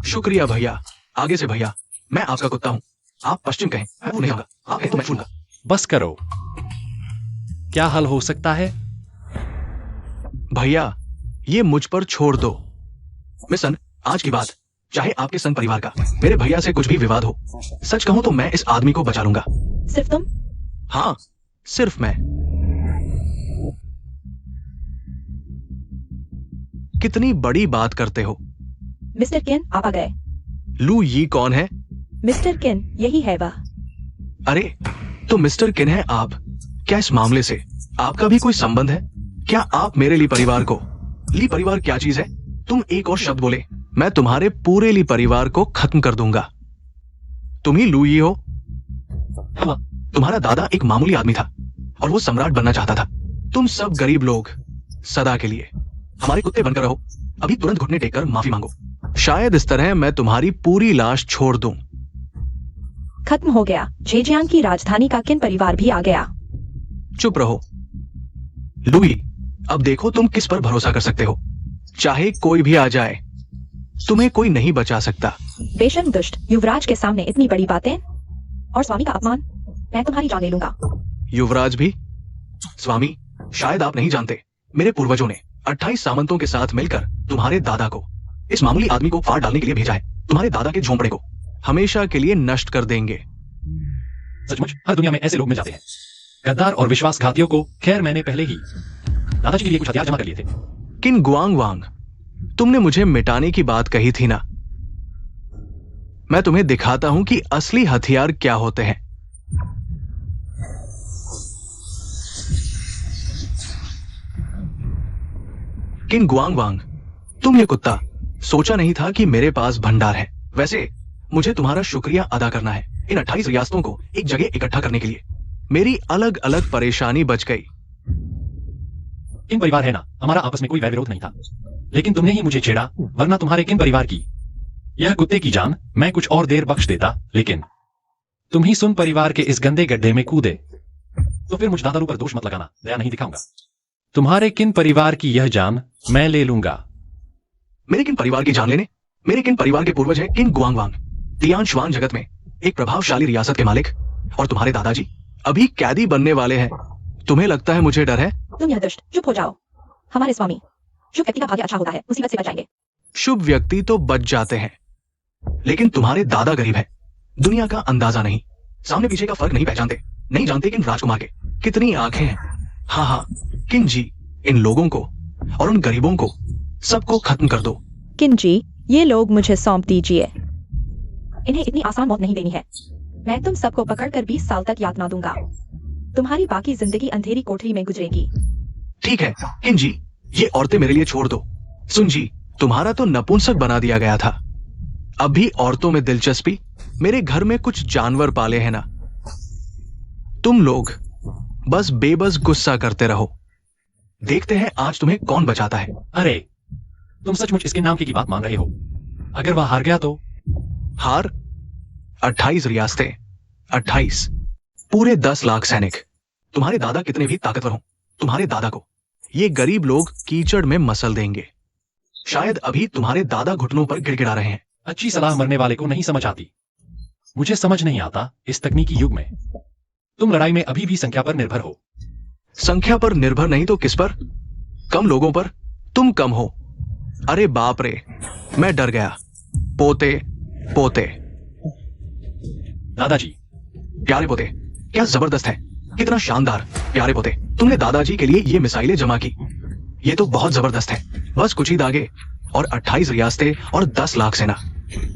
शुक्रिया भैया। आगे से भैया, मैं आपका कुत्ता हूँ। आप पश्चिम कहें, मैं वो नहीं आऊंगा। आप कहें तो मैं छूंगा। बस करो। क्या हल हो सकता है? भैया, ये मुझ पर छोड़ दो। मिसन, आज की बात, चाहे आपके सन परिवार का मेरे भैया से कुछ भी विवाद हो, सच कहूं तो मैं इस आदमी को बचा लूंगा। सिर्फ तुम? हाँ, सिर्फ मैं। कितनी बड़ी बात करते हो। मिस्टर किन, आप आ गए। लू यी कौन है? मिस्टर किन, यही है वह। अरे, तो मिस्टर किन है आप। क्या इस मामले से आपका भी कोई संबंध है? क्या आप मेरे ली परिवार को, ली परिवार क्या चीज है? तुम एक और शब्द बोले, मैं तुम्हारे पूरे ली परिवार को खत्म कर दूंगा। तुम ही लू यी हो? हाँ, तुम्हारा दादा एक मामूली आदमी था और वो सम्राट बनना चाहता था। तुम सब गरीब लोग सदा के लिए हमारे कुत्ते बनकर रहो। अभी तुरंत घुटने टेककर माफी मांगो। शायद इस तरह मैं तुम्हारी पूरी लाश छोड़ दूं। खत्म हो गया। जेजियांग की राजधानी का किन परिवार भी आ गया। चुप रहो लुई। अब देखो तुम किस पर भरोसा कर सकते हो। चाहे कोई भी आ जाए, तुम्हें कोई नहीं बचा सकता। बेशर्म दुष्ट, युवराज के सामने इतनी बड़ी बातें और स्वामी का अपमान। मैं तुम्हारी जान ले लूंगा। युवराज भी? स्वामी, शायद आप नहीं जानते, मेरे पूर्वजों ने 28 सामंतों के साथ मिलकर तुम्हारे दादा को, इस मामूली आदमी को फाड़ डालने के लिए भेजा है। तुम्हारे दादा के झोंपड़े को हमेशा के लिए नष्ट कर देंगे। सचमुच हर दुनिया में ऐसे लोग मिल जाते हैं, गद्दार और विश्वासघातियों को। खैर, मैंने पहले ही दादाजी के लिए कुछ हथियार जमा कर लिए थे। किन गुआंग वांग, तुमने मुझे मिटाने की बात कही थी ना। मैं तुम्हें दिखाता हूं कि असली हथियार क्या होते हैं। किन गुआंग वांग, तुम ये कुत्ता, सोचा नहीं था कि मेरे पास भंडार है। वैसे मुझे तुम्हारा शुक्रिया अदा करना है इन 28 रियासतों को एक जगह इकट्ठा करने के लिए। मेरी अलग अलग परेशानी बच गई। किन परिवार है ना, हमारा आपस में कोई वैर विरोध नहीं था, लेकिन तुमने ही मुझे छेड़ा, वरना तुम्हारे किन परिवार की यह कुत्ते की जान मैं कुछ और देर बख्श देता, लेकिन तुम ही सुन परिवार के इस गंदे गड्ढे में कूदे। तो फिर मुझ दादारू पर दोष मत लगाना, दया नहीं दिखाऊंगा। तुम्हारे किन परिवार की यह जान मैं ले लूंगा। मेरे किन परिवार की जान लेने? मेरे किन परिवार के पूर्वज हैं किन गुआंग वांग, तियान शुआन जगत में एक प्रभावशाली रियासत के मालिक, और तुम्हारे दादाजी अभी कैदी बनने वाले हैं। तुम्हें लगता है मुझे डर है? तुम यह दुष्ट, चुप हो जाओ। हमारे स्वामी, शुभ व्यक्ति का भाग्य अच्छा होता है, मुसीबत से बच जाएंगे। शुभ व्यक्ति तो बच जाते हैं, लेकिन तुम्हारे दादा गरीब है, दुनिया का अंदाजा नहीं, सामने पीछे का फर्क नहीं पहचानते, नहीं जानते कि इन राजकुमार के कितनी आंखें हैं। हाँ हाँ, किन जी, इन लोगों को और उन गरीबों को सबको खत्म कर दो। किन जी, ये लोग मुझे सौंप दीजिए। इन्हें इतनी आसान मौत नहीं देनी है। मैं तुम सबको पकड़कर 20 साल तक यातना दूंगा। तुम्हारी बाकी जिंदगी अंधेरी कोठरी में गुजरेगी। ठीक है किन जी, ये औरतें मेरे लिए छोड़ दो। सुन जी, तुम्हारा तो नपुंसक बना दिया गया था, अब भी औरतों में दिलचस्पी? मेरे घर में कुछ जानवर पाले हैं ना। तुम लोग बस बेबस गुस्सा करते रहो, देखते हैं आज तुम्हें कौन बचाता है। अरे, तुम सचमुच इसके नाम की बात मान रहे हो? अगर वह हार गया तो? हार? 28 रियासतें, 28, पूरे 10 लाख सैनिक। तुम्हारे दादा कितने भी ताकतवर हों, तुम्हारे दादा को ये गरीब लोग कीचड़ में मसल देंगे। शायद अभी तुम्हारे दादा घुटनों पर गिड़गिड़ा रहे हैं। अच्छी सलाह मरने वाले को नहीं समझ आती। मुझे समझ नहीं आता, इस तकनीकी युग में तुम लड़ाई में अभी भी संख्या पर निर्भर हो। संख्या पर निर्भर नहीं तो किस पर? कम लोगों पर तुम कम हो। अरे बाप रे, मैं डर गया। पोते पोते, दादाजी, प्यारे पोते, क्या जबरदस्त है, कितना शानदार। प्यारे पोते, तुमने दादाजी के लिए ये मिसाइलें जमा की, ये तो बहुत जबरदस्त है। बस कुछ ही दागे और 28 रियासतें और 10 लाख सेना,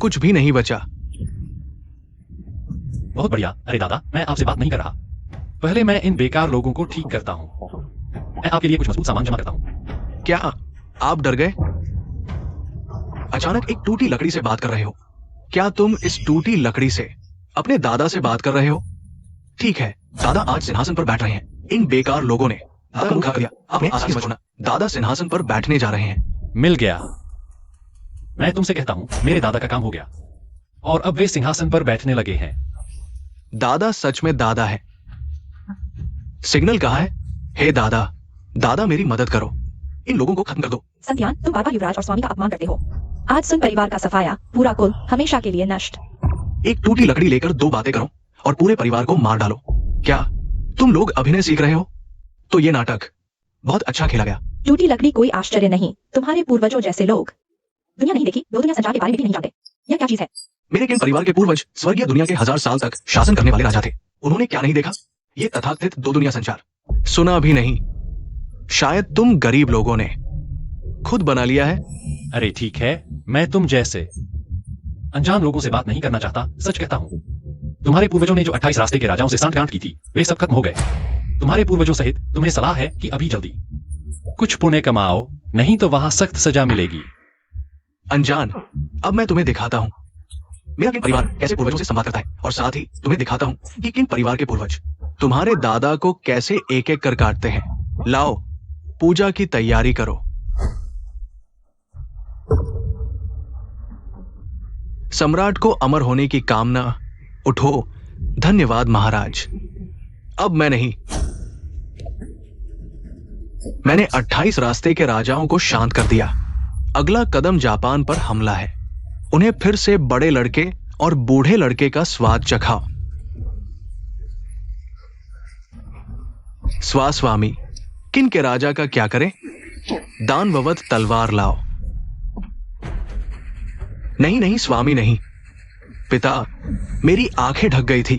कुछ भी नहीं बचा। बहुत बढ़िया। अरे दादा, मैं आपसे बात नहीं कर रहा। पहले मैं इन बेकार लोगों को ठीक करता हूं। मैं आपके लिए कुछ मजबूत सामान जमा करता हूं। क्या आप डर गए? अचानक एक टूटी लकड़ी से बात कर रहे हो? क्या तुम इस टूटी लकड़ी से अपने दादा से बात कर रहे हो? ठीक है, दादा आज सिंहासन पर बैठ रहे हैं। इन बेकार लोगों ने दादा का मुंह खा लिया। आपने आसानी से छोड़ा, दादा सिंहासन पर बैठने जा रहे हैं। मिल गया। मैं तुमसे कहता हूं, मेरे दादा का काम हो गया और अब वे सिंहासन पर बैठने लगे हैं। दादा सच में दादा है। सिग्नल कहाँ है? हे दादा, दादा मेरी मदद करो, इन लोगों को खत्म कर दो। संध्यान, तुम बार बार युवराज और स्वामी का अपमान करते हो। आज सुन परिवार का सफाया, पूरा कुल हमेशा के लिए नष्ट। एक टूटी लकड़ी लेकर दो बातें करो और पूरे परिवार को मार डालो। क्या तुम लोग अभिनय सीख रहे हो? तो ये नाटक बहुत अच्छा खेला गया। टूटी लकड़ी कोई आश्चर्य नहीं, तुम्हारे पूर्वजों जैसे लोग दुनिया नहीं देखी, दो दुनिया संचार के बारे में भी नहीं जानते। यह क्या चीज है? मेरे किन परिवार के पूर्वज स्वर्गीय दुनिया के 1000 साल तक शासन करने वाले राजा थे। उन्होंने क्या नहीं देखा? ये तथाकथित दो दुनिया संचार सुना भी नहीं। शायद तुम गरीब लोगों ने खुद बना लिया है। अरे ठीक है, मैं तुम जैसे अनजान लोगों से बात नहीं करना चाहता, सच कहता हूं। तुम्हारे पूर्वजों ने जो 28 रास्ते के राजाओं से सांठगांठ की थी, वे सब खत्म हो गए। तुम्हारे पूर्वजों सहित तुम्हें सलाह है कि अभी जल्दी कुछ पुण्य कमाओ, नहीं तो वहां सख्त सजा मिलेगी। अनजान, अब मैं तुम्हें दिखाता हूँ मेरा किन परिवार कैसे पूर्वजों से संवाद करता है, और साथ ही तुम्हें दिखाता हूँ कि किन परिवार के पूर्वज तुम्हारे दादा को कैसे एक एक कर काटते हैं। लाओ, पूजा की तैयारी करो। सम्राट को अमर होने की कामना। उठो। धन्यवाद महाराज। अब मैं नहीं। मैंने 28 रास्ते के राजाओं को शांत कर दिया। अगला कदम जापान पर हमला है। उन्हें फिर से बड़े लड़के और बूढ़े लड़के का स्वाद चखाओ। स्वामी, किन के राजा का क्या करें? दानववत तलवार लाओ। नहीं नहीं स्वामी नहीं। पिता, मेरी आंखें ढक गई थी।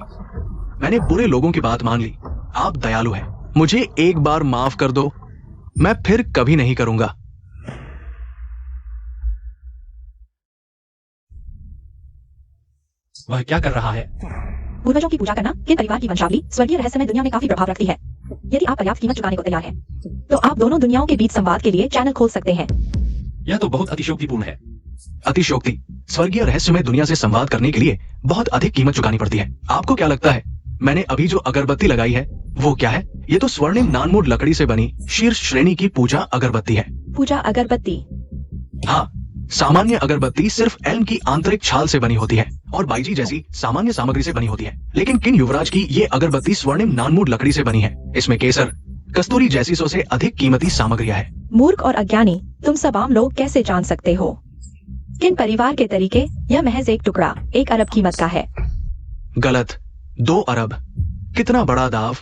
मैंने बुरे लोगों की बात मान ली। आप दयालु हैं, मुझे एक बार माफ कर दो। मैं फिर कभी नहीं करूंगा। वह क्या कर रहा है? पूर्वजों की पूजा करना किन परिवार की वंशावली स्वर्गीय रहस्यमय दुनिया में काफी प्रभाव रखती है। यदि आप पर्याप्त कीमत चुकाने को तैयार हैं, तो आप दोनों दुनियाओं के बीच संवाद के लिए चैनल खोल सकते हैं। यह तो बहुत अतिशयोक्तिपूर्ण है। अतिशयोक्ति? स्वर्गीय रहस्यमय दुनिया से संवाद करने के लिए बहुत अधिक कीमत चुकानी पड़ती है। आपको क्या लगता है मैंने अभी जो अगरबत्ती लगाई है वो क्या है? ये तो स्वर्णिम नानमोड लकड़ी से बनी शीर्ष श्रेणी की पूजा अगरबत्ती है। पूजा अगरबत्ती? हाँ, सामान्य अगरबत्ती सिर्फ एल्म की आंतरिक छाल से बनी होती है और बाईजी जैसी सामान्य सामग्री से बनी होती है। लेकिन किन युवराज की ये अगरबत्ती स्वर्णिम नानमोड लकड़ी से बनी है। इसमें केसर, कस्तूरी जैसी 100 से अधिक कीमती सामग्रियां है। मूर्ख और अज्ञानी, तुम सब आम लोग कैसे जान सकते हो? किन परिवार के तरीके? यह महज एक टुकड़ा 1 अरब कीमत का है। गलत। 2 अरब। कितना बड़ा दाव,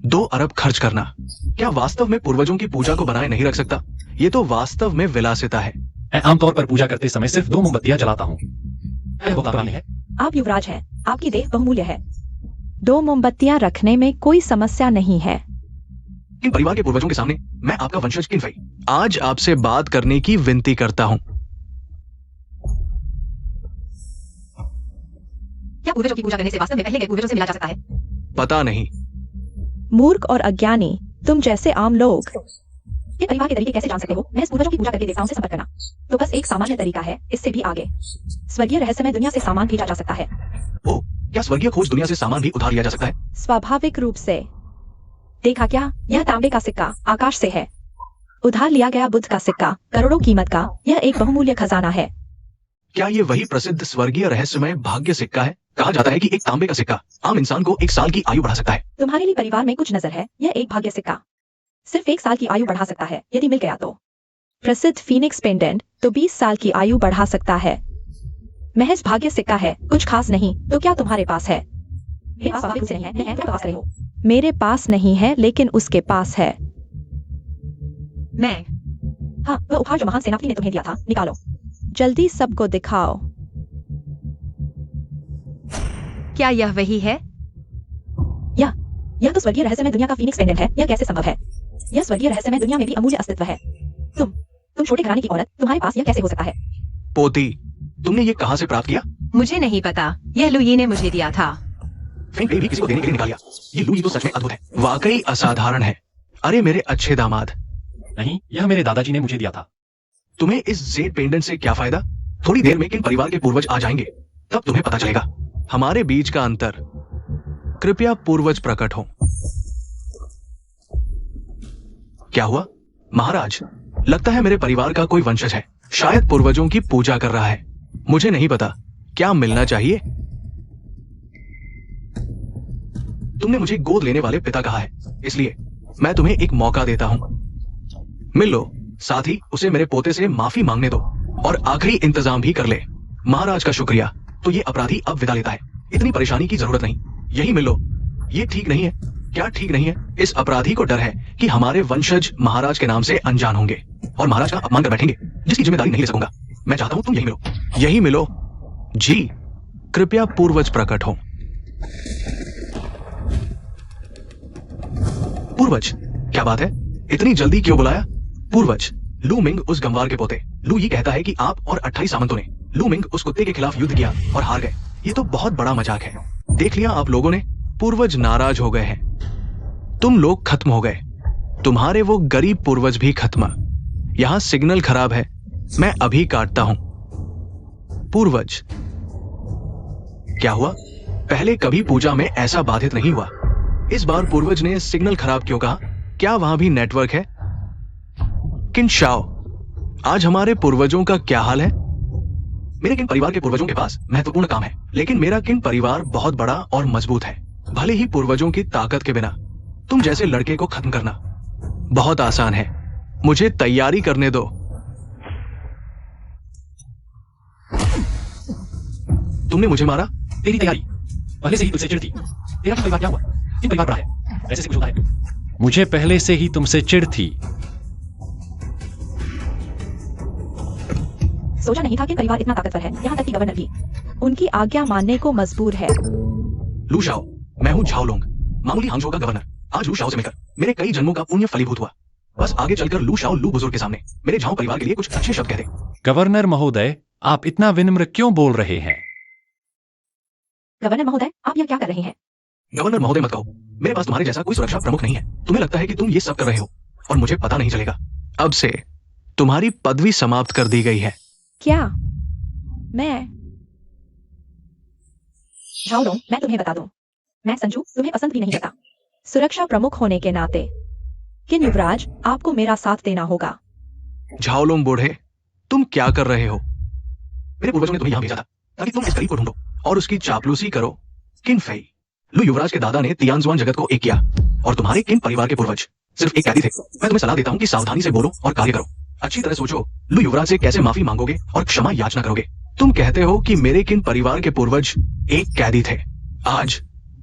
2 अरब खर्च करना। क्या वास्तव में पूर्वजों की पूजा को बनाए नहीं रख सकता? ये तो वास्तव में विलासिता है। मैं आमतौर पर पूजा करते समय सिर्फ 2 मोमबत्तियां जलाता हूँ। है। आप युवराज हैं, आपकी देह बहुमूल्य है। 2 मोमबत्तियां रखने में कोई समस्या नहीं है। इन परिवार के पूर्वजों के सामने मैं आपका वंशज किनफई आज आपसे बात करने की विनती करता हूँ। क्या पूर्वजों की पूजा करने से वास्तव में पहले के पूर्वजों से मिला जा सकता है? पता नहीं। मूर्ख और अज्ञानी, तुम जैसे आम लोग ये परिवार के तरीके कैसे जान सकते हो? महज पूर्वजों की पूजा करके देवताओं से संपर्क करना तो बस एक सामान्य तरीका है। इससे भी आगे स्वर्गीय रहस्यमय दुनिया से सामान भेजा जा सकता है। ओ, क्या स्वर्गीय खोज दुनिया से सामान भी उधार लिया जा सकता है? स्वाभाविक रूप से। देखा क्या? यह तांबे का सिक्का आकाश से है। उधार लिया गया बुद्ध का सिक्का, करोड़ों कीमत का। यह एक बहुमूल्य खजाना है। क्या ये वही प्रसिद्ध स्वर्गीय रहस्यमय भाग्य सिक्का है? कहा जाता है कि एक तांबे का सिक्का आम इंसान को 1 साल की आयु बढ़ा सकता है। तुम्हारे लिए परिवार में कुछ नजर है। यह एक भाग्य सिक्का सिर्फ 1 साल की आयु बढ़ा सकता है यदि मिल गया तो। प्रसिद्ध फीनिक्स पेंडेंट तो 20 साल की आयु बढ़ा सकता है। महज भाग्य सिक्का है, कुछ खास नहीं। तो क्या तुम्हारे पास है? मेरे पास नहीं है, लेकिन उसके पास है। मैं हाँ, वह उपहार जो महान सेनापति ने तुम्हें दिया था, निकालो। जल्दी सबको दिखाओ। क्या यह वही है? यह तो स्वर्गीय रहस्यमय दुनिया का फीनिक्स पेंडेंट है। यह कैसे संभव है? यह स्वर्गीय रहस्यमय दुनिया में भी अमूल्य अस्तित्व है। तुम छोटे घराने की औरत, तुम्हारे पास यह कैसे हो सकता है? पोती, तुमने ये कहां से प्राप्त किया? मुझे नहीं पता, यह लुई ने मुझे दिया था। फेंक भी किसी को देने के लिए निकाल लिया। ये लुई तो सच में अद्भुत है, वाकई असाधारण है। अरे मेरे अच्छे दामाद। नहीं, यह मेरे दादाजी ने मुझे दिया था। तुम्हें इस जेड पेंडेंट से क्या फायदा? थोड़ी देर में किन परिवार के पूर्वज आ जाएंगे, तब तुम्हें पता चलेगा हमारे बीच का अंतर। कृपया पूर्वज प्रकट हो। क्या हुआ महाराज? लगता है मेरे परिवार का कोई वंशज है, शायद पूर्वजों की पूजा कर रहा है। मुझे नहीं पता, क्या मिलना चाहिए? तुमने मुझे गोद लेने वाले पिता कहा है। इसलिए मैं तुम्हें एक मौका देता हूं, मिल लो, साथ ही उसे मेरे पोते से माफी मांगने दो और आखिरी इंतजाम भी कर ले। महाराज का शुक्रिया। तो ये अपराधी अब विदा लेता है, इतनी परेशानी की जरूरत नहीं, यही मिल लो। ये ठीक नहीं है। क्या ठीक नहीं है? इस अपराधी को डर है कि हमारे वंशज महाराज के नाम से अनजान होंगे और महाराज का अपमान कर बैठेंगे, जिसकी जिम्मेदारी नहीं ले सकूंगा। मैं चाहता हूं तुम यही मिलो। यही मिलो। जी, कृपया पूर्वज प्रकट हो। पूर्वज, क्या बात है, इतनी जल्दी क्यों बुलाया? पूर्वज, लू मिंग उस गंवार के पोते। लू ये कहता है कि आप और 28 सामंतों ने लू मिंग उस कुत्ते के खिलाफ युद्ध किया और हार गए। ये तो बहुत बड़ा मजाक है। देख लिया आप लोगों ने, पूर्वज नाराज हो गए हैं। तुम लोग खत्म हो गए, तुम्हारे वो गरीब पूर्वज भी खत्म। यहां सिग्नल खराब है, मैं अभी काटता हूं। पूर्वज, क्या हुआ? पहले कभी पूजा में ऐसा बाधित नहीं हुआ। इस बार पूर्वज ने सिग्नल खराब क्यों कहा? क्या वहां भी नेटवर्क है? किन शाओ, आज हमारे पूर्वजों का क्या हाल है? मेरे किन परिवार के पूर्वजों के पास महत्वपूर्ण काम है, लेकिन मेरा किन परिवार बहुत बड़ा और मजबूत है। भले ही पूर्वजों की ताकत के बिना तुम जैसे लड़के को खत्म करना बहुत आसान है। मुझे तैयारी करने दो। तुमने मुझे मारा? तेरी तैयारी पहले से ही तुझसे चिढ़ थी। तेरा किन परिवार क्या हुआ? किन परिवार बड़ा है? वैसे से कुछ होता है। मुझे पहले से ही तुमसे चिढ़ थी। सोचा नहीं था कि परिवार इतना ताकतवर है, यहाँ तक कि गवर्नर भी उनकी आज्ञा मानने को मजबूर है। लू शाओ, मैं हूं झाओलोंग, मामूली हांगझो का गवर्नर। आज लू शाओ से मिलकर मेरे कई जन्मों का पुण्य फलीभूत हुआ। बस आगे चलकर लू शाओ लू बुजुर्ग के सामने मेरे झाओ परिवार के लिए कुछ अच्छे शब्द कहते। गवर्नर महोदय, आप इतना विनम्र क्यों बोल रहे हैं? गवर्नर महोदय, आप यह क्या कर रहे हैं? गवर्नर महोदय मत कहो, मेरे पास तुम्हारे जैसा कोई सुरक्षा प्रमुख नहीं है। तुम्हें लगता है कि तुम ये सब कर रहे हो और मुझे पता नहीं चलेगा। अब से तुम्हारी पदवी समाप्त कर दी गई है। क्या? मैं झाओलोंग, मैं तुम्हें बता दूं, मैं संजू तुम्हें पसंद भी नहीं करता। सुरक्षा प्रमुख होने के नाते किन युवराज, आपको मेरा साथ देना होगा। झाओलोंग बूढ़े, तुम क्या कर रहे हो? मेरे पूर्वजों ने तुम्हें यहां भेजा था ताकि तुम इस गरीब को ढूंढो और उसकी चापलूसी करो। किन फेई, लू युवराज के दादा ने तियानजुआन जगत को एक किया और तुम्हारे किन परिवार के पूर्वज सिर्फ एक कैदी थे। मैं तुम्हें सलाह देता हूं कि सावधानी से बोलो और कार्य करो। अच्छी तरह सोचो, लू युवराज से कैसे माफी मांगोगे और क्षमा याचना करोगे। तुम कहते हो कि मेरे किन परिवार के पूर्वज एक कैदी थे। आज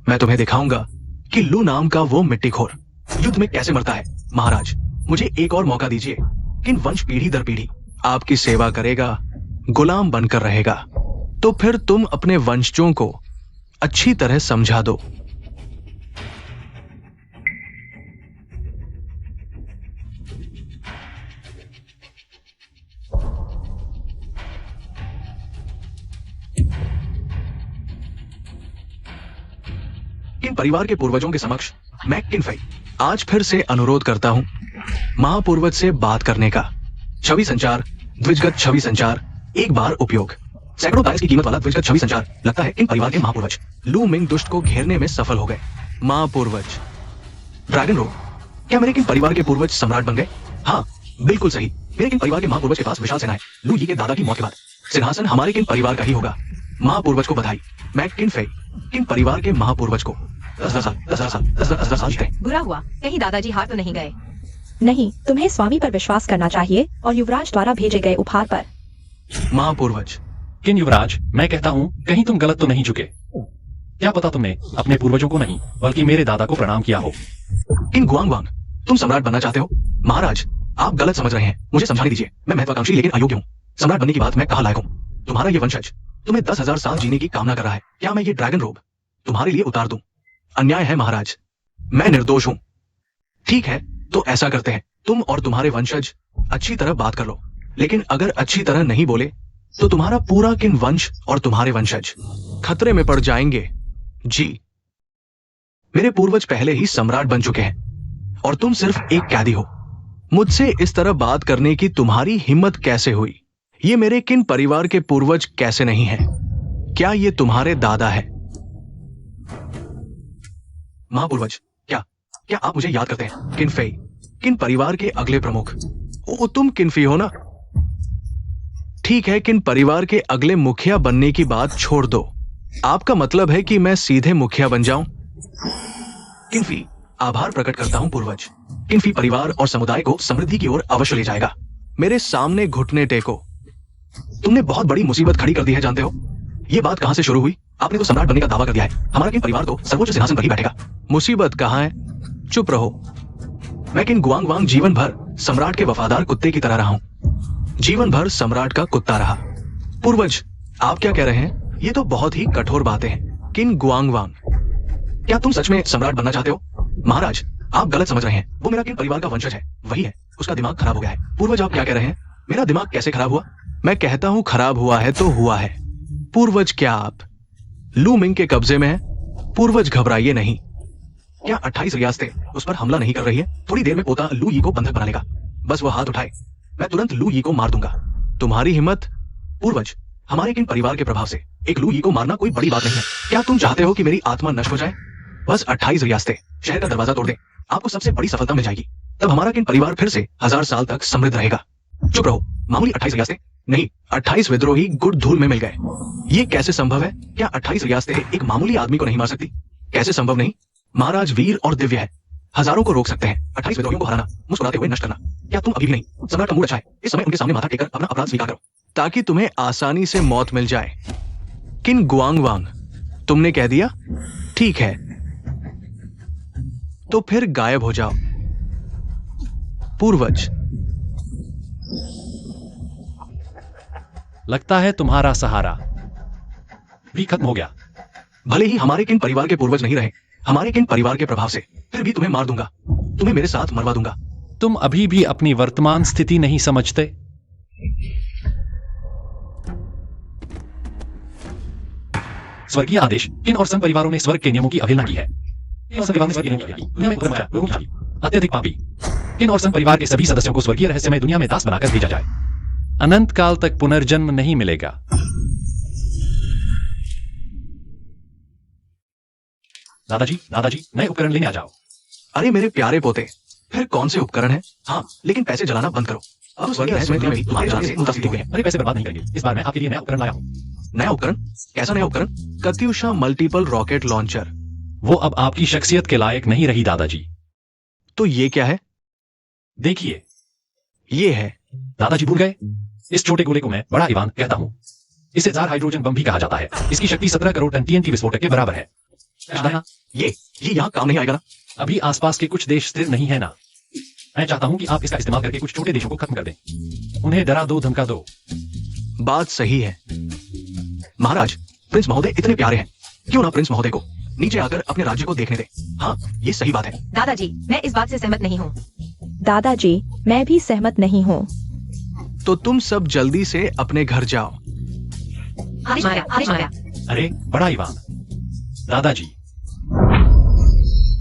मैं तुम्हें दिखाऊंगा कि लू नाम का वो मिट्टीखोर युद्ध में कैसे मरता है। महाराज, मुझे एक और मौका दीजिए। किन वंश पीढ़ी दर पीढ़ी आपकी सेवा करेगा, गुलाम बनकर रहेगा। तो फिर तुम अपने वंशजों को अच्छी तरह समझा दो। किन परिवार के पूर्वजों के समक्ष मैं किन फेई आज फिर से अनुरोध करता हूं महापूर्वज से बात करने का। छवि संचार, द्विजगत छवि संचार, एक बार उपयोग। सैकड़ों दायस की कीमत वाला द्विजगत छवि संचार। लगता है किन परिवार के महापूर्वज लू मिंग दुष्ट को घेरने में सफल हो गए। महापूर्वज ड्रैगन रोग, क्या मेरे किन परिवार के पूर्वज सम्राट बन गए? हाँ, बिल्कुल सही। मेरे किन परिवार के महापूर्वज के पास विशाल सेना है। लू यी के दादा की मौत के बाद सिंहासन हमारे किन परिवार का ही होगा। महापूर्वज को बधाई। मैं किन फेई किन परिवार के महापूर्वज को 10,000 साल जीते। बुरा हुआ, कहीं दादाजी हार तो नहीं गए। नहीं, तुम्हें स्वामी पर विश्वास करना चाहिए और युवराज द्वारा भेजे गए उपहार पर। महापूर्वज, किन युवराज, मैं कहता हूँ कहीं तुम गलत तो नहीं चुके। क्या पता तुमने अपने पूर्वजों को नहीं बल्कि मेरे दादा को प्रणाम किया हो। किन गुआंग वांग, तुम सम्राट बनना चाहते हो? महाराज, आप गलत समझ रहे हैं, मुझे समझाने दीजिए। मैं महत्वाकांक्षी लेकिन अयोग्य हूँ। सम्राट बनने की बात मैं कहाँ लायक हूँ? तुम्हारा ये वंशज तुम्हें 10,000 साल जीने की कामना कर रहा है। क्या मैं ये ड्रैगन रोब तुम्हारे लिए उतार दूं? अन्याय है महाराज, मैं निर्दोष हूं। ठीक है, तो ऐसा करते हैं, तुम और तुम्हारे वंशज अच्छी तरह बात कर लो। लेकिन अगर अच्छी तरह नहीं बोले तो तुम्हारा पूरा किन वंश और तुम्हारे वंशज खतरे में पड़ जाएंगे। जी, मेरे पूर्वज पहले ही सम्राट बन चुके हैं और तुम सिर्फ एक कैदी हो। मुझसे इस तरह बात करने की तुम्हारी हिम्मत कैसे हुई? ये मेरे किन परिवार के पूर्वज कैसे नहीं हैं? क्या ये तुम्हारे दादा है? महापूर्वज, क्या आप मुझे याद करते हैं? किन फेई किन परिवार के अगले प्रमुख। ओ, तुम किनफी हो ना? ठीक है, किन परिवार के अगले मुखिया बनने की बात छोड़ दो। आपका मतलब है कि मैं सीधे मुखिया बन जाऊं? किनफी, आभार प्रकट करता हूँ पूर्वज। किन्फी परिवार और समुदाय को समृद्धि की ओर अवश्य ले जाएगा। मेरे सामने घुटने टेको। तुमने बहुत बड़ी मुसीबत खड़ी कर दी है, जानते हो? ये बात कहां से शुरू हुई? आपने तो सम्राट बनने का दावा कर दिया है। हमारा किन परिवार तो सर्वोच्च सिंहासन पर ही बैठेगा। मुसीबत कहां है? चुप रहो। मैं किन गुआंग वांग जीवन भर सम्राट के वफादार कुत्ते की तरह रहा हूं। जीवन भर सम्राट का कुत्ता रहा। पूर्वज, आप क्या कह रहे हैं? ये तो बहुत ही कठोर बातें हैं। किन गुआंग वांग, क्या तुम सच में सम्राट बनना चाहते हो? महाराज, आप गलत समझ रहे हैं। वो मेरा किन परिवार का वंशज है, वही है। उसका दिमाग खराब हो गया है। पूर्वज, आप क्या कह रहे हैं? मेरा दिमाग कैसे खराब हुआ? मैं कहता हूं खराब हुआ है तो हुआ है। पूर्वज, क्या आप लू मिंग के कब्जे में है? पूर्वज, घबराइए नहीं। क्या 28 रियासतें उस पर हमला नहीं कर रही है? थोड़ी देर में पोता लू यी को बंधक बना लेगा। बस वो हाथ उठाए, मैं तुरंत लू यी को मार दूंगा। तुम्हारी हिम्मत? पूर्वज, हमारे किन परिवार के प्रभाव से एक लू यी को मारना कोई बड़ी बात नहीं है। क्या तुम चाहते हो कि मेरी आत्मा नष्ट हो जाए? बस 28 रियासतें शहर का दरवाजा तोड़ दें, आपको सबसे बड़ी सफलता मिल जाएगी। तब हमारा किन परिवार फिर से 1000 साल तक समृद्ध रहेगा। चुप रहो। मामूली 28 रियासतें नहीं, 28 विद्रोही गुड़ धूल में मिल गए। ये कैसे संभव है? क्या 28 रियासतें एक मामूली आदमी को नहीं मार सकती? कैसे संभव नहीं? महाराज वीर और दिव्य है, हजारों को रोक सकते हैं। 28 विद्रोहियों को हराना, मुस्कुराते हुए नष्ट करना। क्या तुम अभी भी नहीं? सम्राट का मूड अच्छा है। इस समय उनके सामने माथा टेककर अपना अपराध स्वीकार करो, ताकि तुम्हें आसानी से मौत मिल जाए। किन गुआंग वांग, तुमने कह दिया? ठीक है, तो फिर गायब हो जाओ। पूर्वज, लगता है तुम्हारा सहारा भी खत्म हो गया। भले ही हमारे किन परिवार के पूर्वज नहीं रहे, हमारे किन परिवार के प्रभाव से, फिर भी तुम्हें मार दूंगा। तुम्हें मेरे साथ मरवा दूंगा। तुम अभी भी अपनी वर्तमान स्थिति नहीं समझते। स्वर्गीय आदेश, किन और संघ परिवारों ने स्वर्ग के नियमों की अवहेलना की है। किन और संघ परिवारों ने स्वर्ग के नियमों की अवहेलना की, दुनिया में उधर मचा लोगों की अत्यधिक पापी। किन और संघ परिवार के सभी सदस्यों को स्वर्गीय रहस्यमय दुनिया में दास बनाकर भेजा जाए। अनंत काल तक पुनर्जन्म नहीं मिलेगा। दादाजी, दादाजी, नए उपकरण लेने आ जाओ। अरे मेरे प्यारे पोते, फिर कौन से उपकरण हैं? हाँ, लेकिन पैसे जलाना बंद करो। अब स्वर्गीय रहस्यमय दुनिया में तुम्हारे जाने से मुतासिर हो गए हैं। अरे पैसे बर्बाद नहीं करेंगे। इस बार मैं आपके लिए नया उपकरण लाया हूं। नया उपकरण? कैसा नया उपकरण? Katyusha multiple rocket launcher. वो अब आपकी शख्सियत के लायक नहीं रही दादाजी। तो ये क्या है? देखिए, ये है। दादाजी भूल गए? इस छोटे गोले को मैं बड़ा इवान कहता हूं। इसे जार हाइड्रोजन बम भी कहा जाता है। इसकी शक्ति 17 करोड़ टन TNT विस्फोटक के बराबर है। ये यहाँ काम नहीं आएगा ना? अभी आसपास के कुछ देश स्थिर नहीं है ना। मैं चाहता हूं कि आप इसका इस्तेमाल करके कुछ छोटे देशों को खत्म कर दें। उन्हें डरा दो, धमका दो। बात सही है महाराज। प्रिंस महोदय इतने प्यारे हैं, क्यों ना प्रिंस महोदय को नीचे आकर अपने राज्य को देखने दे। हाँ, ये सही बात है। दादाजी, मैं इस बात से सहमत नहीं हूँ। दादाजी, मैं भी सहमत नहीं हूँ। तो तुम सब जल्दी से अपने घर जाओ। आदेश माया, आदेश माया। अरे बड़ा इवान, दादाजी,